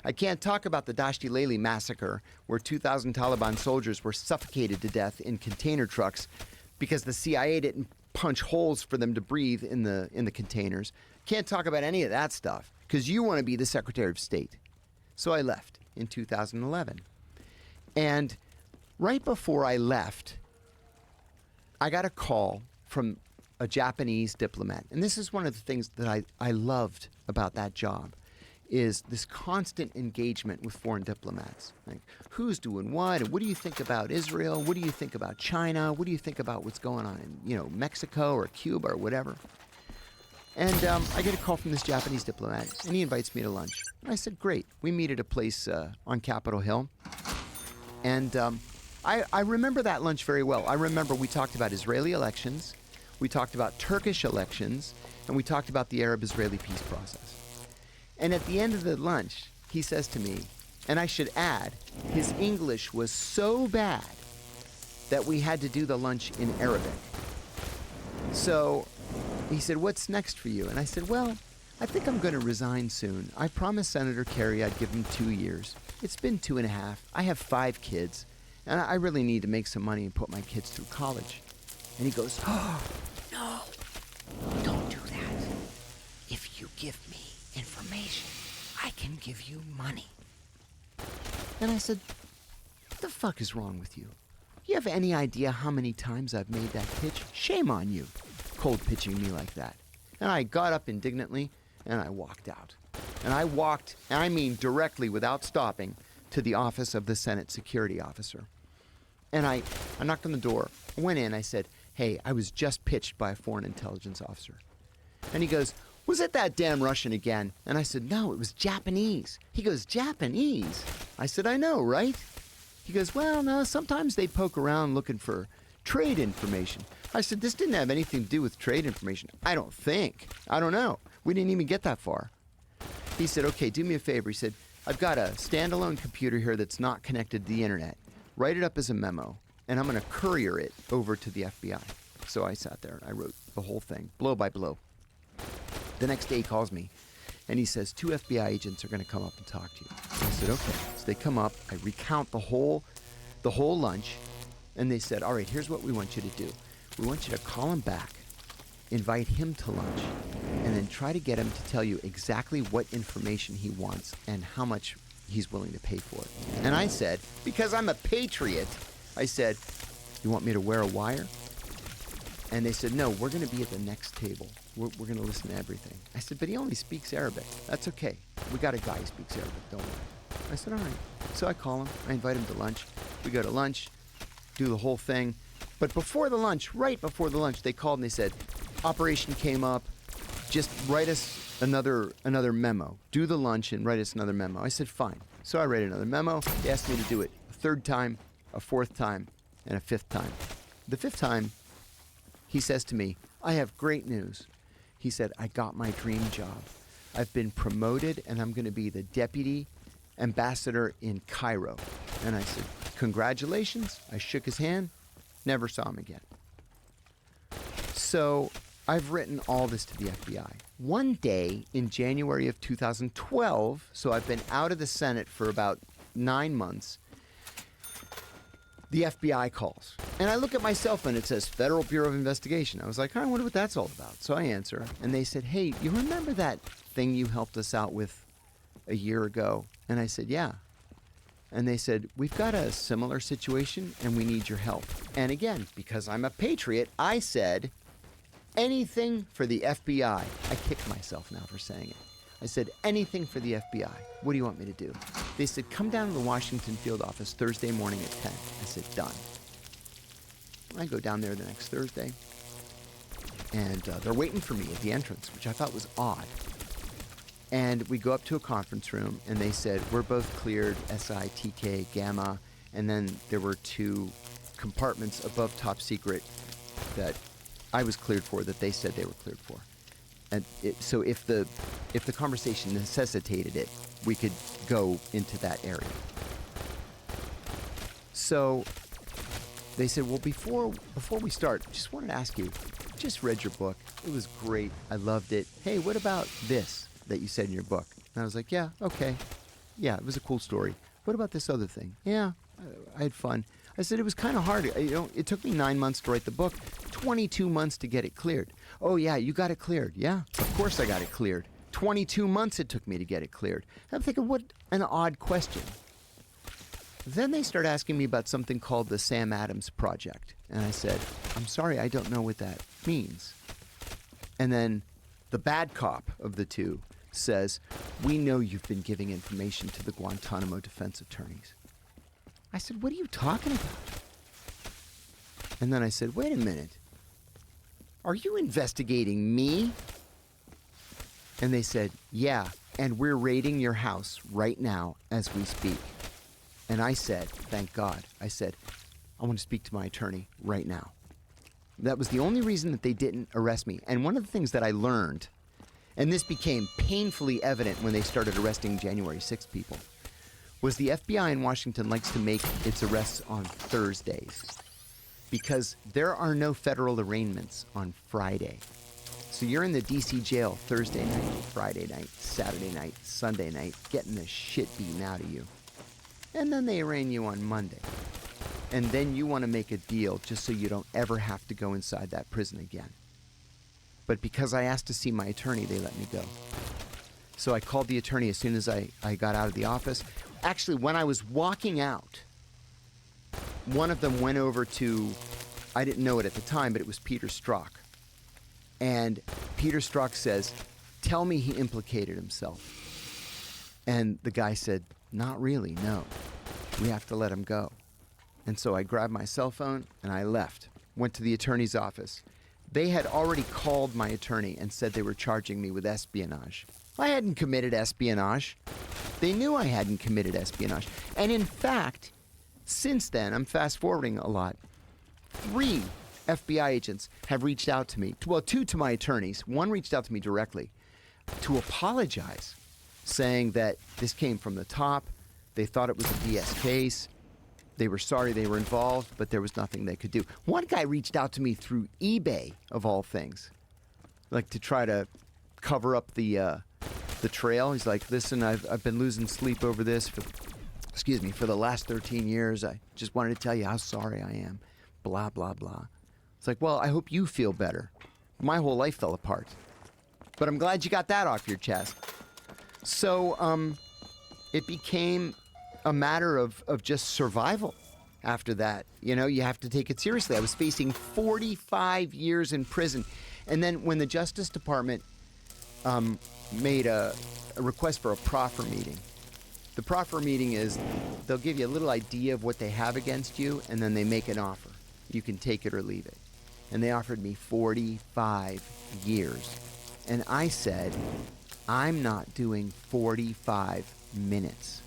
I can't talk about the Dashti Lele massacre, where 2,000 Taliban soldiers were suffocated to death in container trucks because the CIA didn't punch holes for them to breathe in the containers. Can't talk about any of that stuff because you want to be the Secretary of State. So I left in 2011. And right before I left, I got a call from a Japanese diplomat. And this is one of the things that I loved about that job, is this constant engagement with foreign diplomats. Like, who's doing what? And what do you think about Israel? What do you think about China? What do you think about what's going on in, Mexico or Cuba or whatever? And I get a call from this Japanese diplomat, and he invites me to lunch. And I said, great. We meet at a place on Capitol Hill. And I remember that lunch very well. I remember we talked about Israeli elections, we talked about Turkish elections, and we talked about the Arab-Israeli peace process. And at the end of the lunch, he says to me, and I should add, his English was so bad that we had to do the lunch in Arabic. So he said, what's next for you? And I said, well, I think I'm going to resign soon. I promised Senator Kerry I'd give him 2 years. It's been 2.5. I have 5 kids, and I really need to make some money and put my kids through college. And he goes, oh, no, don't do that. If you give me information, I can give you money. And I said, what the fuck is wrong with you? You have any idea how many times I've made that pitch? Shame on you, cold pitching me like that. And I got up indignantly, and I walked out. And I walked, and I mean directly without stopping, to the office of the Senate security officer. And I knocked on the door, I went in, I said, hey, I was just pitched by a foreign intelligence officer. And he goes, was it that damn Russian again? And I said, no, it was Japanese. He goes, Japanese? I said, I know, right? He goes, well, no, sometimes they poke around looking for trade information. I said, this didn't have anything to do with trade information. I don't think. I don't know. We didn't even get that far. He said, okay, do me a favor. He said, I've got a standalone computer here that's not connected to the internet. Write it up as a memo, and I'm going to courier it over to the FBI. So I sat there, and I wrote the whole thing, blow by blow. The next day he calls me, and he says, 2 FBI agents are going to come up and talk to you. I said, okay. So they come up, I recount the whole lunch, and they said, all right, here's what we want you to do. We want you to call him back, invite him to lunch, and then try to get him to tell you exactly what information he wants and how much he's willing to pay for it. And I said, because I'm a patriot, I said, you want me to wear a wire? And they said, no, we're going to be at the next table. We're going to listen to everything. I said, but he only speaks Arabic. That's okay. We got a guy who speaks Arabic, don't worry. I said, all right. So I call him. I invite him to lunch. We go to lunch, do the whole thing. But before the lunch, right before the lunch, they called and they said, operation came up. Just write us another memo. Do the lunch and write us another memo. I said, fine. So I write another memo. They asked me to do it a 3rd time, a 4th time, and a 5th time. The 5th time, he says to me, I have great news. He said, I got my dream job. I've been promoted, and I'm going to be the deputy ambassador in Cairo. And I said, congratulations. I shook his hand, never saw him again. So I've written all this to the FBI. One day in January of 2012, so I've been out of the Senate for about 9 months, the FBI calls. And I look at my cell phone, it says Federal Bureau of Investigation. I was like, I wonder what that's all about. So I answer, and they said, hey, you remember that thing you helped us out with a year ago? And I said, yeah. And they said, we've got a similar situation, and we need your help. And again, because I'm a patriot, I said, anything for the FBI. I kick myself now for saying it. I said, anything for the FBI. What do you want me to do? They said, come down to the Washington field office Thursday morning at 10. I said, done. I go down there the next Thursday, and they're waiting for me at the entrance, which I thought was odd. And we go up to a conference room, and they said, we're both cleared, SI, TK, Gamma, and then there were 2 compartments above top secret that I was cleared for that they said they were cleared for. And so if the conversation necessitated it, we could go into that area. So they said, well, before we start, just wanted to ask you, just read your book. It was great. I loved it. Hey, what about this that you said in your book? And I was like, yeah, okay. Yeah, it was a cool story. What about this other thing? Yeah, I had fun. I said, it was kind of hard. It took me 9 months to write the book, 22 months to get it cleared. Oh, yeah, you got it cleared. Yeah, of course I got it cleared. 22 months it took me to get it cleared. I'm thinking, what an odd question. Then they start asking me about something called the Sam Adams Project. And I said, I'm sorry, I don't know what that means. And then the bad cop of the two says, we know you've been giving information to the Guantanamo defense attorneys. I said, what are you talking about? And then I said, wait a minute. Are you investigating me? And they said, yeah, and we're raiding your house right now as we speak. And I said, thank God. I said, I want to speak to my attorney right now. That was the only reason that they didn't arrest me. And one of the things that I learned, and this became painfully evident when they started arresting January 6th people, was the FBI in Washington likes to make its arrests on Thursdays because there are no federal arraignments on Friday. So you're in the DC jail Thursday night, Friday night, Saturday night, Sunday night, getting the shit beaten out of you. And then they arraign you on Monday. And then you want to make a deal just so you don't ever have to go inside that prison again. But because I asked to see my attorney, they let me go. So I called the attorney as soon as I got out of the office. Actually, when I was walking out, one of them went over to, I didn't know it at the time, but it was Peter Strzok. And Peter Strzok says, tell me he implicated himself. And the guy said, not really, no. We have to let him go. And so I grabbed my cell phone and I left, went to the attorney's office. They had already called my attorney and said they were charging me with espionage. I hadn't committed espionage. They knew I hadn't committed espionage. And in fact, since then, I'm fast forwarding a lot, 3 FBI agents have reached out to me. Well, 2 to my attorneys. 1 reached out to me directly to apologize, saying that this came from the top. They thought it was a BS case. They were sorry they were involved, but there was nothing they could do. One guy reached out to me through eBay, of all things, like to try to cover up the trail. He's like, listen, I've been losing sleep over this for the last 13 years. I just wanted to tell you how sorry I am. Blah, blah, blah. It's like, well, I hope you feel better. My whole life fell apart. But I'm glad you got that off your chest. So it became a matter of just survival after that. You know, you have to take it seriously. I was facing 45 years in prison. And then when the Justice Department made a request for a proffer meeting, the proffer meeting is they'll give you a little idea of what they have against you, and then they make an offer. You can take it or leave it. And they offered me 45 years. And I said, I'm not doing 45 minutes.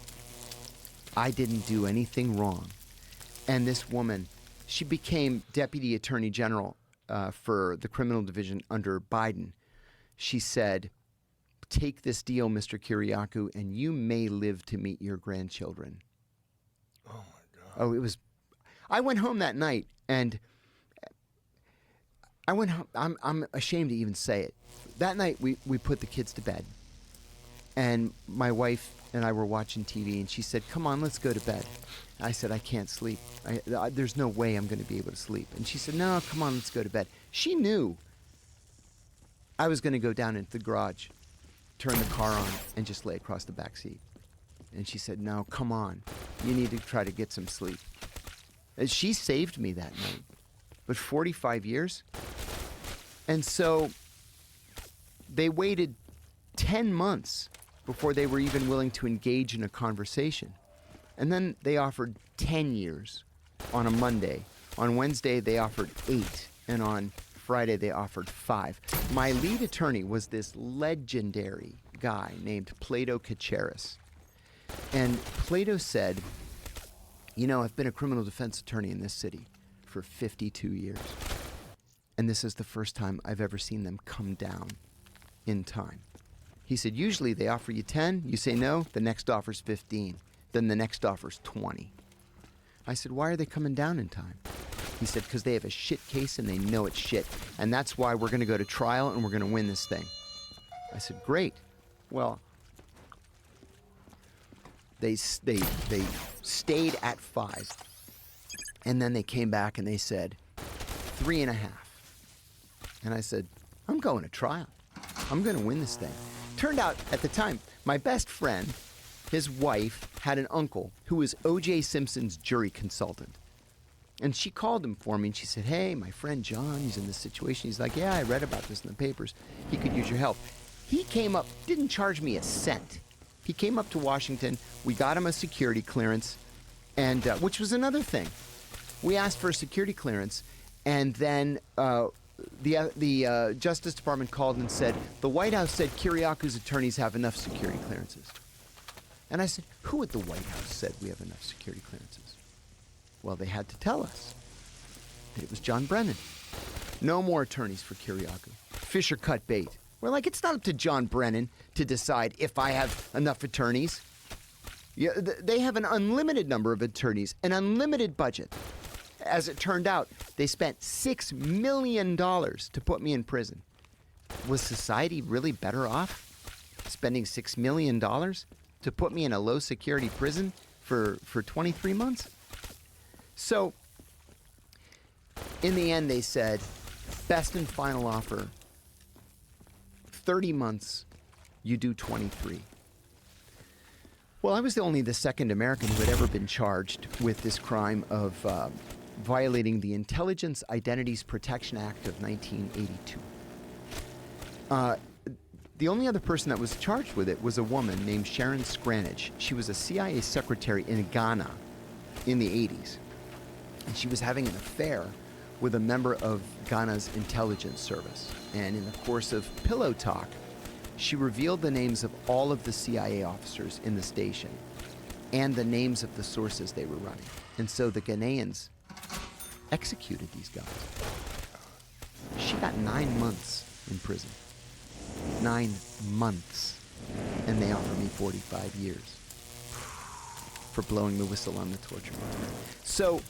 I didn't do anything wrong. And this woman, she became Deputy Attorney General for the criminal division under Biden. She said, take this deal, Mr. Kiriakou, and you may live to meet your grandchildren. Oh, my God. Oh, it was... I went home that night, and I went home... I'm ashamed to even say it. That night, we put the kids to bed. And my wife and I were watching TV, and she said, come on, let's go to bed. I said, I can't sleep. There's no way I'm going to be able to sleep. And she said, no, come on, let's go to bed. She knew I was going to go down into the garage, turn the car on, and just lay across the back seat. And she said, no, come on. You need to try to get some sleep. And she saved me that night. But 45 years? And so they waited 10 months before they were even willing to engage in a conversation. And then they offered 10 years on a Monday. On Wednesday, they offered 8. And on Friday, they offered 5. My lead attorney was this legendary guy named Plato Kacharis. And Plato said, you know, I've been a criminal defense attorney in this city for 52 years. And this is the first time I've ever seen them come down in time. He said, usually they offer you 10, you say no, the next offer's 15. Then the next offer's 20. I said, why are they coming down in time? He said, because they have a shit case and they know it's shit. And that's why we're going to go to trial and we're going to win this thing. I said, great. Well, They stayed at 5. And then they came back and they said 3.5. And I said, I'm going to trial. I'm going to win this thing. Turned out at the time, my best friend, his wife, had an uncle who was O.J. Simpson's jury consultant. And she called him for me and she said, hey, my friend John, he's in this situation. He's like, yeah, I read about this in the papers. He could use your help. He came up, didn't charge me a cent. He came up to Washington. We got him a security clearance, and which was another thing. We asked for a security clearance, and then the Justice Department called and said, the White House said Kiriaku's attorneys have enough security clearances. And I said, who at the White House said we have enough security clearances? Well, they had to tell us that it was John Brennan. No more attorneys for Kiriaku. Fisher cut bait. We're like, it's not up to John Brennan to decide if I have enough attorneys. Yeah, they have an unlimited number of attorneys, an unlimited budget. As it turned out, they spent $6 million to put me in prison. Was society really better off spending $6 million to put me in a low-security prison for 23 months? So, in the end, they said, best and final offer, 30 months, you do 23. Well, I was only the second American who had ever been charged with this crime of violating the Intelligence Identities Protection Act of 1982. The only other person that was charged with it was a woman named Sharon Scranage. She was a CIA secretary in Ghana in the 80s. And she was having an affair with a member of Ghana's intelligence service. And in the course of pillow talk, she revealed the names of all of the CIA officers in the station and the names of the sources they were running. And so the Ghanaians executed these guys. She got 9 months in prison. 9 months. And they offered me 45 years for blowing the whistle on the torture. So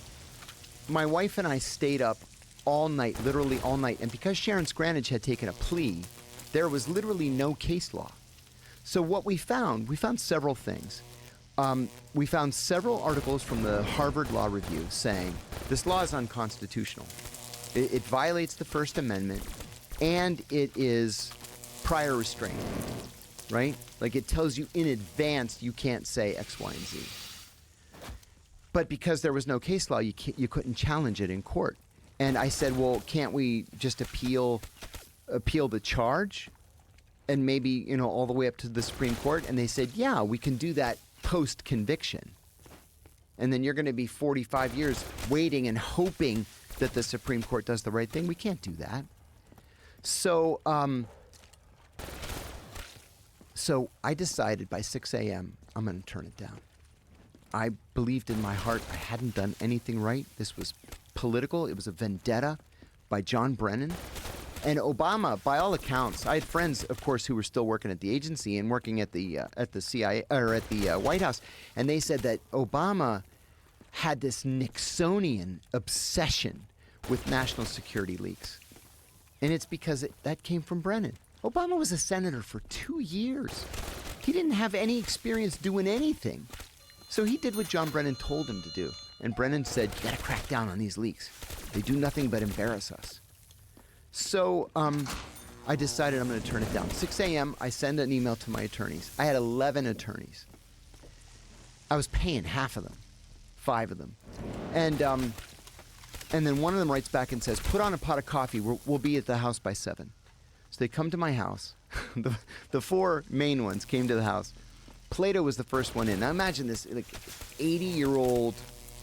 my wife and I stayed up all night, literally all night. And because Sharon Scranage had taken a plea, there was literally no case law. So what we found several things. We found several articles from the Harvard Law Review saying this law is unconstitutional. It violates the First Amendment, and it is prior restraint, right? Like it tells you in advance you can't say X, Y, and Z. But because there was no case law, you couldn't challenge it in court. And I said, well, can't we just appeal the charge and maybe, all the way up to the Supreme Court? And they said, yeah, we can do that post-conviction. And then you're going to be 45 years waiting and hoping that the Supreme Court does the right thing. We can't do that. So I decided by 6 a.m. I'm going to turn it down. I believed in my heart I hadn't done anything right. This was political. It was a vendetta by John Brennan. And Obama, by all accounts, I had friends, of course, who were still working at the agency and working at the CIA or at the White House, and they said that Obama had this Nixonian obsession with national security leaks, and it's because that came from Brennan. Obama was a senator for 2 years. He didn't have any experience doing anything, so he did what John Brennan told him to do. And Brennan said, "You got to crack down on these leaks. They do nothing but embarrass us." So I decided I'm going to turn it down. 6 a.m., I send an email to my attorneys. I had 11 attorneys. I was paying half of them, 5 of them. And then one of them writes back and says, put on a pot of coffee. We'll be at the house by 7. So they come to my house. The 4 main ones came to the house. Plato was the first one in. Now imagine this, like 80-year-old,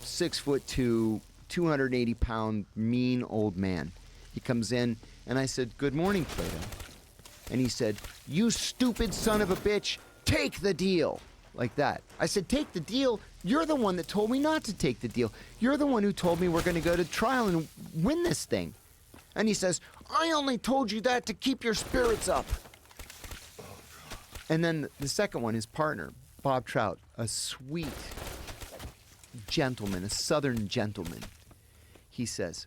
6'2", 280-pound, mean old man. He comes in, and I said, good morning, Plato. And he said, you stupid son of a bitch, take the deal. Like that. I said, take the deal? You're the one that told me not to take the deal. You're the one who told me we're going to go to trial and win this thing. And he says, I only told you that to keep your spirits up. And then the second one, his partner, Bob Trout, a sweet gentleman, a Southern gentleman. He says,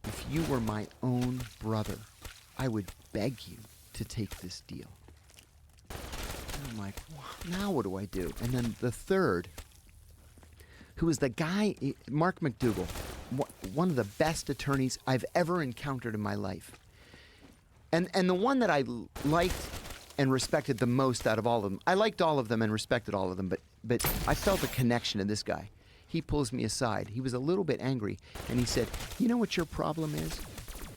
if you were my own brother, I would beg you to take this deal. And I'm like, now what do I do? And then the third, who was the guy, Mark McDougall, one of the best attorneys I've ever encountered in my life. And the one that I liked and respected the most out of all of them. I liked all of them and respected all of them, but I felt a connection to this guy. He pulls me aside. He was a little bit angry, and he said, you know what your problem is?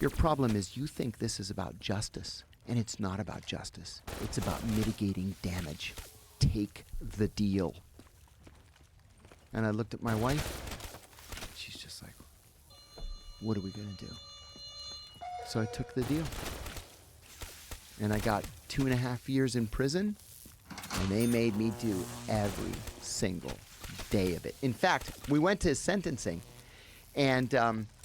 Your problem is you think this is about justice, and it's not about justice. It's about mitigating damage. Take the deal. And I looked at my wife. She's just like, what are we going to do? So I took the deal. And I got 2.5 years in prison, and they made me do every single day of it. In fact, we went to sentencing, and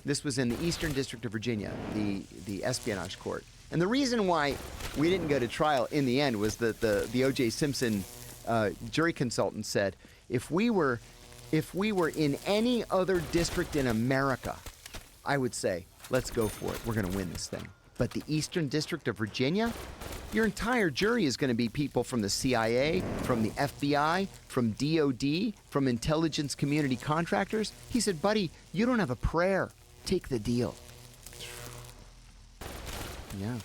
this was in the Eastern District of Virginia, the espionage court. And the reason why we didn't go to trial in the end was that the O.J. Simpson jury consultant said, if we were in any other district in America, I would say, let's go for it. We're going to win this thing. But the Eastern District of Virginia, your entire jury is going to be people from the CIA, from the FBI, from DOD, from intelligence community contractors. He said, buddy, you don't have a prayer. Take the deal. Yeah.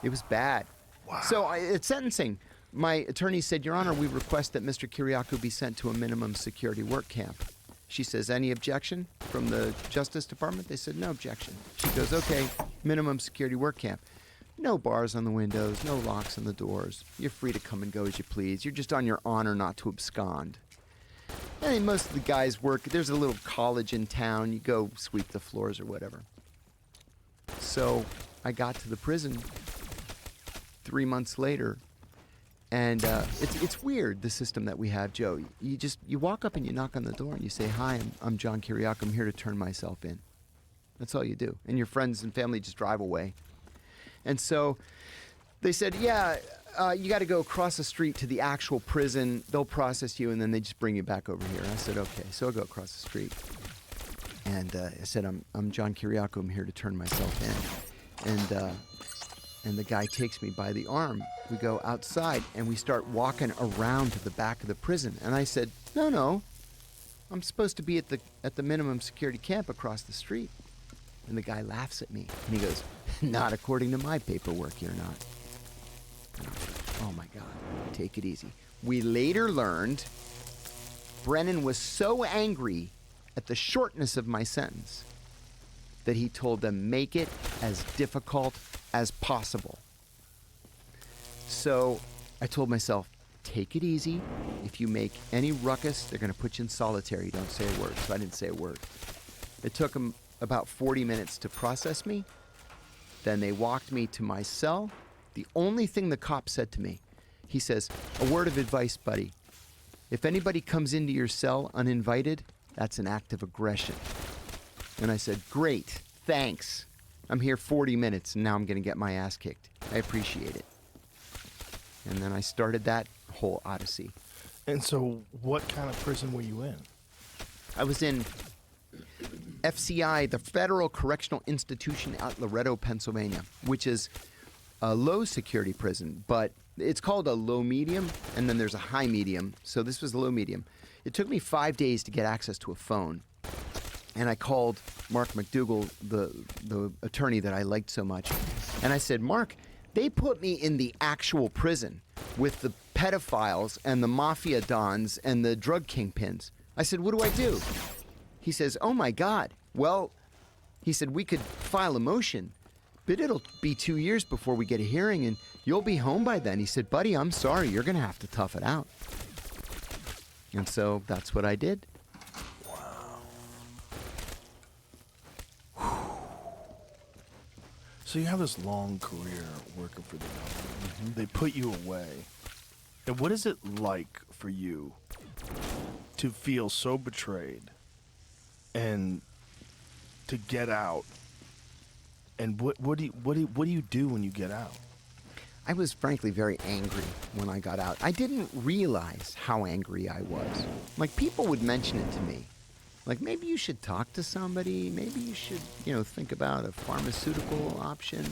It was bad. Wow. So at sentencing, my attorney said, Your Honor, we request that Mr. Kiriakou be sent to a minimum security work camp. She says, any objection from the Justice Department? They said, no objection. She goes, okay, minimum security work camp. No bars on the windows, no locks on the doors. You're free to come and go as you please. You're just on your honor not to abscond. I mean, most of the guys work, there's a little college in town. You go sweep the floors or whatever. So I got to the prison 3 months later. And it's weird, the system that we have, Joe. You walk up and you knock on the door and you say, hi, I'm John Kiriakou. I'm here to turn myself in. That's all you do. And your friends and family just drive away. And so they said, yeah, you got to go across the street to the actual prison. They'll process you, and then they just bring you back over here. And I said, okay. So I go across the street. And I said, I'm John Kiriakou. I'm here to turn myself in. And the guy takes me by the arm. We go outside, and we start walking around to the back of the prison. And I said, no, I'm supposed to be at the minimum security camp across the street. And the guy laughs at me, and he goes, not according to my paperwork, you're not. And I was like, oh my God, take it easy. We later learned Brennan was so angry at the shortness of my sentence that he told them, make it as difficult as possible. So I told myself, take it easy. If you make any ruckus, they're going to put you in solitary. Don't say a word. So I didn't say a word. It took them about 40 minutes to process me. Then they walked me to my cell. The only thing the cop said to me, he says, a word of advice, buddy. If anybody comes into your cell uninvited, that's an act of aggression. And I said, great, thanks. I'm here 40 minutes, and now I'm going to get my ass kicked. I appreciate it. And then I started that whole odyssey. And so what kind of prison were you in? I was in FCI, the Federal Correctional Institution at Loretto, Pennsylvania, which is a low security prison, but it's called a low medium, and then there's a high medium. So this was a low medium. It took me 5 days to get access to a phone. And I called Mark McDougall, the attorney that I liked so much. And I said, Mark, they put me in the actual prison with the pedophiles and the mafia dons and the drug kingpins. I said, what do I do? He says, oh my God. Well, he said, we could file a motion, but it'll be 2 years before we get a hearing, and you'll be home by then. He said, buddy, I'm sorry. You're going to have to tough it out. And so that's what I did. So you have this long career working for the government. Mm-hmm. They put you away. And what is it like for you to feel so betrayed and to get out? And what do you do when you get out? I was frankly very angry when I got out. I didn't realize how angry I was. Like, people would mention it to me. Like, maybe you should talk to somebody. Maybe you should, think about a pharmaceutical option.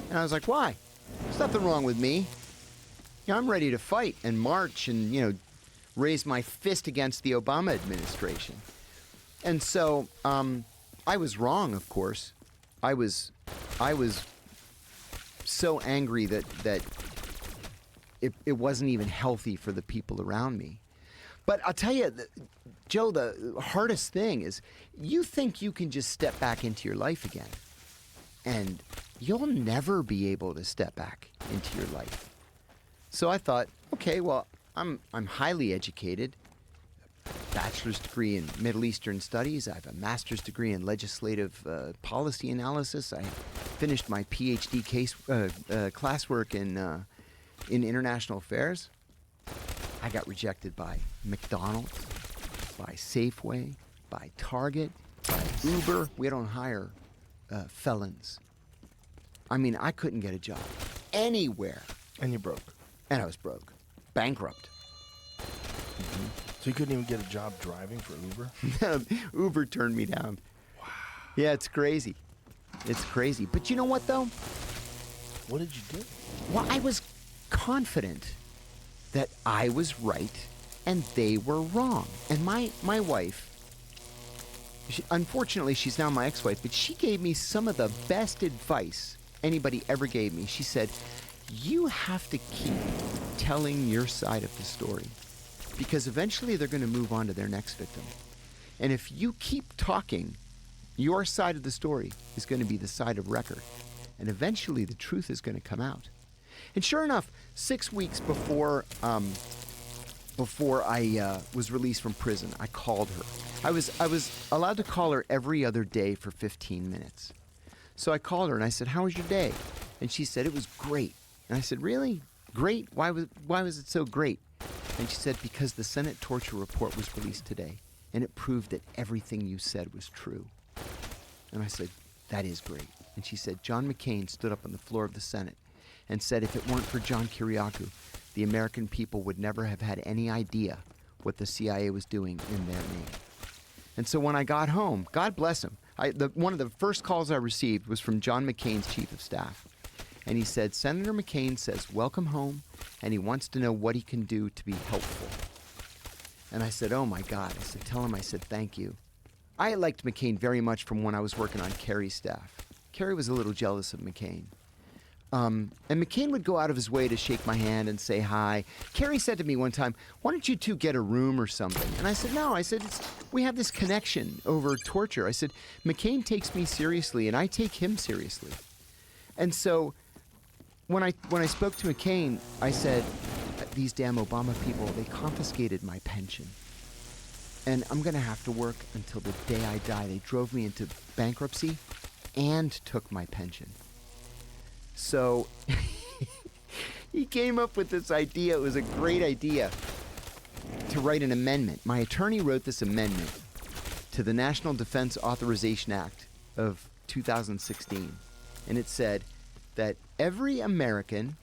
And I was like, why? There's nothing wrong with me. I'm ready to fight and march and, raise my fist against the Obama administration. And so I was wrong, of course. I was so angry that it wasn't even healthy for the people around me. But I'll tell you, Joe, the hardest thing is you think you can just step back into your life again. And you'll never be able to step back into your life. So I thought, okay, well, I'm highly educated. Bachelor's degree in Middle Eastern Studies. I have a master's degree in legislative policy analysis. I finished my PhD classwork in international affairs. I got rejected by McDonald's, by Safeway, by Target, by Uber. We don't hire felons. I mean, I couldn't get a job anywhere. And you broke. And I was broke. Bankrupt. So you couldn't even get a job driving for Uber? Uber turned me down. Wow. Yeah, it's crazy. It's crazy. But you know what, though? What did you do? Well, I was confident that I was right and they were wrong. And my wife, unfortunately, she's now my ex-wife, but she gave me some of the best advice anybody ever gave me. She said, you have to keep telling your side of the story because eventually they're going to move on to their next victim. And if you keep talking, your side of the story is going to be the side of record. And eventually the truth is going to come out. And sure enough, 6 weeks before I was released from prison, I called her. I was allowed to call her every other day for 15 minutes. So I called her and I said, how was your day? And she said, it was great. And I said, really? Great? Why was it so great? And she said, because the Senate torture report was released today, and it proved that everything you said was true. And I said, that is great. And she said, John McCain stood up on the floor of the Senate and said if it weren't for John Kiriakou, the American people would never have had any idea what the CIA was doing in their name. And so when I got home, God bless him, one of the first calls I received was from John McCain's chief of staff. And he said, Senator McCain says, welcome home, and he wants to know what he can do to be helpful. And I said, oh my God. I said, tell him I said thank you. I liked McCain very much from when I was working on Kerry's staff. Kerry was a little jealous of McCain. And McCain would go out of his way to shake my hand and say hi. Kerry said to me one time, why don't you two get a room or something? And I said, no. I said, we have this connection over torture. I said, McCain takes me seriously, and I take him seriously. And so when I spoke to McCain, I said, these damn Obama people, they confiscated my pension. And I'm going to have to work until the day I die. They drove me into bankruptcy and took my pension. So he came up with this idea. It was a great idea to write an amendment. My attorney wrote this amendment to the National Defense Authorization Act of 2016. And it said that every American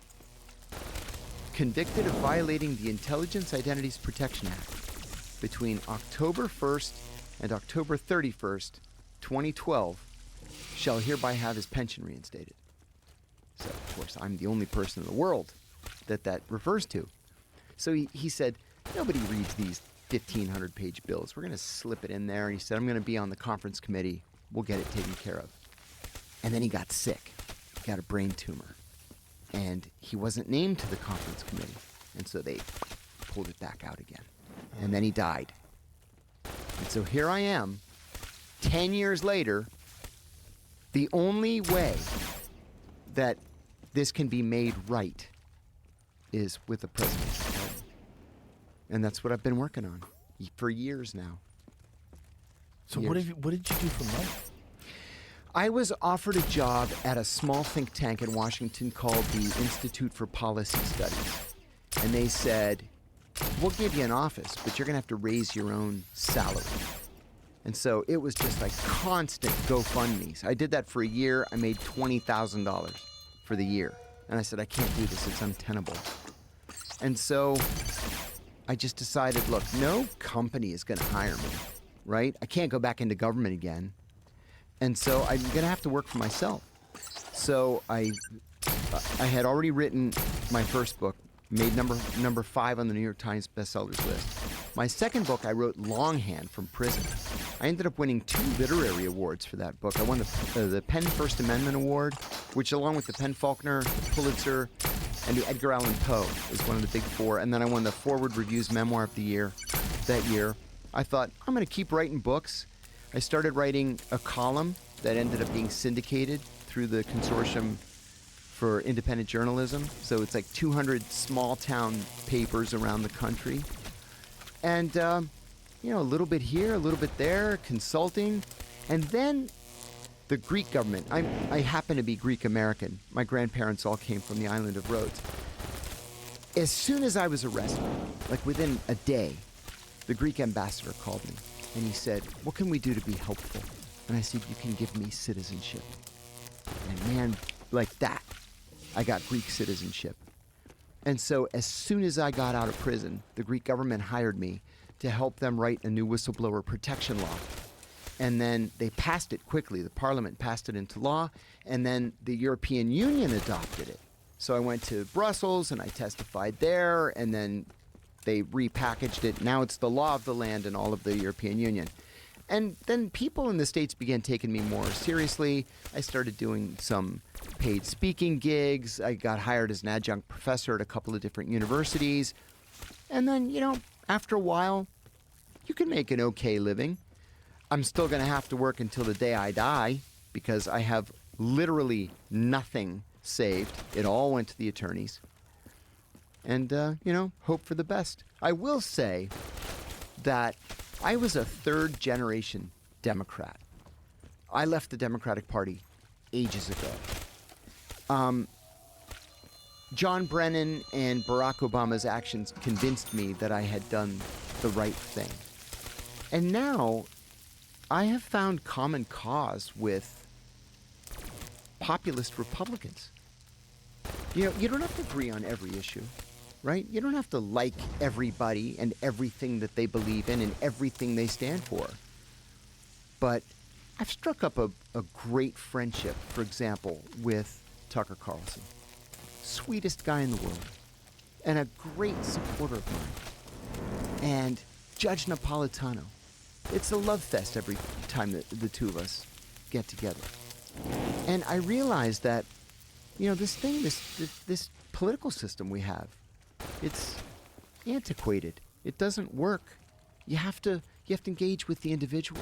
convicted of violating the Intelligence Identities Protection Act between October 1st and October 31st, 2012, shall hereby have his pension reinstated. So, of course, I'm the only person in the world that refers to. So he said, nobody reads these 1,500-page bills. We're going to slip it in there. And he said, I'm going to be on the conference committee. We'll get it taken care of. And then he got sick. He got a brain tumor. And he wasn't named to the conference committee. And so they pulled it back out again. And then he died. And so here I am, 10 years later. The only way that this can be made right is with the president's pardon. And that's what I've been working on for years now. So Years. what did you do for money? I was offered a job at a small think tank in Washington called the Institute for Policy Studies. And they said, we'll give you an office, but you're going to have to raise your own salary. And so it was just like constant GoFundMes. I did that for a year. I made $20,000 for the year. And I said, I can't do this. It's untenable. And so I just decided, look, no company is going to hire me, right? I can't go back into government again. And so I'm going to have to work for myself. So I had already written my first book, Made number 5 on the New York Times bestsellers list. My second book I wrote longhand from prison. I ended up winning 2 literary awards for that book. I won the Penn First Amendment Award, which along with the Penn Faulkner, the Pulitzer, and the Edgar Allan Poe is one of the big 4. And then I won the Forward Review's Memoir of the Year that year. I thought, I'm going to keep writing books. I started writing a column that ended up being syndicated through the Consortium for Independent Journalism. So it's like 200 small town papers around the country. And, you know, a little bit here, a little bit there, consulting. And then the Greek government. I happen to be Greek American. My grandparents all came from the island of Rhodes. As soon as I was arrested, like within a day, the Greek ambassador called me and he said, what can we do to be helpful? And I said, you can give me citizenship. And man, like that, I got Greek citizenship. And so as soon as I got out of prison, the Greek government hired me to help them write a new whistleblower protection law. And then they passed it quickly. The parliament passed it into law, and then the European Union adopted it. So I went to Brussels and I testified there, and then they repackaged it. Now it's the law of the land in all of the European Union. And then people in the States began taking me more seriously. I started doing some paid speaking gigs. I got hired as an adjunct professor at a couple of different universities. And then, you know, after a while, you can make an okay living. I'm still going to have to work until the day I die because I have literally nothing saved. It all went to the attorneys. And, you know, hope for the best. I will say that I was a third-generation Democrat. I left the Democratic Party ages ago. John Brennan and Barack Obama's actions convinced me that I had done the right thing. And now I have found common cause with populist Republicans. You know, you don't have to agree on every issue, right? You don't have to like everybody and everything that they believe in and everything they stand for. But I've struck up a great friendship, for example, with Tucker Carlson. Sweetest guy in the world. And a great supporter of mine. And Judge Napolitano. It's a love fest every time that the two of us get together. And I realized that, you know, this political system we have, it's antiquated. It doesn't work. You have to engage with the individual.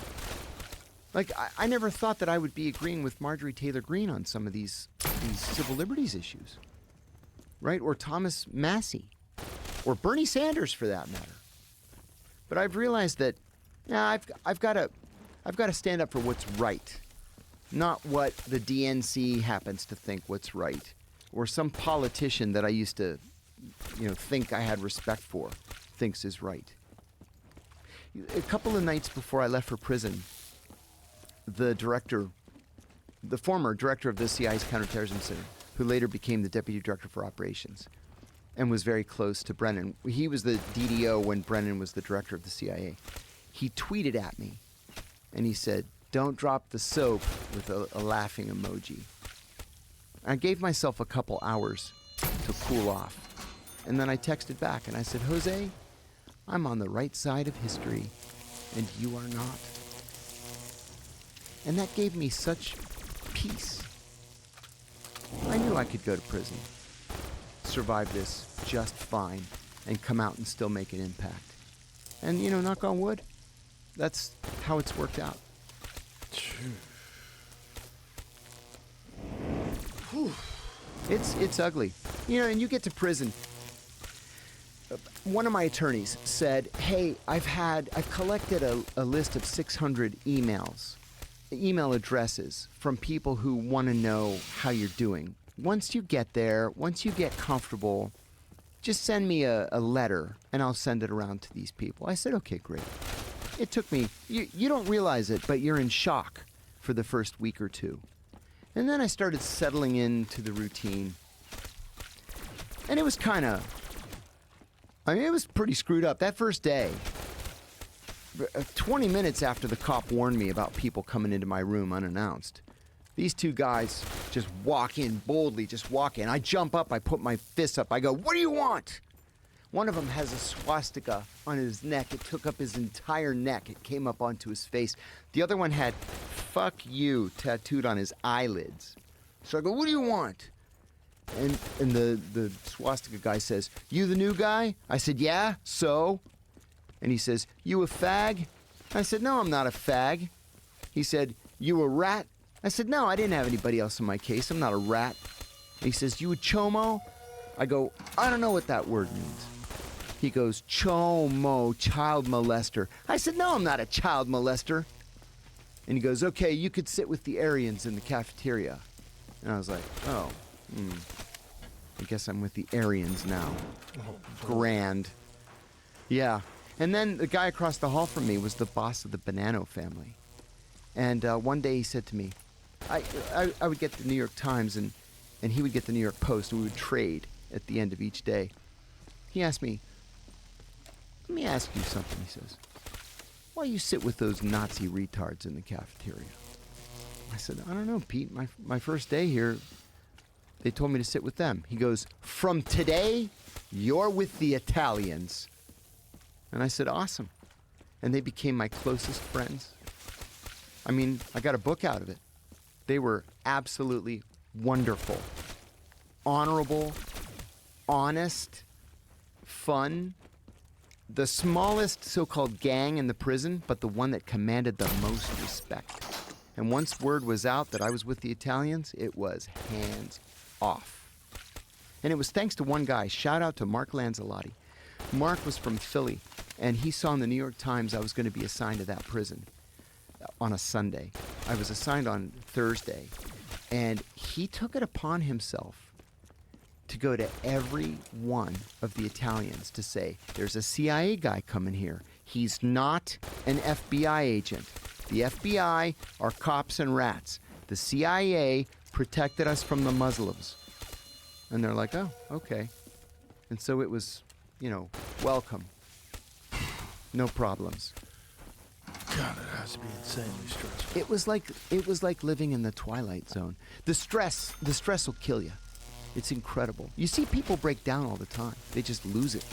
Like, I never thought that I would be agreeing with Marjorie Taylor Greene on some of these civil liberties issues, right? Or Thomas Massey, or Bernie Sanders for that matter. But I've realized that, I've got to stand up for what's right, not what the DNC happens to think what's right, or some politician that I used to, you know, think I had respect for thinks is right. A couple of nights before I left for prison, the former director of the CIA's Counterterrorism Center, who later became the deputy director for operations and was very close to Brennan. He was the DDO when Brennan was the director of the CIA. He tweeted at me and he said, "Don't drop the soap," with a laughing emoji. I gave myself a couple hours to cool off. And then I texted back and I said, "Jose, I'm on the right side of history and you are not." And that gave me such peace. I knew I could go to prison, survive this just fine, and come out and still make an impact. And, you know, knock on wood, that's how it's worked out. It's ugly. You know, and you get to prison. One of my attorneys said, "Hey, I've collected a list of 600 email addresses from people who want to know how you're doing. Once you get there, once you get comfortable, just send me a letter and I'll send it around to these people." I said, "Okay, great." It took me, you don't realize it, but you're in shock for the first week or two. And then I started settling into the routine. And it was it was pretty screwed up. That first day, 20 minutes after the cop warned me about people coming into my room unannounced, These two guys just walk in boldly, just walk in. I jump up, I put my fist up, I go, "What do you want?" One of them has a swastika on his neck. It took up his entire neck. It came up onto his face. The other one had "fuck you" tattooed on his eyelids. So I go, "What do you want?" And the swastika guy says, "You the new guy?" I said, "Yeah, so?" And he says, "You a fag?" I said, "No, I'm not a fag." He said, "You a rat?" I said, "No, I didn't have anybody else in my case. I'm not a rat." And he says, "You a chomo?" I go, "I don't know what that word means." He goes, "Chomo, child molester." I said, "No, I'm not a child molester." And he goes, "Okay, you could sit with the Aryans in the cafeteria." And I was like, "Oh, I guess I'm with the Aryans now." Grand. Yeah. And then the guy across the hall from me was the boss of the Bonanno family. And one day he said to me, I would get the New York Times and he would get the New York Post, and we would trade at the end of each day. He asked me, "Let me ask you something," he says. "Why you sit with those Nazi retards in the cafeteria?" I said, "I don't know, Pete. My first day here, they told me to sit with them." He goes, "From today, you're with the Italians." And I said, "Awesome." And they became my closest friends. I mean, I got a book out of it. They were absolutely wonderful, honorable, honest, fun. The smallest so-called gang in the prison, but the one that commanded the most respect. And once word was out that I was with the Italians, it was hands off. And it was thanks to one guy. Shout out to Mark Lanzalotti. Mark was from Philly, and he saw in the New York Times I was going to be assigned to that prison on a Sunday. I was assigned on Thursday, and he took it upon himself to go to every one of the Italians to say, "There's a CIA guy coming here. He's not an FBI agent. The FBI are cops and rats. The CIA protected us from the Muslims." And they're like, "Oh, okay." And so it was, welcome. No problems. God, it has to be insanely stressful. It was like living in the Twilight Zone. The stress will kill you. It's incredible. You see people break down all the time. They just lose it.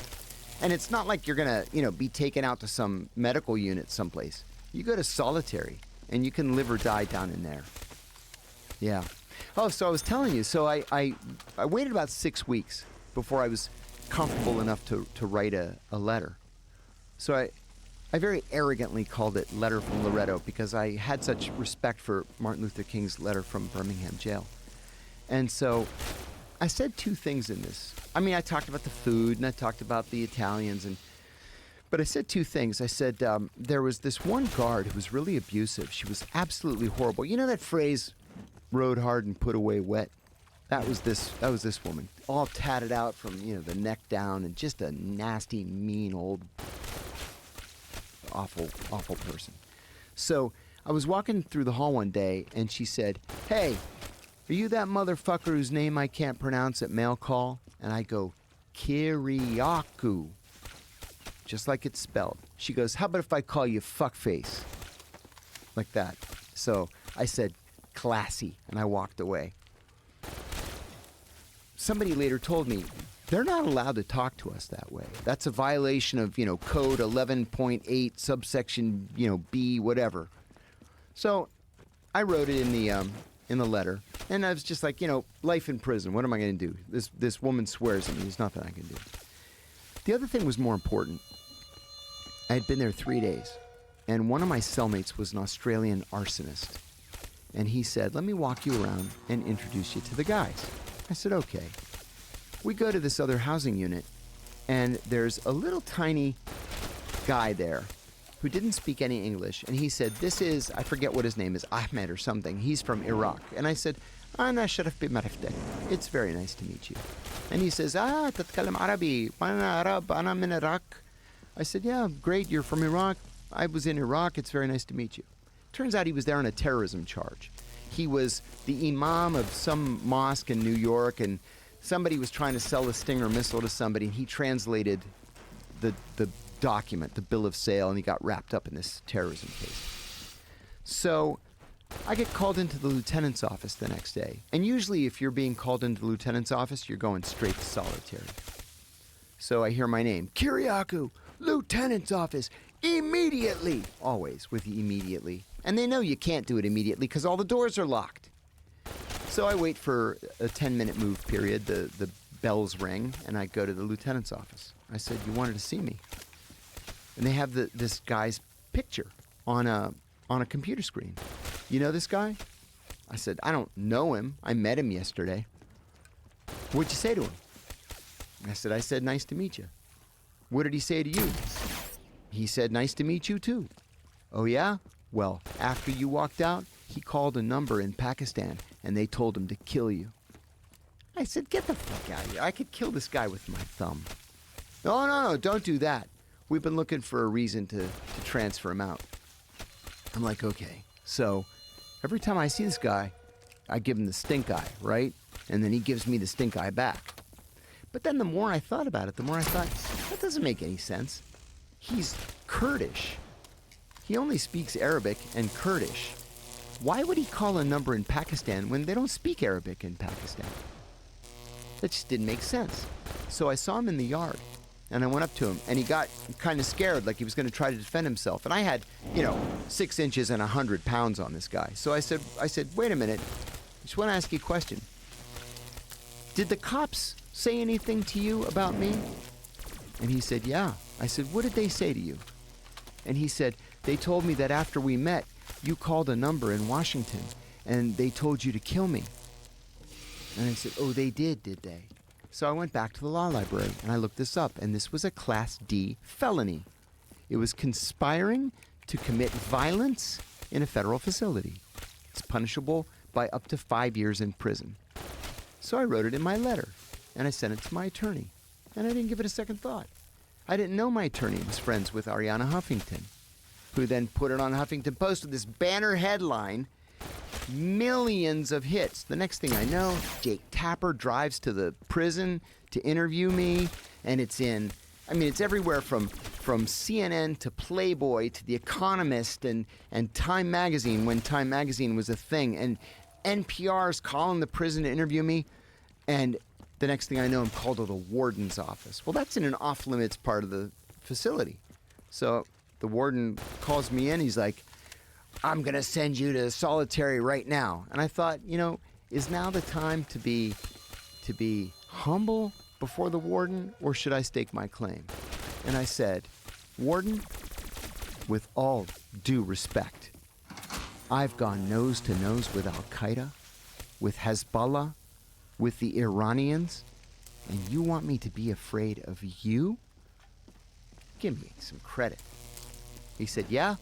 And it's not like you're gonna, be taken out to some medical unit someplace. You go to solitary, and you can live or die down in there. Yeah. Oh, so I was telling you. So I waited about 6 weeks before I was comfortable enough to write a letter. So I very arrogantly called it Letter from Loretto because I had such respect for Martin Luther King's letter from Birmingham jail. And so I said two things in this. I mean, I talked about the food and I talked about the Italians, but I said two things. I said there was this one guard who was really abusive. She was absolutely horrible. You know that phrase, "rode hard and put away wet"? That was this woman, all tatted out from the neck down, and just a nasty, mean, old, awful person. So I was walking through the hall one day, and she said, "Hey, are you that motherfucker whose name I can't pronounce at mail call?" And I go, "Kiriakou," just like it's spelled. She goes, "How about if I call you fuckface?" Like that. So I said, "Classy," and I walked away. Somebody later told me, they're not allowed to talk to us that way. That's a violation of, code 11.8, subsection, B, whatever. So I wrote it in the letter, and I was just like, life in prison. What am I going to do? This woman swears at me. There's nothing I can do. The other thing was more important. I had been there 3 days, and one of my cellmates was an Australian arsonist. And he said, "Let me walk you around and introduce you to the guys." I said, "Okay." We go to this other housing unit, and there's a little tiny guy there who didn't speak any English, and he said, "This is," I forget what his name is, Ahmed or something. He's from Iraq. And I said, "Ana sharaf bima'riftek. It's very nice to meet you." And he says, "تتكلم عربي. وأنا عرب. أنا من Iraq." I said, "Yeah, great. You're from Iraq. I was in Iraq. It's very nice to meet you." Turns out he was there on a terrorism charge. He was the imam of some mosque in New York, and somebody was trying to sell a Stinger missile to somebody, and he translated the document, the bill of sale, and he got wrapped up in this terrorism case. So I get called into the lieutenant's office the next day. And usually if you're being called into the lieutenant's office, you're going straight to solitary. So I hear my name, Kiriakou, lieutenant's office, immediately. Always with immediately. And they know you can't do it immediately because all the doors are locked. So I wait for a 10-minute move period. The bells ring, and I go to the lieutenant's office. I said, you wanted to see me? And they have this guy's picture on a computer screen. You know this guy? I said, I don't know him. I met him yesterday. What'd you say to him? I said, nice to meet you. What did he say to you? He said, nice to meet you too. Oh yeah? Well, after you walked out, he called a number in Pakistan, and they told him to kill you. I said, get the fuck out of here. I could kill this guy with my thumb. No, don't do that. We've been looking for a reason to transfer him out. I'm like, okay. So every time I see this guy, I give him the stink eye, right? And then he gives me the stink eye back. But then the more I thought about it, the more I thought, that doesn't make any sense. He's Kurdish. He only speaks Arabic and Kurdish. Why would he call a number in Pakistan when they don't speak Arabic in Pakistan? That just didn't make sense. So I saw him in the yard, and I went up to him, and he got kind of scared, like he was going to try to defend himself. And I had, 6 inches and 100 pounds on this guy. So I said, wait a minute. I just want to ask you a question. Did the cops say anything to you about me? And he said, yeah. I said, what did they say to you? And he said, they told me that after we met, you called a number in Washington, and they told you to kill me. And I said, oh, they did they? So I went back to the law library, and I looked this up, and this was a Class D felony. It was conspiring to commit violence in a federal facility. It's punishable by up to 5 years in prison. So I wrote it in my letter, and I sent it to my attorney, and I didn't give it a second thought. I didn't know my attorney was friends with Ariana Huffington, who then put it on Huffington Post with this banner headline, millions of hits. The next thing I know, Jake Tapper drives to the prison to interview me, and it's everywhere from CNN to Playboy to The Economist and Time Magazine, when Time Magazine was a thing, and NPR's calling the prison to interview me, and the next thing I know, I'm called to the warden's office. Well, that's in an off-limits part of the facility. So the warden calls me in. He's like, I'm going to send you to solitary right now. And I thought, is now the time to be humble before the warden, or should I stake my claim? And I said, warden, with all due respect, I've gone nose to nose with Al-Qaeda, with Hezbollah, with the Iranians, and you want me to be afraid of you? Give me some credit. He said, yeah?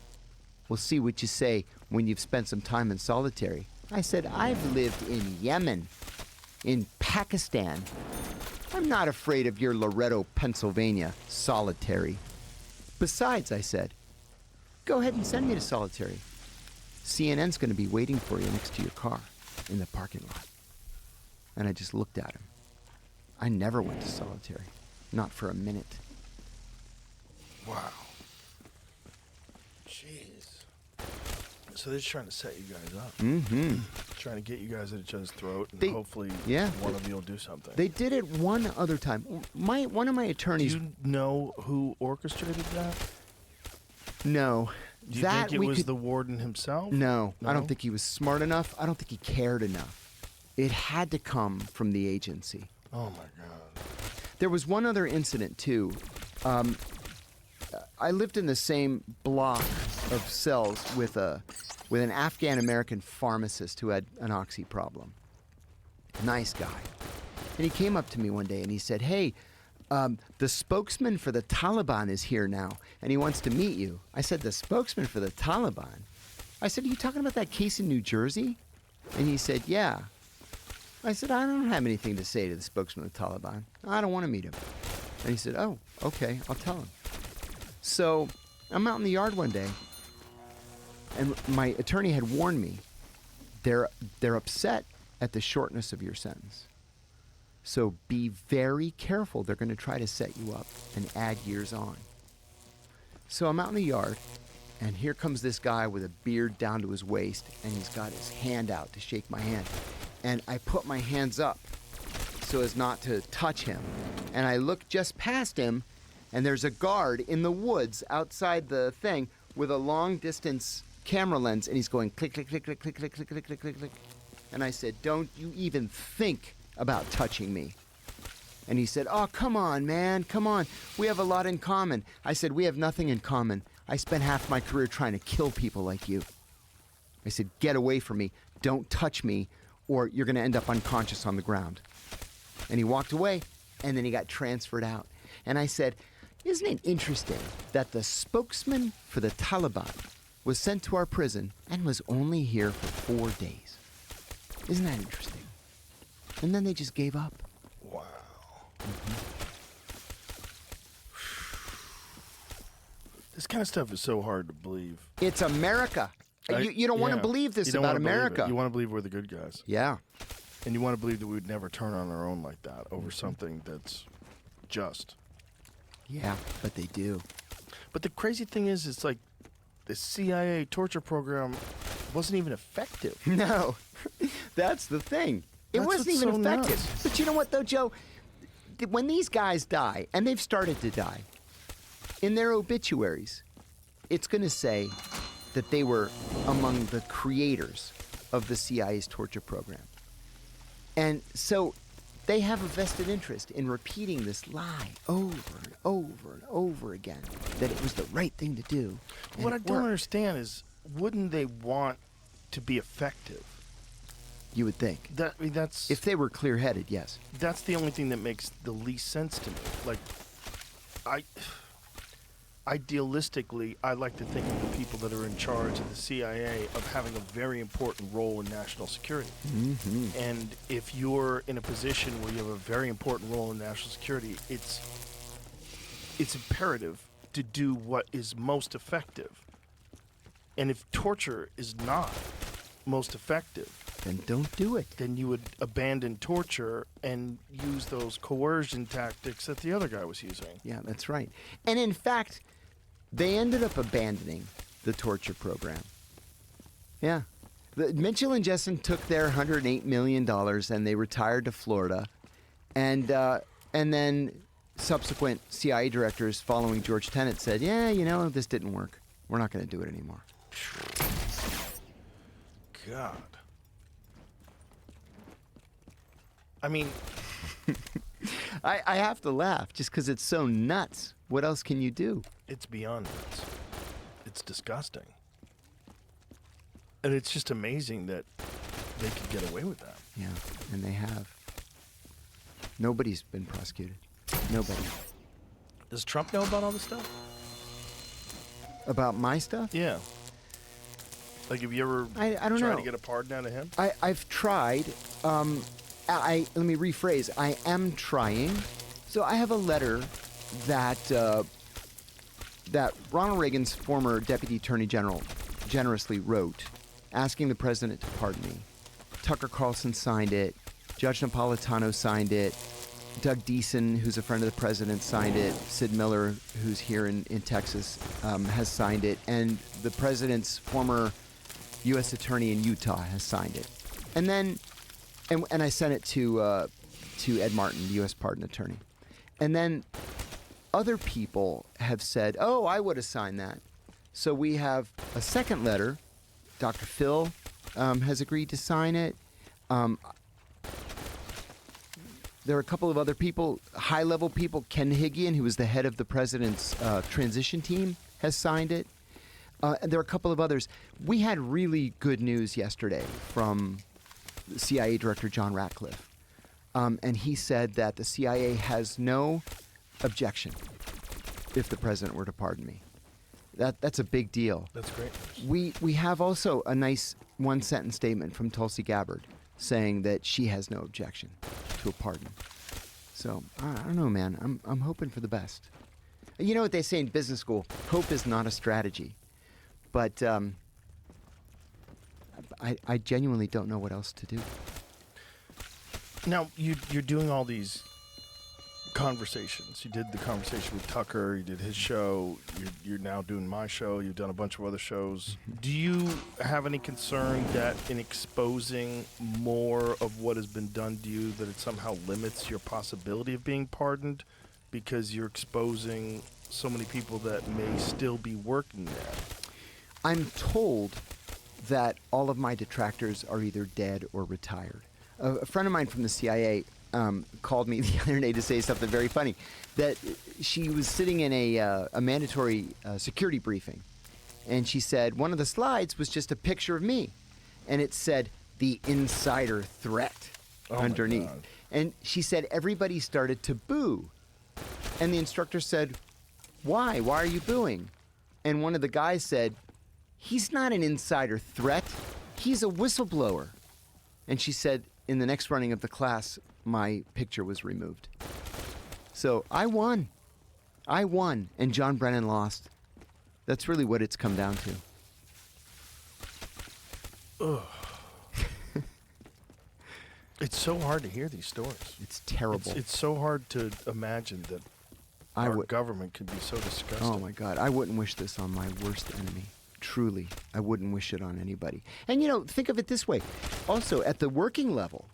We'll see what you say when you've spent some time in solitary. I said, I've lived in Yemen, in Pakistan. I'm not afraid of your Loretto, Pennsylvania solitary. Besides, I said, go ahead and send me to solitary. CNN's going to be waiting for you next to your car in the parking lot. And I just looked at him. I never went to solitary. Not for a minute. Wow. Jeez. So they're just trying to set you guys up. Mm-hmm. Trying to get you guys at each other's throat, and They- hopefully yeah. one of you will do something. They did it one other time. One of my Do attorneys... you know who orchestrated that? No. Do you that think it we was could... the warden himself? No, I No? don't think he was smart enough. I don't think he cared enough. It had to come from the agency. Oh my God. There was one other incident, too. I lived in the same block of cells with an Afghan-American pharmacist who had an oxy problem. Nice guy. And he came up to me one day and he said, hey, the spokesman for the Taliban is here now, and he wants to meet you. I said, the spokesman for the Taliban? I said, are you talking about that case in New Jersey? And he said, yeah. I said, I don't have anything to say to the spokesman of the Taliban. I don't want to meet him. And he said, oh, okay, I'll tell him. So I'm out in the yard one day, and my attorney had warned me, they're upset at the shortness of your sentence. So be very careful. They're going to try to set you up and add years on. So I'm out in the yard, And here comes this guy with a beard down to his waist, and he's got his hand out to shake my hand. And I put my hands up so as not to touch him. And I look just past him, and there's a guard in the woods outside the thing with a long-distance camera lens, and he's going click, click, click, click, click, click, click, click, click, click, click. And I said, don't you even think about touching me. And he said, oh, come on, man, come on. We have a lot in common. I said, we have nothing in common. I spent half my career trying to kill people like you. I said, get away from me. Don't touch me, or you're going to end up unconscious on the ground. And he walked away, and then he got transferred out. And I said, isn't it interesting that the spokesman for the Taliban was sent to our prison and was only here for 4 days? Isn't that interesting? And then they just gave up. Wow. This kind of stuff is so hard to believe. It's America. You don't want to believe this about America. You want to believe we're the good guys. Yeah. And you want to believe that we would never turn on our own like that over something that's just. Yeah, but they do. But the crazy thing is, it's like the CIA torture program wasn't even effective. No, that's the thing. It That's wasn't what's even so effective. nuts. But you know what, though, Joe? When these guys die, and they've started to die, in their obituaries, it's going to say that they were among the creators of the CIA's torture program. And so they have a vested interest in repeating this lie over and over and over again, that it was the right thing to do. and What I it don't worked. understand is, wouldn't they want to be effective? You would think. That's If they were clear-headed, yes. that's the only thing that makes the least sense to me. Like, idealistically, I like to think of the people that are in charge of the CIA of having a very important role in national security. Mm-hmm. And if you're in a position where you have a very important role in national security, it's imperative to do what is most effective. And if torture is not most effective, Then don't do it. then you would abandon torture and use those coercion tactics that the other guy was using. Yeah, that's right. And in fact, they ended up abandoning the torture program. Yeah. Mitchell and Jessen took their $108 million and they retired to Florida. And then subsequent CIA directors following George Tenet said, yeah, you know, this didn't work. We're not going to do it anymore. God. I mean, I have to laugh just because it's so nuts. What else can you do? it's beyond nuts. It's disgusting. And it's just amazing that they could get away with that. Yeah, and they have. Nobody's been prosecuted. Nobody. Does Trump know about all this stuff? About my stuff? Yeah. Like, have you ever I don't tried know. to get a pardon out of him? I've tried. Let me rephrase. I am trying. So I have a letter that that Ronald Reagan's former Deputy Attorney General generously wrote, asking the president to pardon me. Tucker Carlson signed it. Judge Napolitano signed it. Doug Deason, who's a friend of the president, signed it. Sid Miller, who's here in Texas, has signed it. And the president's former U.S. attorney in Utah has signed it. And then, and I sent it to Ed Martin, the U.S. pardon attorney. And then other people have said, oh, I would have signed that. So we have a second letter. Dr. Phil has agreed to sign it. There are a couple of other people, high-level people. Ken Higgian, who was the head of the president's transition team, has signed it. And there are a couple of others. We had really good news yesterday from CIA Director John Ratcliffe. And he said that the CIA has no objection if the president were to pardon me. That's a big deal. That's great. We have also a nice one-sentence statement from Tulsi Gabbard saying that she has no objection to a pardon. So I don't know, man. I'm hoping for the best. You know what they say in business school? Hope is not a strategy. But I genuinely don't know what else to do. Now, you're doing all these conversations. You did the conversation with Tucker. You did his show. You're now doing my show. You've done a bunch of other shows. Do you have any concern that in exposing more of what has been done to you, that it somehow limits your possibility of being pardoned because you're exposing so many people that may still be working there? I'm told that all of my detractors are either dead or retired. A friend of mine from the CIA called me the other day to say something very funny, that she was sitting in a mandatory security briefing, and she said one of the slides was just a picture of me, and it said the insider threat underneath. And she said everybody started to boo, and the instructor said, why are you booing? And one of the guys said, he's not an insider threat, he's a whistleblower. And she said, in the next running of the class, my picture was removed. So I won, and John Brennan lost. That's really what it's come down to. Ugh. It's so hard to hear these stories. It's terrible. It's so hard to imagine that our government can be so disgusting. Oh my God, I wouldn't wish this on my worst enemy. Truly, I wouldn't wish it on anybody. And think of it this way. Also, at the working level,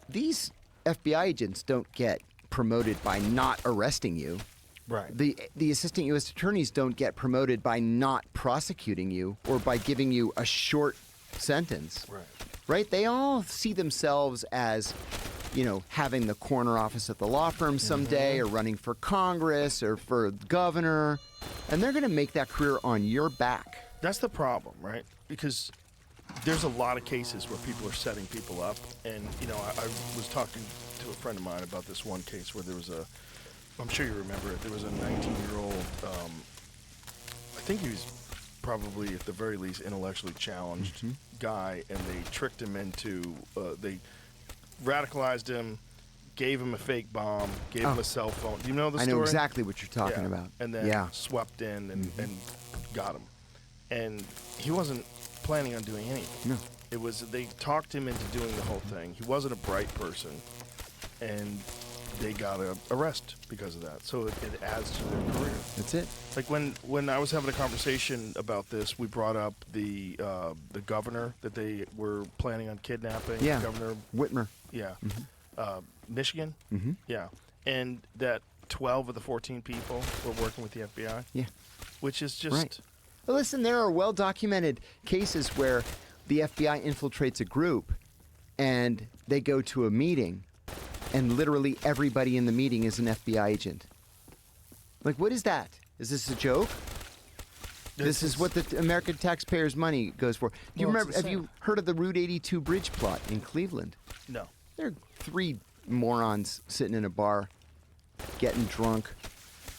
these FBI agents don't get promoted by not arresting you. Right. The assistant U.S. attorneys don't get promoted by not prosecuting you or by giving you a short sentence. Right. Right? They all see themselves as, having the corner office at the law firm someday, or running for Congress or for governor. And they're going to make that career on your back. That's the problem, right? Because there's a lot of cases where people are setting people up. And, I was talking to a friend of mine about this one case where there was I'm sure you remember it, there was a 19-year-old, I think he was probably at the very least intellectually challenged guy, and they tricked him into, they radicalized him, gave him a fake bomb, gave him a cell phone. Do you know the story? I know exactly what you're talking about. And then swept in and got him. And he wasn't planning on doing anything. No. It was, they talked him into doing the whole thing. He wasn't a bright person, and they got an arrest because of that. So it adds to their career. That's it. Like when I was having a conversation about this, we brought up the governor that they were planning on kidnapping. Yeah. Governor Whitmer. Yeah. Michigan. Mm-hmm. Yeah. And that 12 of the 14 people were working with the FBI. Yeah. Which is just... Right. Well, listen, there are well-documented cases where the FBI infiltrates a group and they go to a meeting and literally everybody in the meeting is an FBI agent. Like, what is that? Is this a joke? This is what the American taxpayers' money goes for. Do you remember? Have you heard of the Route 82 bridge plot in Cleveland? No. There are 3 morons sitting in a bar, getting drunk.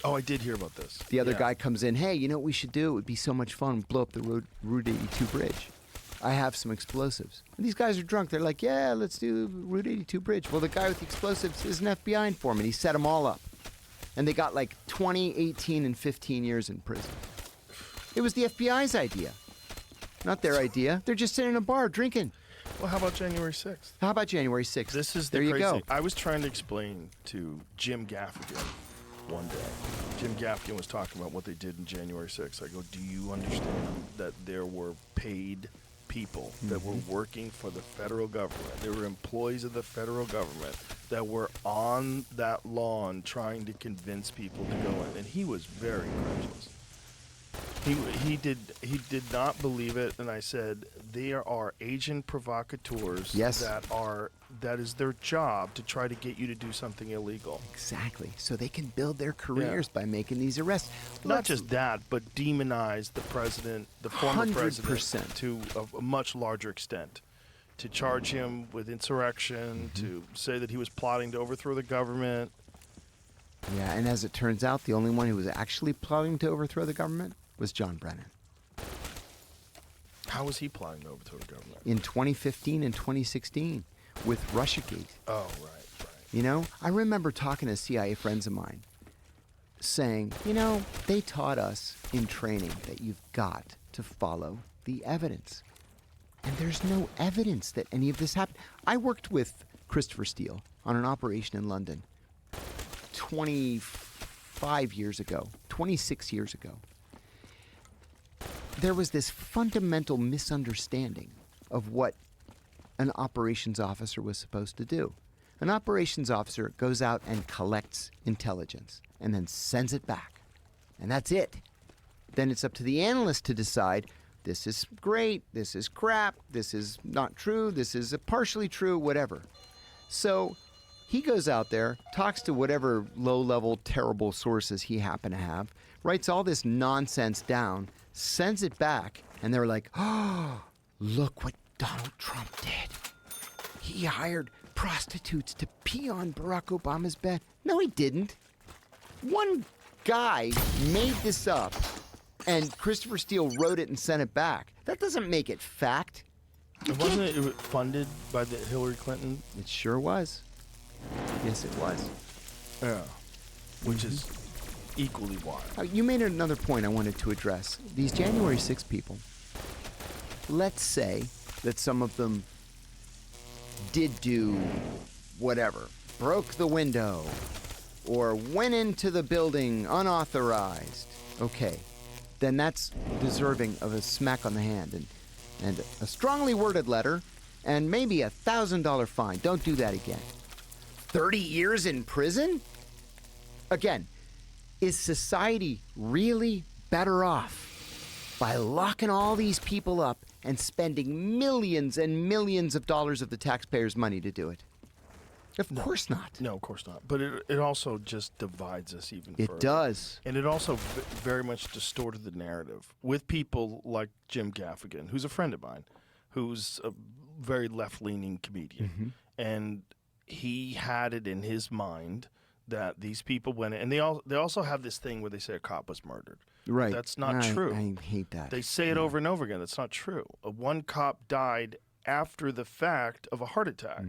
Oh, I did hear about this. The other guy comes in, hey, you know what we should do? It would be so much fun. Blow up the Route 82 bridge. I have some explosives. And these guys are drunk. They're like, yeah, let's do Route 82 bridge. Well, the guy with the explosives is an FBI informant. He set them all up. And they got like 20, 18, and 15 years in prison. It was the FBI's idea. Not their idea. They're just sitting in a bar drinking. Well, how about January 6th? How about January 6th? This is the there crazy. You go. I was trying to explain to Jim Gaffigan one day. Jim Gaffigan was talking about what they did in January 6th. I go, do you understand that there were paid people that were working for the federal government? There were employees of the federal government that were on that lawn trying to convince people to go in. And he was very incredulous. He did not believe it, and I said there are agent provocateurs that is their job to try to get you to do something illegal. Exactly. So they can build their careers by making these arrests. Not just that, but demonize the president, the former 100%. president, to a much larger extent. To charge him with insurrection, to say that he was plotting to overthrow the government. Yeah, and as it turns out, the only one who was actually plotting to overthrow the government was John Brennan. How was he plotting to overthrow the government? In 2015 and 2016 with Russiagate. Oh, right. You know, I remember talking to CIA friends of mine saying, they taught us in training that you've got to follow the evidence. And there's no evidence that any of this happened. I worked with Christopher Steele on an operation in London 25 years ago, 26 years ago, there was this fundamental misunderstanding of what an operations officer was supposed to do. An operations officer goes out and collects intelligence and then sends it back. And that's it. Then it's up to the analyst to decide, this is great, this is crap, this is not true, this is partially true, whatever. So he goes out there, talks to whatever low-level, terrible sources he happened to have, writes all this nonsense down, sends it back, and they're like, oh, look what Donald Trump did. He hired prostitutes to pee on Barack Obama's bed. No, he didn't. One guy made this up, and Christopher Steele wrote it and sent it back. That doesn't make it fact. Wasn't it funded by the Hillary Clinton? It sure was. Yes, it was. Yeah. Which is equally wild. You made another point I wanted to address. These January 6 people, let's say that some of them did do whatever, broke the window, or went into the building unauthorized. Okay, then that's deserving of a smack on the hand and a strongly worded letter and maybe a $1,000 fine. Don't do that again. 30 years in prison? Again, is society really better off by locking all these people up and spending millions and millions of dollars of the taxpayers' money to do it? Of course not. No, of course not. But it also just divides us even further. It does. And it also very much distorted the narrative with people like Jim Gaffigan, who's a friend of mine, who's a very left-leaning comedian. And he had it in his mind that these people went in, and they also have this thing where they say a cop was murdered. Right. That's not true. I hate that. They say it over and over again. That's not true. One cop died after the fact of a heart attack.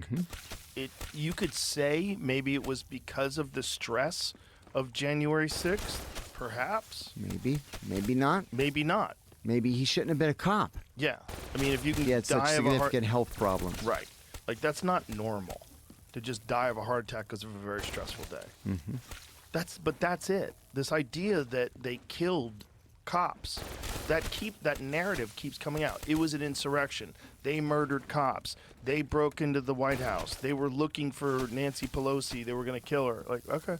You could say maybe it was because of the stress of January 6th, perhaps. Maybe not. Maybe not. Maybe he shouldn't have been a cop. Yeah. I mean, if you can He had such die of a heart... significant health problems. Right. Like, that's not normal to just die of a heart attack because of a very stressful day. But that's it. This idea that they killed cops, that narrative keeps coming out. It was an insurrection. They murdered cops. They broke into the White House. They were looking for Nancy Pelosi. They were going to kill her. Like, okay,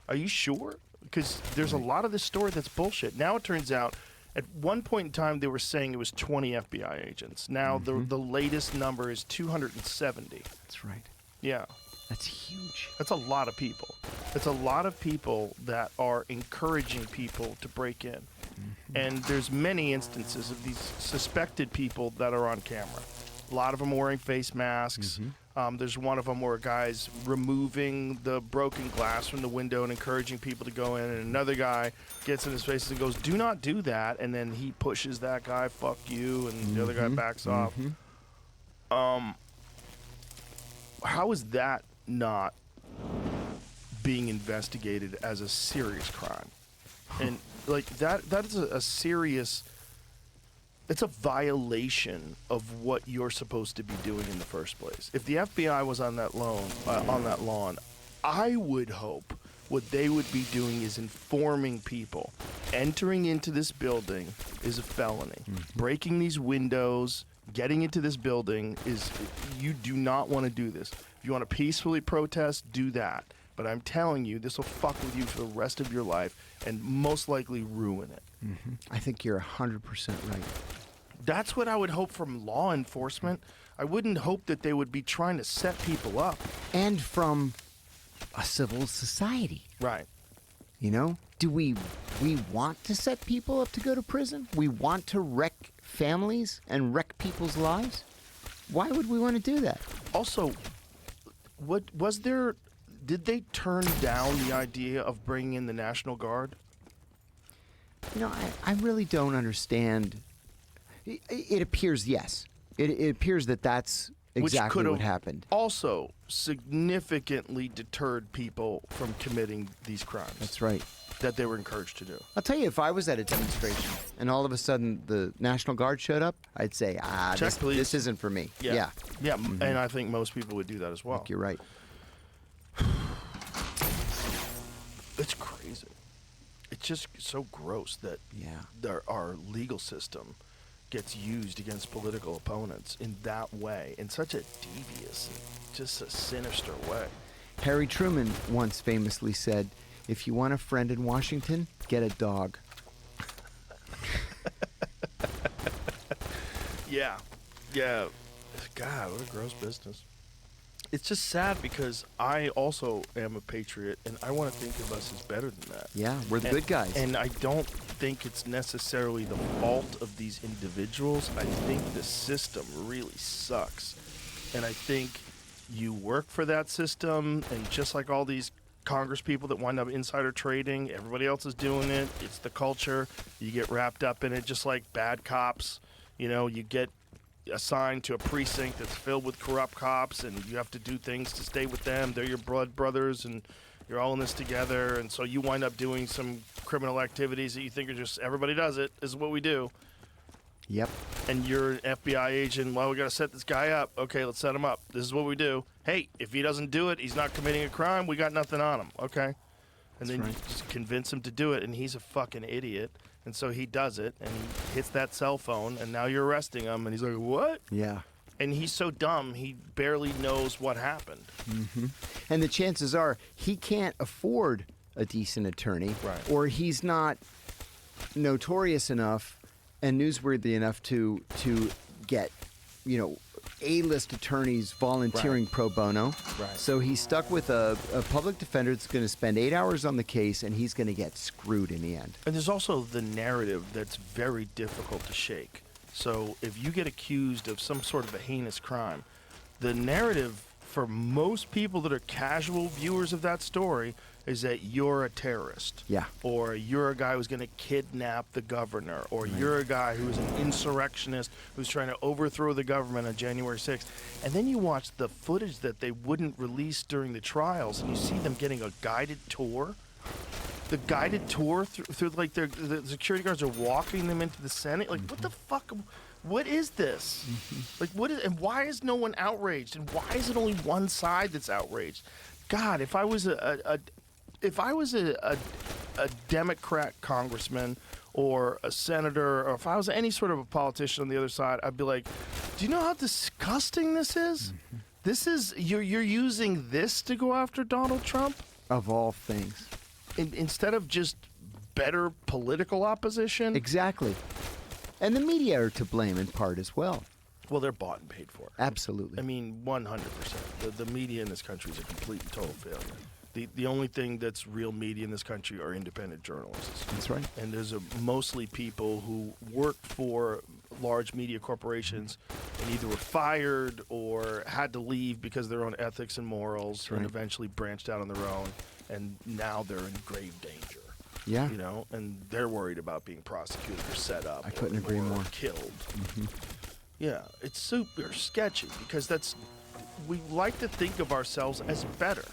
are you sure? Because there's a lot of this story that's bullshit. Now it turns out, at one point in time, they were saying it was 20 FBI agents. Now the latest number is 270. That's right. Yeah. That's huge. That's a lot of people. It's a lot of people that are encouraging people to break in. And there's many instances of these suspected people that are on camera. A lot of them wearing face masks. There's one of them where a guy's removing the broken glass from the window and encouraging people to go in, and another guy gets in his face and goes, "Do not do that," and then he pushes that guy, "Fuck you," and the other guy backs off. How is that not being investigated as a serious crime? And like that is a serious, it's a violation of what you're supposed to be doing in the first place. If the FBI was on that lawn, I would hope what they would be doing is informing people entering into this building is a felony. Breaking these windows, getting into this building you do not want to do this. If you want to peacefully protest, do that. But I'm telling you, this will fuck with you for the rest of your life and most likely ruin it. I think you're 100% right. That's what I would hope from law enforcement. I wouldn't hope that they would be trying to set people up. And from a civil society. Right. You know? Do we want to set people up to go to prison? We want to wreck families and wreck people's lives? Why would we want to do that? Also, did they turn down the idea of bringing in the National Guard? You know, I really don't understand. It appears, yes. It appears that that's exactly what happened. Also significantly deterred people from committing these crimes. That's right. That they were encouraged to do. I'll tell you, if I was at a demonstration and all of a sudden the National Guard showed up, I'd say, this isn't for me. Yeah. And I think most people would do that as well. I think you're right. It's crazy. It's just so gross that our legal system gets used against political opponents in that way, in such a devious and just a sinister way. Harry Truman once famously said, "If you want a friend in Washington, get a dog." Yeah. God, what a gross business. It's just sad because I also am a patriot, and I want to think of us as better than that. Yeah, we're the good guys. And I don't think it's necessarily the fault of these individuals. I think the system really sucks. And I think you work for that system, and just like all these Congress people that wind up insider trading, everybody else is doing it. It's the culture. You get wrapped up in it, just like bad cops. You know, you get assigned to a precinct that's filled with corrupt cops, and you have to do things to stay with them. They're your blood brothers, and you're all in this together. And so you wind up doing some criminal activities that you think are just, everybody does it. This is what we do. Yep. And you're an FBI agent. Well, we got to set this guy up. Okay, let's set him up. This is what we do. Hey, if he doesn't do it, he's not committing a crime. We got nothing on him. Okay. And then you just convince him to do it, and he's a fucking idiot. And so he does it, and he hits that cell phone, and now you're arresting him, and he's like, what? Yeah. And he's so dumb, he barely knows what happened. Mm-hmm. And the chances are he can't afford a decent attorney, Right. or he's not notorious enough and newsworthy enough to get, A-list attorneys volunteering pro bono. Right. So he's stuck with a public defender that's going to spend 8 hours on the case, and he's going to get screwed in the end. And there's also the narrative that's very difficult to shake. So if you get accused of some sort of a heinous crime, the narrative for most people that are casual viewers of that story is that you're a terrorist. Yeah. Or you're a guy who's going to kidnap the governor. Or you're a guy who's an insurrectionist who's trying to overthrow the government on January 6th. And then you watch the footage that they wouldn't release during the trials, and you see them getting a guided tour. The guided tour through like the security guards are walking them into the Senate. Like, what the fuck? What is this? Like, what is? And why is no one outraged? And why is it only one side that's outraged? God, if I was a Democrat congressman or a senator, or if I was any sort of a politician on the other side, I'd be like, do you know how disgusting this is? This is you're using this to go after Donald Trump? Of all things. Instead of just better political opposition? Exactly. And the media are to blame in part as well. Well, they're bought and paid for. Absolutely. I mean, 100%. The media in this country is a complete and total failure. The only thing that's real media in this country are independent journalists. That's right. And there's mostly people who work for large media corporations and either were fired or had to leave because of their own ethics and morals, and eventually branched out on their own, and now they're in grave danger. Yeah. And they're worried about being prosecuted or set up. I couldn't agree more. Killed. Yeah, it's super sketchy because we like to think of ourselves as better.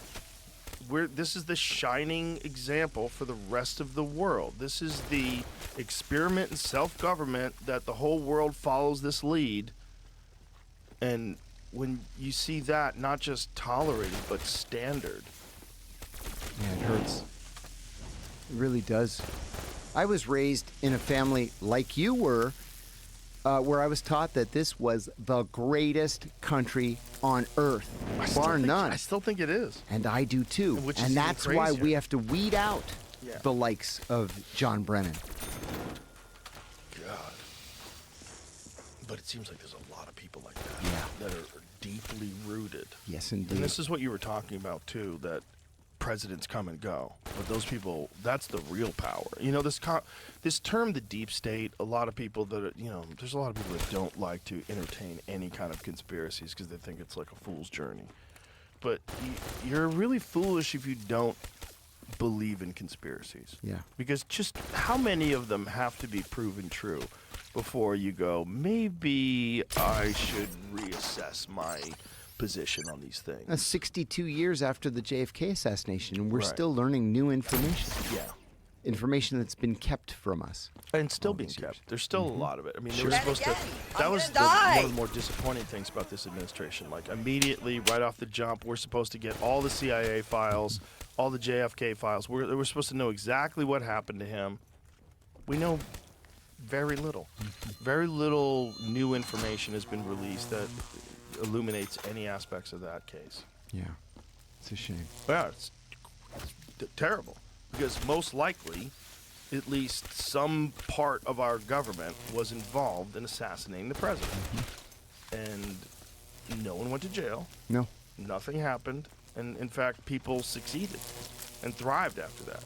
This is the shining example for the rest of the world. This is the experiment in self-government that the whole world follows this lead. And when you see that not just tolerated but standard, Yeah, it hurts. It really does. I was raised in a family like you were, where I was taught that this was the greatest country on earth, bar none. I still think it is. And I do too. Which is and even that's why crazier. we have to weed out Yeah. the likes of John Brennan. God. But it seems like there's a lot of people like that that are deeply rooted. Yes, indeed. And this is what you were talking about too, that presidents come and go, but those people, that's the real power. This term, the deep state, a lot of people that there's a lot of people that don't like to entertain any kind of conspiracies because they think it's like a fool's journey. But you're really foolish if you don't believe in conspiracies. Yeah. Because just how many of them have to be proven true before you go, maybe I should reassess my position on these things? That's 62 years after the JFK assassination, and we're Right. still learning new information. Yeah. information that's been kept from us. And still all being these years. kept. There's still a lot of it. I mean, they were Then supposed again, to. I'm That was gonna die. one of the more disappointing things about this administration. Like, immediately, right off the jump, we're supposed to get all the CIA files, all the JFK files. We're supposed to know exactly what happened to him. We know very little. Very little new information has been released that illuminates any aspects of that case. Yeah, it's a shame. Yeah, it's terrible. Because most likely, at least some part of our government was involved in assassinating the president. And no one went to jail. No. Nothing happened. And in fact, people succeeded and thrived after that.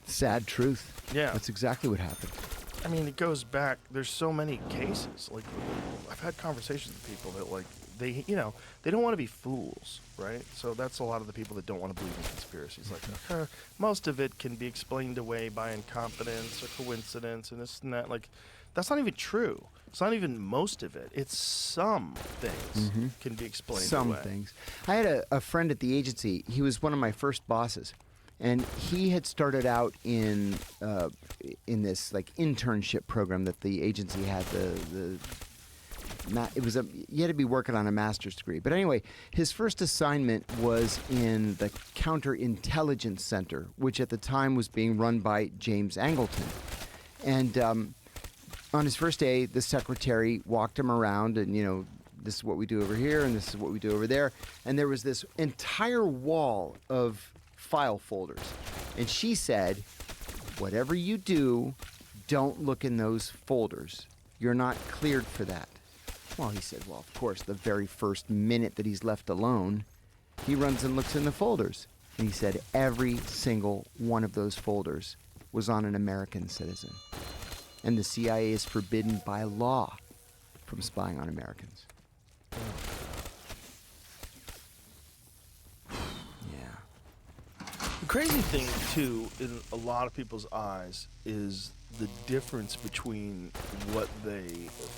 Sad truth. Yeah. That's exactly what happened. I mean, it goes back. There's so many cases. Like, I've had conversations with people that, like, they don't want to be fools, right? So that's a lot of the people that don't want to believe in conspiracies. Like, most of it can be explained away by incompetence or coincidence and this and that. Like, that's not even true. It's not even most of it. It's some things can be explained Some away. things. I had a friend at the agency. He was one of my first bosses, and he had started out in this like internship program that the agency had. You had to be working on a master's degree. But anyway, his first assignment was in the Counterintelligence Center, which at the time was being run by James Angleton. And on his first day, the secretary walked him around and, this is what we do over here and this is what we do over there. And there was this entire wall of file folders. And she said, whatever you do, don't look in those folders. You're not cleared for that. Well, he said, well, of course, the very first minute that he's left alone, he runs and looks in the folders. And he said every single one of those folders was on an American citizen. And the CIA is forbidden by law from spying on Americans. Yeah. The crazy thing, too, in a lot of people's eyes, is the difference between what they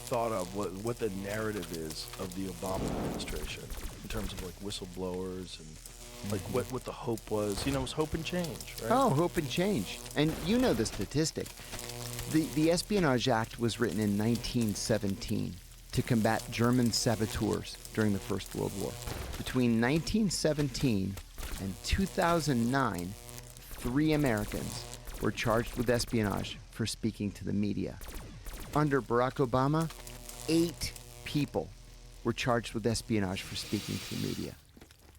thought of, what the narrative is of the Obama administration in terms of like whistleblowers and like what the hope was. It was hope and change, right? Oh, hope and change. And you know the statistic. The Espionage Act was written in 1917 to combat German saboteurs during the First World War. Between 1917 and 2009, 3 Americans were charged with espionage for speaking to the media. Under Barack Obama, 8 people were charged with espionage for speaking to the media.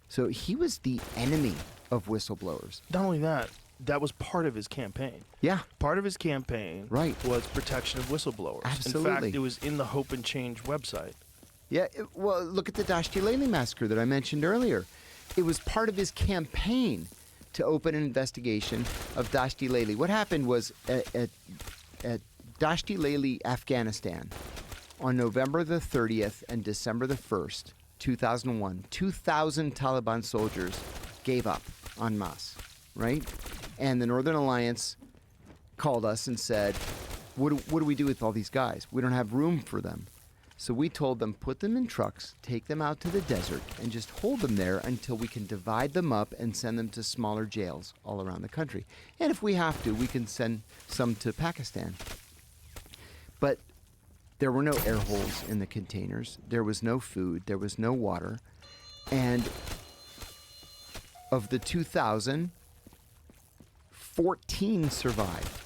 So he was the enemy of whistleblowers. Not only that, that was part of his campaign. Yeah. Part of his campaign Right. was protection of whistleblowers. Absolutely. In fact, it was in the Hope and Change website. Yeah, well, look at the Dashti Lely massacre that I mentioned earlier. It was part of his campaign to open an investigation of Dashti Lely. What happened was at Dashti Lely, Afghanistan, on November the 30th and December the 1st, 2001, 2,000 Taliban soldiers gave up en masse, right? And the Northern Alliance called us and said, what do we do with all these guys? We don't have room for them. So we told them, put them in trucks, take them out to the desert, and just hold them there until we can divide them up and send them to smaller jails all around the country. And if we have to, we can send some to Pakistan. But there were no air holes in the containers. There was no food. There was no water. And of the 2,000, 14 survived.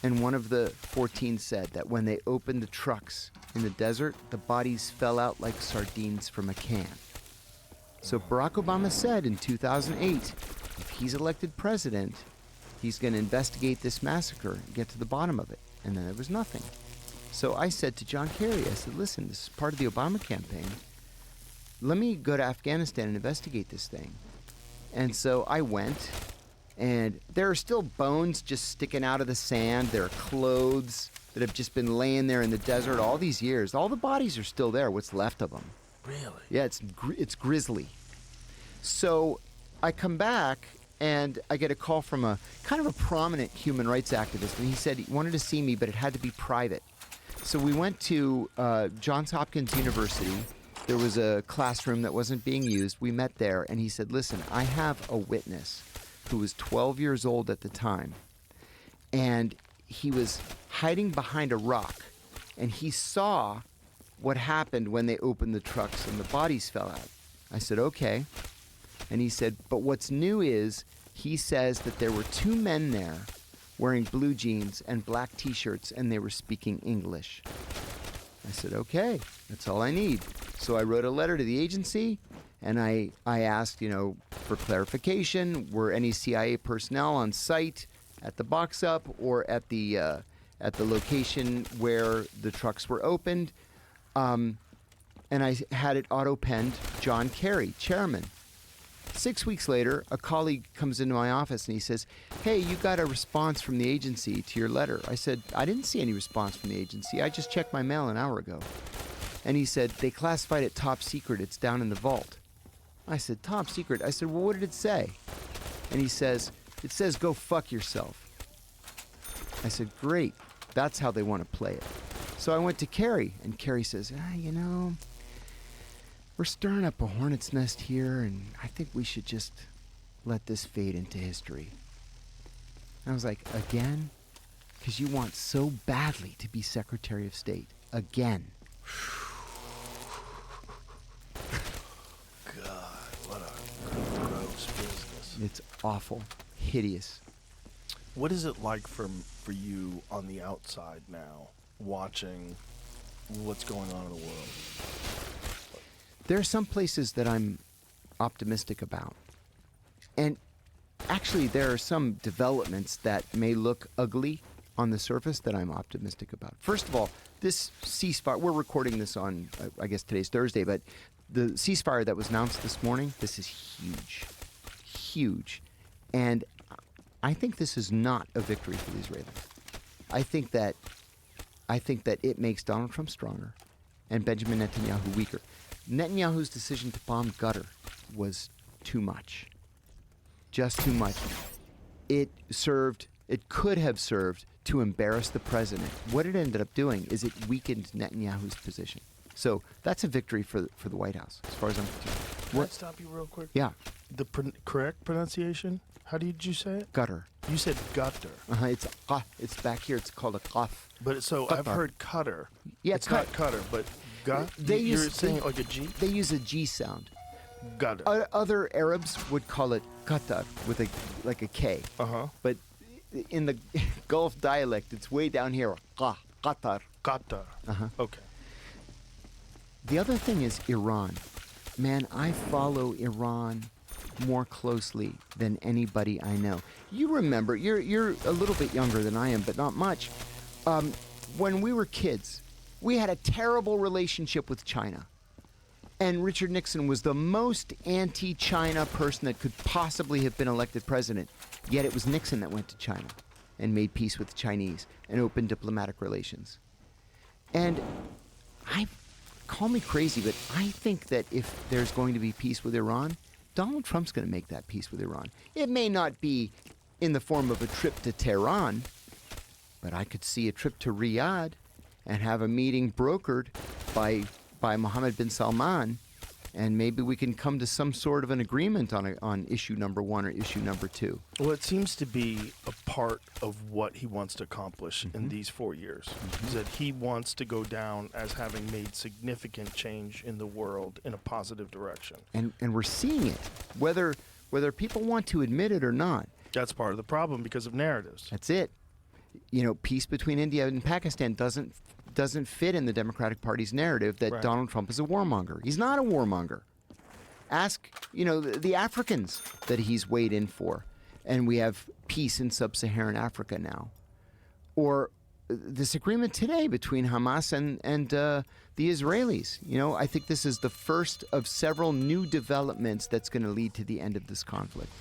And one of the 14 said that when they opened the trucks in the desert, the bodies fell out like sardines from a can. So Barack Obama said in 2008, if he's elected president, he's going to investigate this massacre and get to the bottom of it. And then there was nothing. So I said to John Kerry, I said, listen, this is part of the Obama campaign. Let me go to Afghanistan and investigate this thing. And so I went. And there are still bones just sticking out of the sand. There are clothes that have just been laying there in the desert all these years. All the bodies are still there, what's left of them. Really? Yeah, it's grisly. So I come back and I get a call from a kind of a prominent human rights activist. And he said he wanted to see me, but it had to be private. So we went to Johns Hopkins University. There was a classroom that wasn't being used. We met there and he said, listen, I have a witness who was 12 years old at the time, and he was hiding behind a rock, and he saw what happened when they opened the trucks and the bodies fell out. I said, okay. And he said, but what's new is he says that there were 2 men there wearing blue jeans and black t-shirts, and they were speaking English. I said, okay, that's all I need. So I wrote a letter to the agency, and I asked, for clarification, were any CIA personnel on site at the box-up or at the location where the trucks were opened? And I had it auto-penned John Kerry, chairman. 6 weeks later, a colleague comes into my office and he says, hey, you got a response from the agency to your letter. I said, I didn't see any response from the agency. I just checked my mail an hour ago. And he said, they classified it top secret. It's down in the vault. I said, top secret? I said, well, what did it say? And he says, it says, go fuck yourself. I said, great. That's how they want to play it. So I went to Kerry, and Kerry says, we're stirring up a hornet's nest here, and I think we should just let this fade into history. And I was like, again? Because you want so badly to be Secretary of State. Again. God, what a gross business. It's awful. Hideous. What is it like for you on the outside now, watching what's going on in the world? There are some places that I'm optimistic about. And actually, there are some developments that may look ugly on the surface that I'm optimistic about. First of all, this ceasefire, we're recording this on, I guess today's Thursday, but the ceasefire that was announced this morning, this is huge. Huge. And I think this is not a victory for the Israelis. I think that it makes Donald Trump stronger and Benjamin Netanyahu weaker. Netanyahu's decision to bomb Qatar was too much. Just too much. It could have served to embarrass the president. What it ended up doing is it weakened Netanyahu's position. So that's a victory for the White House, as far as I'm concerned. Can I stop you real quick? Yeah. The correct pronunciation? How did you say it? Qatar. You said gutter. It's back here. It's called a qaf. But so I've heard cutter. Yeah, it's not cutter, but you're saying it like a G? They use a G sound. Gutter. Other Arabs would call it Qatar with a K. Uh-huh. But in the Gulf dialect, it's way down here. Qatar. Qatar. Uh-huh. Okay. The other thing is Iran. Man, I follow Iran more closely than anybody I know. You remember, you're a little bit younger than I am, but not much. When we were kids, we had a terrible relationship with China. And Richard Nixon was the most anti-China person that could possibly have been elected president. Yet it was Nixon that went to China and made peace with the Chinese and opened diplomatic relations. And call me crazy, but I think that if there's going to be peace with Iran, Donald Trump's going to make that peace with Iran. It may not be in the form of a trip to Tehran, but I could see a trip to Riyadh and have a meeting brokered by Mohammed bin Salman, and maybe we can come to some sort of an agreement on issue number 1 or issue number 2. Well, it seems to be a part of what he wants to accomplish in these 4 years. Is that he wants to go down as having made significant change in the world in a positive direction. And we're seeing it, whether people want to admit it or not. That's part of the problem because of narratives. That's it. Peace between India and Pakistan doesn't fit in the Democratic Party's narrative that Right. Donald Trump is a warmonger. He's not a warmonger. Ask, the Africans that he's weighed in for, and we have peace in sub-Saharan Africa now. Or this agreement today between Hamas and the Israelis. I think this is the first of several new developments that's going to lead to the end of this conflict.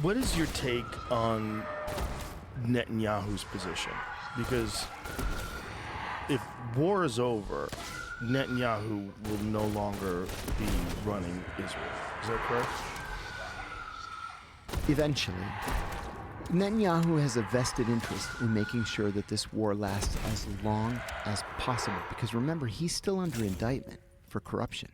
What is your take on Netanyahu's position? Because if war is over, Netanyahu will no longer be running Israel. Is that correct? Eventually. Netanyahu has a vested interest in making sure that this war lasts as long as possible, because remember, he's still under indictment for corruption.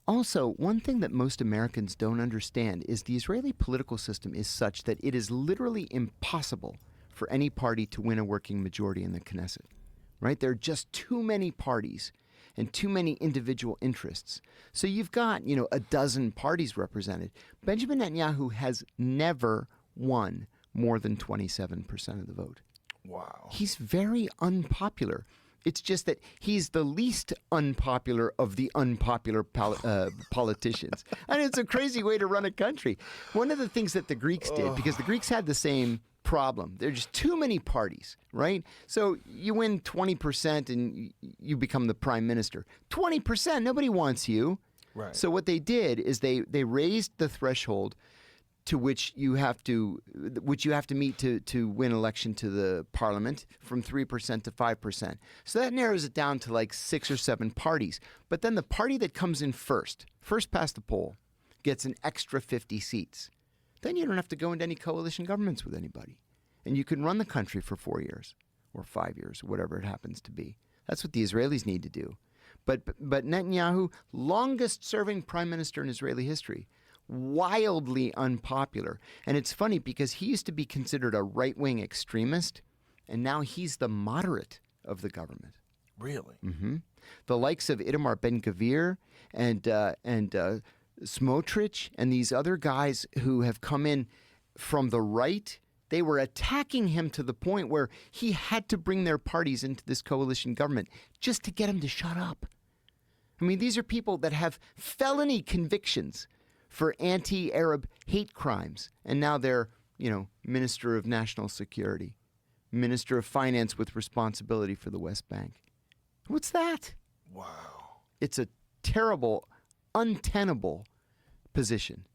Also, one thing that most Americans don't understand is the Israeli political system is such that it is literally impossible for any party to win a working majority in the Knesset. Right? There are just too many parties and too many individual interests. So you've got, a dozen parties represented. Benjamin Netanyahu has never won more than 27% of the vote. Wow. He's very unpopular. It's just that he's the least unpopular of the unpopular politicians. And it's a crazy way to run a country. One of the things that the Greeks did, because the Greeks had the same problem. There are just too many parties, right? So you win 20% and you become the prime minister. 20%, nobody wants you. Right. So what they did is they raised the threshold to which you have to meet to win election to the parliament from 3% to 5%. So that narrows it down to like 6 or 7 parties. But then the party that comes in first past the poll, gets an extra 50 seats. Then you don't have to go into any coalition governments with anybody. And you can run the country for 4 years or 5 years, whatever it happens to be. That's what the Israelis need to do. But Netanyahu, longest serving prime minister in Israeli history, wildly unpopular. And it's funny because he used to be considered a right-wing extremist, and now he's the moderate of the government. Really? Mm-hmm. The likes of Itamar Ben-Gvir and Smotrich and these other guys who have come in from the right, they were attacking him to the point where he had to bring their parties into this coalition government just to get him to shut up. I mean, these are people that have felony convictions for anti-Arab hate crimes, and now they're, Minister of National Security, Minister of Finance with responsibility for the West Bank. What's that? Wow. It's a terrible, untenable position.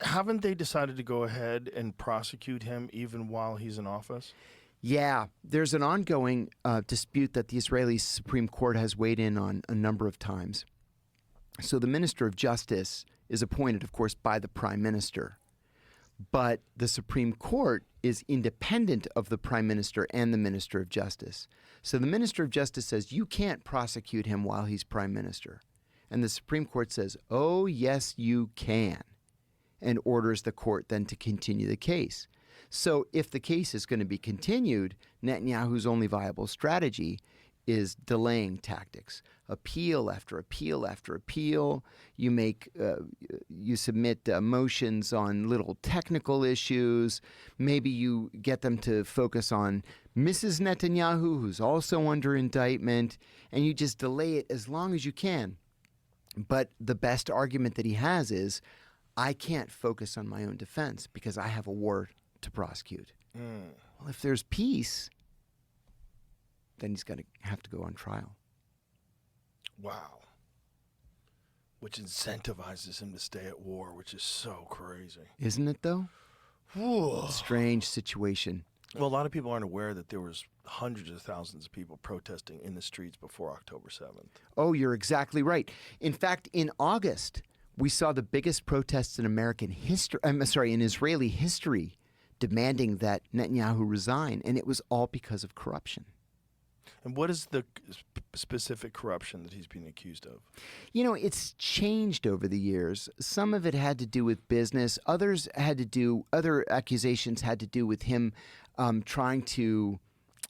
Haven't they decided to go ahead and prosecute him even while he's in office? Yeah, there's an ongoing dispute that the Israeli Supreme Court has weighed in on a number of times. So the Minister of Justice is appointed, of course, by the Prime Minister. But the Supreme Court is independent of the Prime Minister and the Minister of Justice. So the Minister of Justice says, you can't prosecute him while he's Prime Minister. And the Supreme Court says, oh, yes, you can, and orders the court then to continue the case. So if the case is going to be continued, Netanyahu's only viable strategy is delaying tactics. Appeal after appeal after appeal. You submit motions on little technical issues. Maybe you get them to focus on Mrs. Netanyahu, who's also under indictment, and you just delay it as long as you can. But the best argument that he has is, I can't focus on my own defense because I have a war to prosecute. Well, if there's peace, then he's going to have to go on trial. Wow. Which incentivizes him to stay at war, which is so crazy. Isn't it, though? Strange situation. Well, a lot of people aren't aware that there was hundreds of thousands of people protesting in the streets before October 7th. Oh, you're exactly right. In fact, in August, we saw the biggest protests in in Israeli history, demanding that Netanyahu resign, and it was all because of corruption. And what is the specific corruption that he's being accused of? It's changed over the years. Some of it had to do with business. Other accusations had to do with him trying to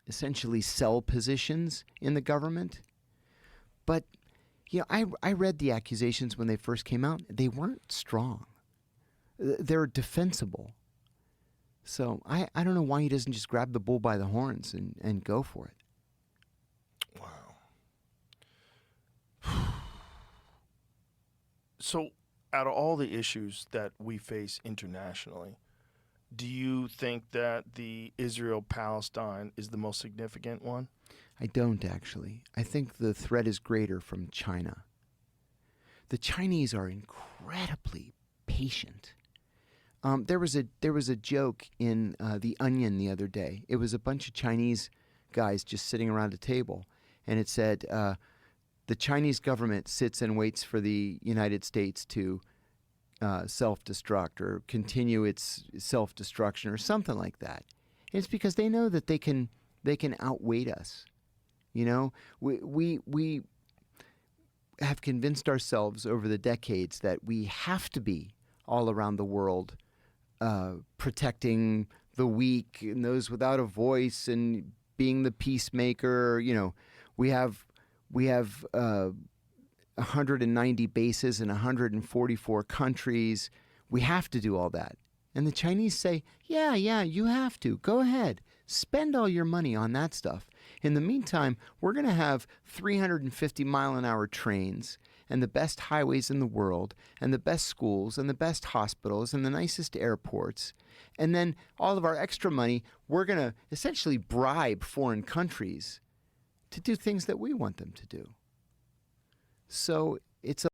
essentially sell positions in the government. But, I read the accusations when they first came out. They weren't strong. They're defensible. So I don't know why he doesn't just grab the bull by the horns and go for it. Wow. So, out of all the issues that we face internationally, do you think that the Israel-Palestine is the most significant one? I don't, actually. I think the threat is greater from China. The Chinese are incredibly patient. There was a joke in The Onion the other day. It was a bunch of Chinese guys just sitting around a table, and it said, the Chinese government sits and waits for the United States to self-destruct or continue its self-destruction or something like that. And it's because they know that they can outweight us. We have convinced ourselves over the decades that we have to be all around the world protecting the weak and those without a voice and being the peacemaker. You know, we have 190 bases in 144 countries. We have to do all that. And the Chinese say, yeah, you have to. Go ahead. Spend all your money on that stuff. In the meantime, we're going to have 350-mile-an-hour trains and the best highways in the world and the best schools and the best hospitals and the nicest airports. And then all of our extra money, we're going to essentially bribe foreign countries to do things that we want them to do. So it's